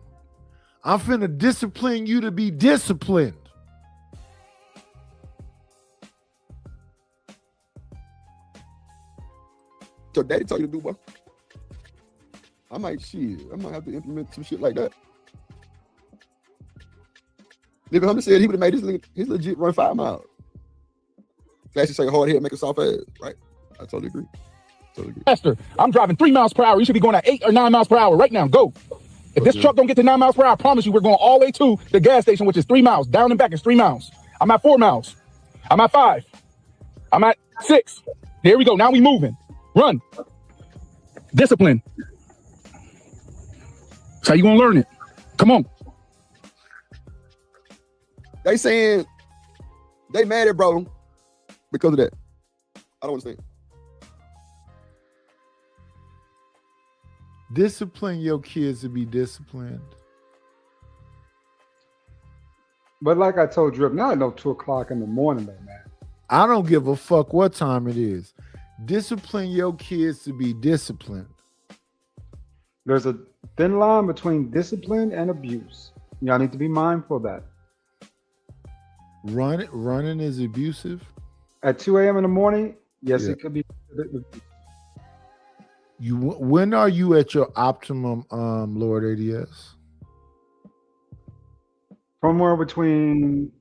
[SPEAKER 3] I'm finna discipline you to be disciplined.
[SPEAKER 14] So daddy told you to do what? I might have to implement some shit like that. Nigga Hunter said he would have made his legit run 5 miles. Flashy say hard head, make a soft ass, right? I totally agree.
[SPEAKER 20] Faster. I'm driving 3 miles per hour. You should be going at 8 or 9 miles per hour right now. Go. If this truck don't get to 9 miles per hour, I promise you we're going all the way to the gas station, which is 3 miles. Down and back is 3 miles. I'm at 4 miles. I'm at 5. I'm at 6. There we go. Now we moving. Run. Discipline. That's how you gonna learn it. Come on.
[SPEAKER 14] They saying they mad at bro because of that. I don't understand.
[SPEAKER 3] Discipline your kids to be disciplined.
[SPEAKER 17] But like I told Drip, not at no 2 o'clock in the morning though, man.
[SPEAKER 3] I don't give a fuck what time it is. Discipline your kids to be disciplined.
[SPEAKER 17] There's a thin line between discipline and abuse. Y'all need to be mindful of that.
[SPEAKER 3] Running is abusive.
[SPEAKER 17] At 2 a.m. in the morning, yes,
[SPEAKER 3] Yeah.
[SPEAKER 17] it could be.
[SPEAKER 3] When are you at your optimum, Lord ADS?
[SPEAKER 17] Somewhere between,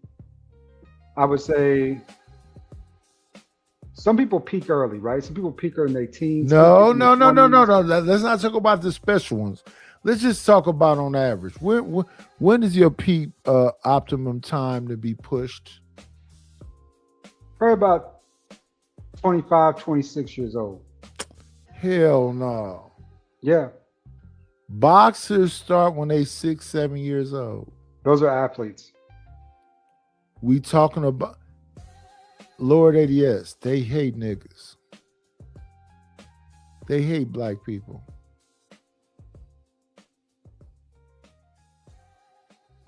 [SPEAKER 17] I would say, some people peak early, right? Some people peak in their teens.
[SPEAKER 3] No. Let's not talk about the special ones. Let's just talk about on average. When is your peak optimum time to be pushed?
[SPEAKER 17] Probably about 25, 26 years old.
[SPEAKER 3] Hell no.
[SPEAKER 17] Yeah.
[SPEAKER 3] Boxers start when they 6, 7 years old.
[SPEAKER 17] Those are athletes.
[SPEAKER 3] We talking about Lord ADS. They hate niggas. They hate black people.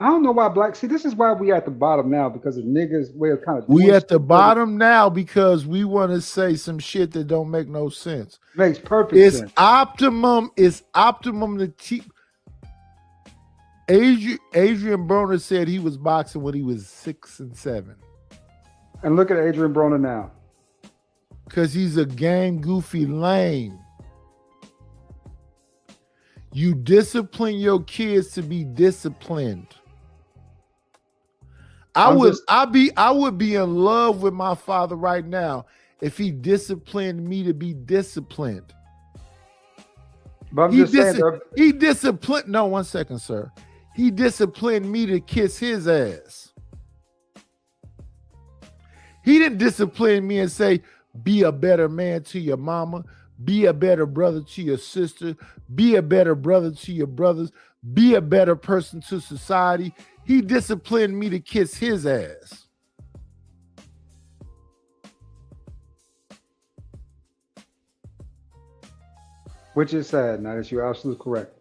[SPEAKER 17] I don't know why black. See, this is why we at the bottom now, because of niggas' way of kind of.
[SPEAKER 3] We at the bottom now because we want to say some shit that don't make no sense.
[SPEAKER 17] Makes perfect sense.
[SPEAKER 3] Optimum. It's optimum to teach. Adrian Broner said he was boxing when he was 6 and 7.
[SPEAKER 17] And look at Adrian Broner now.
[SPEAKER 3] Because he's a gang goofy lame. You discipline your kids to be disciplined. I would be in love with my father right now if he disciplined me to be disciplined.
[SPEAKER 17] But I'm just saying,
[SPEAKER 3] he disciplined. No, 1 second, sir. He disciplined me to kiss his ass. He didn't discipline me and say, be a better man to your mama, be a better brother to your sister, be a better brother to your brothers, be a better person to society. He disciplined me to kiss his ass.
[SPEAKER 17] Which is sad, Nice. You're absolutely correct.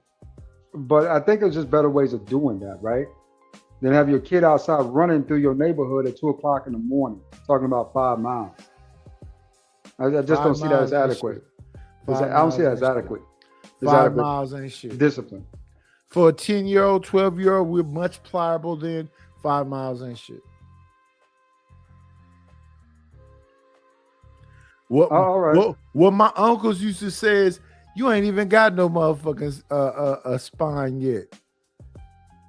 [SPEAKER 17] But I think there's just better ways of doing that, right? Than have your kid outside running through your neighborhood at 2 o'clock in the morning, talking about 5 miles. I just don't see that as adequate. I don't see that as adequate.
[SPEAKER 3] 5 miles ain't shit.
[SPEAKER 17] Discipline.
[SPEAKER 3] For a 10-year-old, 12-year-old, we're much pliable than 5 miles ain't shit. What my uncles used to say is, you ain't even got no motherfucking a spine yet.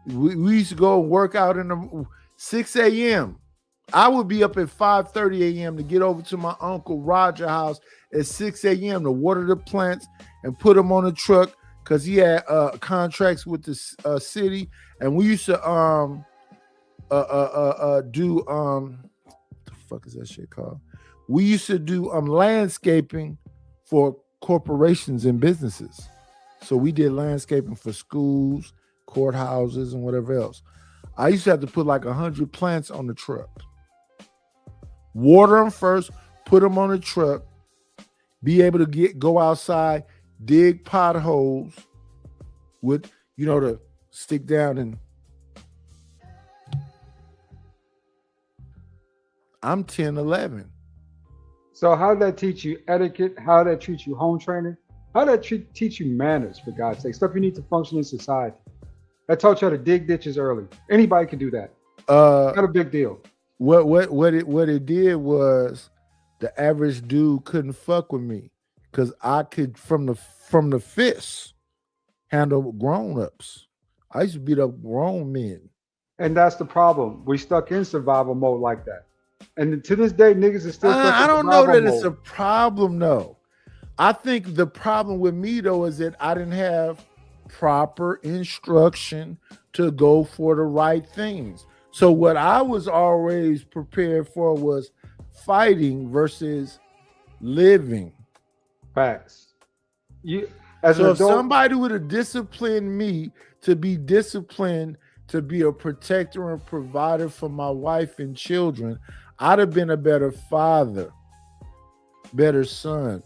[SPEAKER 3] We used to go work out in the 6 a.m. I would be up at 5:30 a.m. to get over to my uncle Roger house at 6 a.m. to water the plants and put them on a truck because he had contracts with the city, and we used to do what the fuck is that shit called? We used to do landscaping for corporations and businesses. So we did landscaping for schools, courthouses, and whatever else. I used to have to put like 100 plants on the truck. Water them first, put them on the truck, be able to go outside, dig potholes with, to stick down and I'm 10, 11.
[SPEAKER 17] So how did that teach you etiquette? How did that teach you home training? How did that teach you manners, for God's sake? Stuff you need to function in society. That taught you how to dig ditches early. Anybody can do that. Not a big deal.
[SPEAKER 3] What it did was the average dude couldn't fuck with me because I could from the fist handle grown-ups. I used to beat up grown men.
[SPEAKER 17] And that's the problem. We stuck in survival mode like that. And to this day, niggas is still stuck in
[SPEAKER 3] I don't
[SPEAKER 17] survival
[SPEAKER 3] know that
[SPEAKER 17] mode.
[SPEAKER 3] it's a problem, though. I think the problem with me, though, is that I didn't have proper instruction to go for the right things. So what I was always prepared for was fighting versus living.
[SPEAKER 17] Facts.
[SPEAKER 3] If somebody would have disciplined me to be disciplined, to be a protector and provider for my wife and children, I'd have been a better father, better son,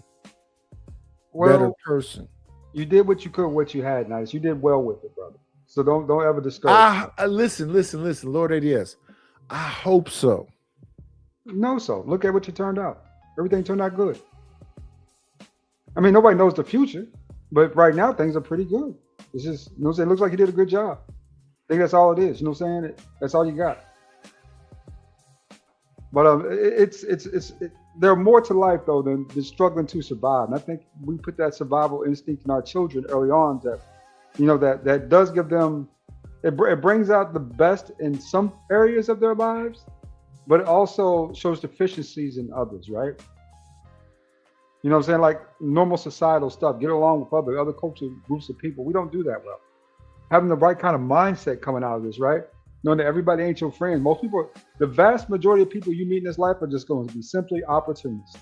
[SPEAKER 3] better person.
[SPEAKER 17] You did what you could, what you had, Nice. You did well with it, brother. So don't ever discourage.
[SPEAKER 3] Listen, Lord ADS. I hope so.
[SPEAKER 17] No, so look at what you turned out. Everything turned out good. I mean, nobody knows the future, but right now things are pretty good. It's just, it looks like you did a good job. I think that's all it is. You know what I'm saying? That's all you got. But there are more to life though than struggling to survive. And I think we put that survival instinct in our children early on that does give them, it brings out the best in some areas of their lives, but it also shows deficiencies in others, right? You know what I'm saying? Like normal societal stuff, get along with other cultural groups of people. We don't do that well. Having the right kind of mindset coming out of this, right? Knowing that everybody ain't your friend. Most people, the vast majority of people you meet in this life are just going to be simply opportunists.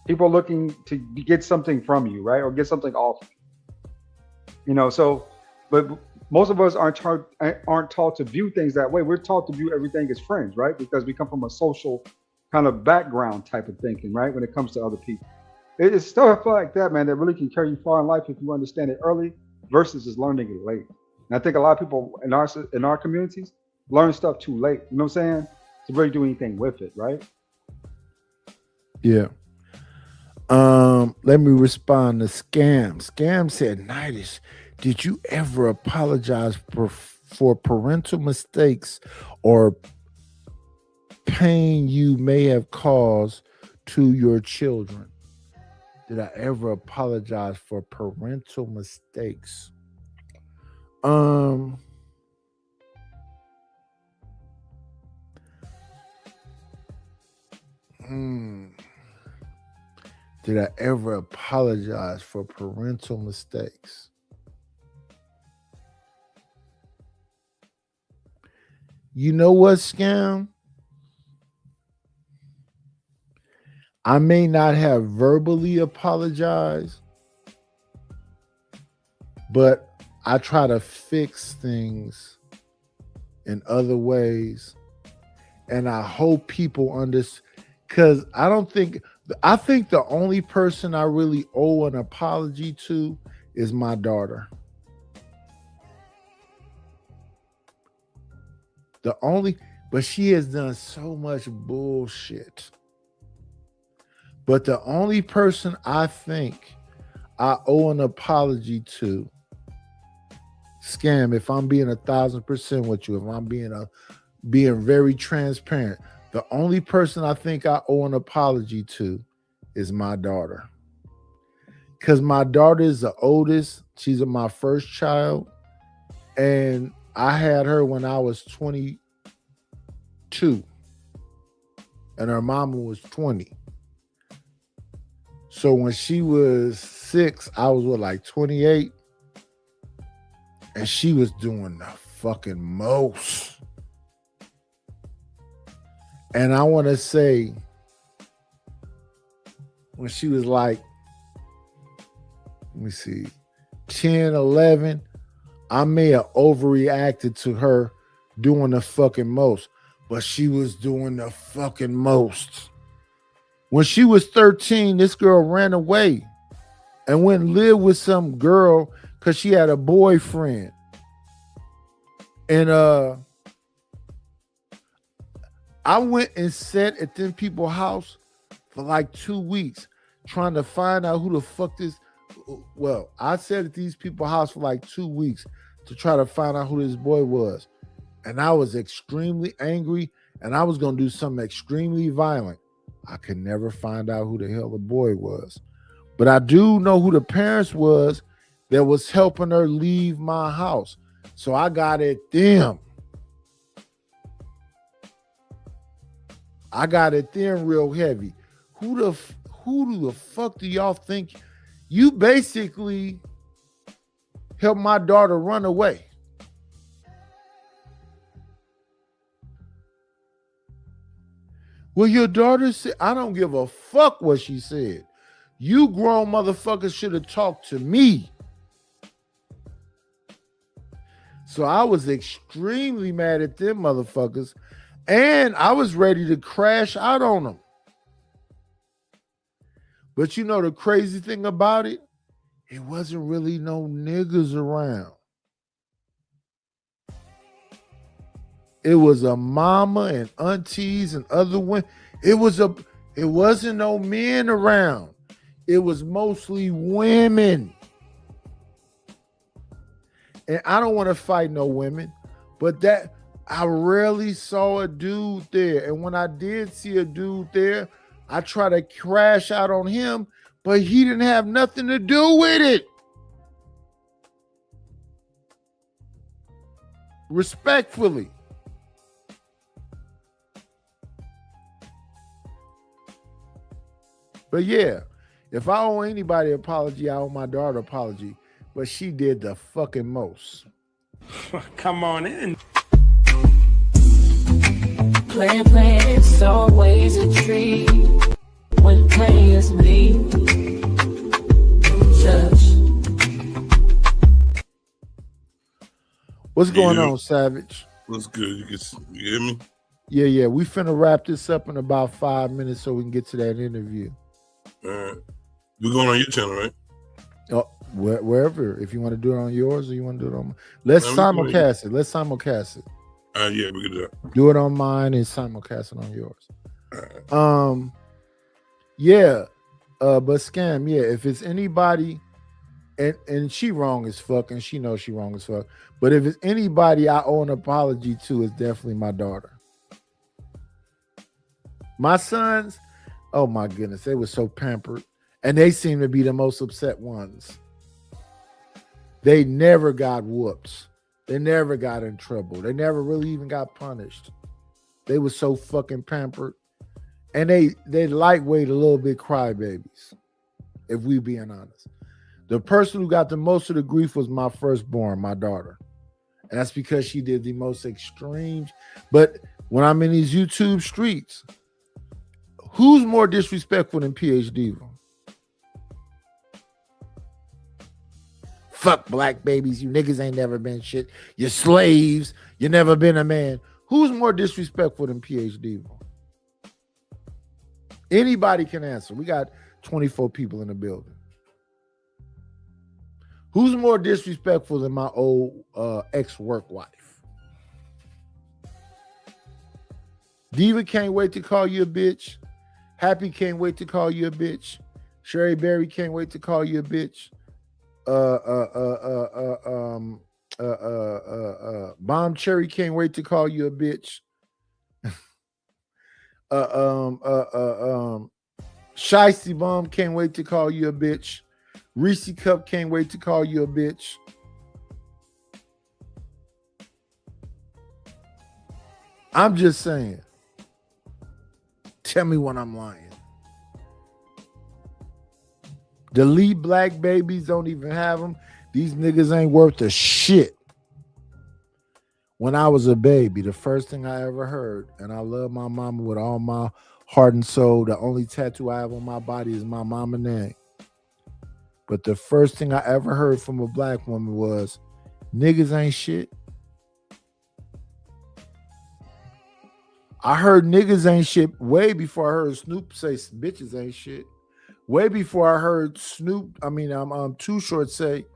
[SPEAKER 17] People looking to get something from you, right? Or get something off. But most of us aren't taught to view things that way. We're taught to view everything as friends, right? Because we come from a social kind of background type of thinking, right? When it comes to other people. It's stuff like that, man, that really can carry you far in life if you understand it early versus just learning it late. And I think a lot of people in our communities learn stuff too late. You know what I'm saying? To really do anything with it, right?
[SPEAKER 3] Yeah. Let me respond to Scam. Scam said, Nidish, did you ever apologize for parental mistakes or pain you may have caused to your children? Did I ever apologize for parental mistakes? Did I ever apologize for parental mistakes? You know what, Scam? I may not have verbally apologized, but I try to fix things in other ways. And I hope people understand, because I think the only person I really owe an apology to is my daughter. But she has done so much bullshit. But the only person I think I owe an apology to, Scam, if I'm being 1,000% with you, if I'm being very transparent, the only person I think I owe an apology to is my daughter. Because my daughter is the oldest. She's my first child. And I had her when I was 22. And her mama was 20. So when she was 6, I was like 28. And she was doing the fucking most. And I want to say, when she was like, let me see, 10, 11, I may have overreacted to her doing the fucking most. But she was doing the fucking most. When she was 13, this girl ran away and went and lived with some girl because she had a boyfriend. And I went and sat at them people's house for like 2 weeks trying to find out who the fuck this. Well, I sat at these people's house for like 2 weeks to try to find out who this boy was. And I was extremely angry and I was going to do something extremely violent. I could never find out who the hell the boy was. But I do know who the parents was that was helping her leave my house. So I got at them. I got at them real heavy. Who the fuck do y'all think? You basically helped my daughter run away. Well, your daughter said, I don't give a fuck what she said. You grown motherfuckers should have talked to me. So I was extremely mad at them motherfuckers. And I was ready to crash out on them. But you know the crazy thing about it? It wasn't really no niggas around. It was a mama and aunties and other women. It wasn't no men around. It was mostly women. And I don't want to fight no women, but that I rarely saw a dude there. And when I did see a dude there, I tried to crash out on him, but he didn't have nothing to do with it. Respectfully. But yeah, if I owe anybody an apology, I owe my daughter an apology. But she did the fucking most.
[SPEAKER 7] Come on in.
[SPEAKER 8] Playing, it's always a treat when players leave.
[SPEAKER 3] What's going on, Savage?
[SPEAKER 21] What's good? You hear me?
[SPEAKER 3] Yeah. We finna wrap this up in about 5 minutes so we can get to that interview.
[SPEAKER 21] All right. We're going on your channel, right?
[SPEAKER 3] Oh, wherever. If you want to do it on yours or you want to do it on mine. Let's
[SPEAKER 21] No, we
[SPEAKER 3] simulcast it. Let's simulcast it.
[SPEAKER 21] Yeah, we can do that.
[SPEAKER 3] Do it on mine and simulcast it on yours. Yeah. But Scam, yeah, if it's anybody, and she wrong as fuck, and she knows she wrong as fuck. But if it's anybody I owe an apology to, it's definitely my daughter. My sons, oh my goodness, they were so pampered. And they seem to be the most upset ones. They never got whoops. They never got in trouble. They never really even got punished. They were so fucking pampered. And they lightweight a little bit crybabies, if we being honest. The person who got the most of the grief was my firstborn, my daughter. And that's because she did the most extreme. But when I'm in these YouTube streets, who's more disrespectful than PH Diva? Fuck black babies. You niggas ain't never been shit. You're slaves. You never been a man. Who's more disrespectful than PH Diva? Anybody can answer. We got 24 people in the building. Who's more disrespectful than my old ex-work wife? Diva can't wait to call you a bitch. Happy can't wait to call you a bitch. Sherry Berry can't wait to call you a bitch. Bomb Cherry can't wait to call you a bitch. Shiesty Bomb can't wait to call you a bitch. Reese Cup can't wait to call you a bitch. I'm just saying. Tell me when I'm lying. The lead black babies don't even have them. These niggas ain't worth a shit. When I was a baby, the first thing I ever heard, and I love my mama with all my heart and soul. The only tattoo I have on my body is my mama name. But the first thing I ever heard from a black woman was, niggas ain't shit. I heard niggas ain't shit way before I heard Snoop say bitches ain't shit. Way before I heard Too Short say,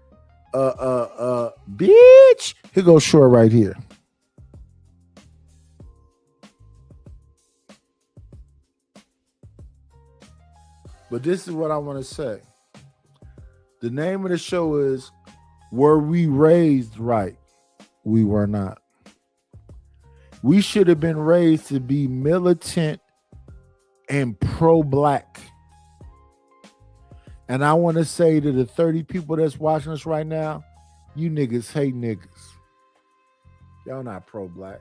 [SPEAKER 3] bitch. Here goes Short right here. But this is what I want to say. The name of the show is Were We Raised Right? We were not. We should have been raised to be militant and pro-black. And I want to say to the 30 people that's watching us right now, you niggas hate niggas. Y'all not pro-black.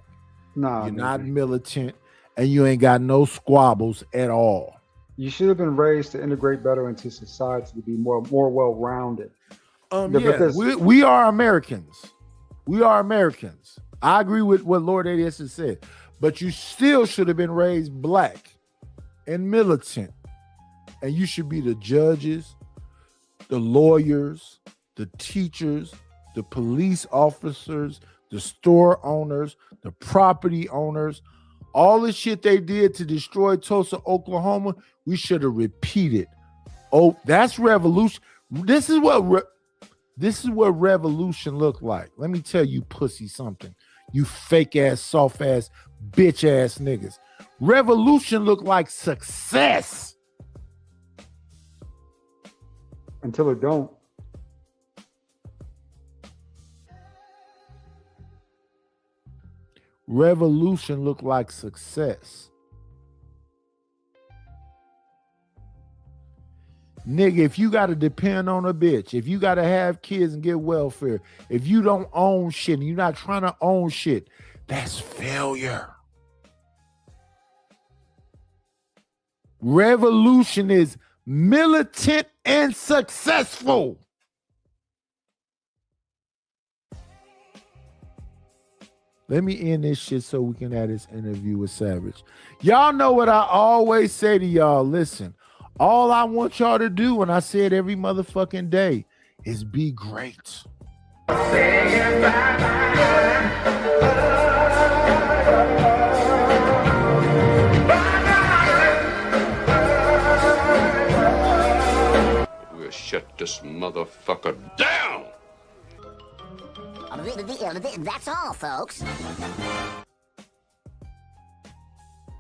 [SPEAKER 17] Nah,
[SPEAKER 3] you're not militant, and you ain't got no squabbles at all.
[SPEAKER 17] You should have been raised to integrate better into society, to be more well-rounded.
[SPEAKER 3] We are Americans. We are Americans. I agree with what Lord ADS has said, but you still should have been raised black and militant. And you should be the judges, the lawyers, the teachers, the police officers, the store owners, the property owners. All the shit they did to destroy Tulsa, Oklahoma, we should have repeated. Oh, that's revolution. This is what revolution looked like. Let me tell you, pussy, something. You fake ass, soft ass, bitch ass niggas. Revolution looked like success.
[SPEAKER 17] Until it don't.
[SPEAKER 3] Revolution looked like success. Nigga, if you got to depend on a bitch, if you got to have kids and get welfare, if you don't own shit and you're not trying to own shit, that's failure. Revolution is militant and successful. Let me end this shit so we can have this interview with Savage. Y'all know what I always say to y'all. Listen, all I want y'all to do, and I say it every motherfucking day, is be great.
[SPEAKER 1] shut this motherfucker down!
[SPEAKER 12] That's all, folks.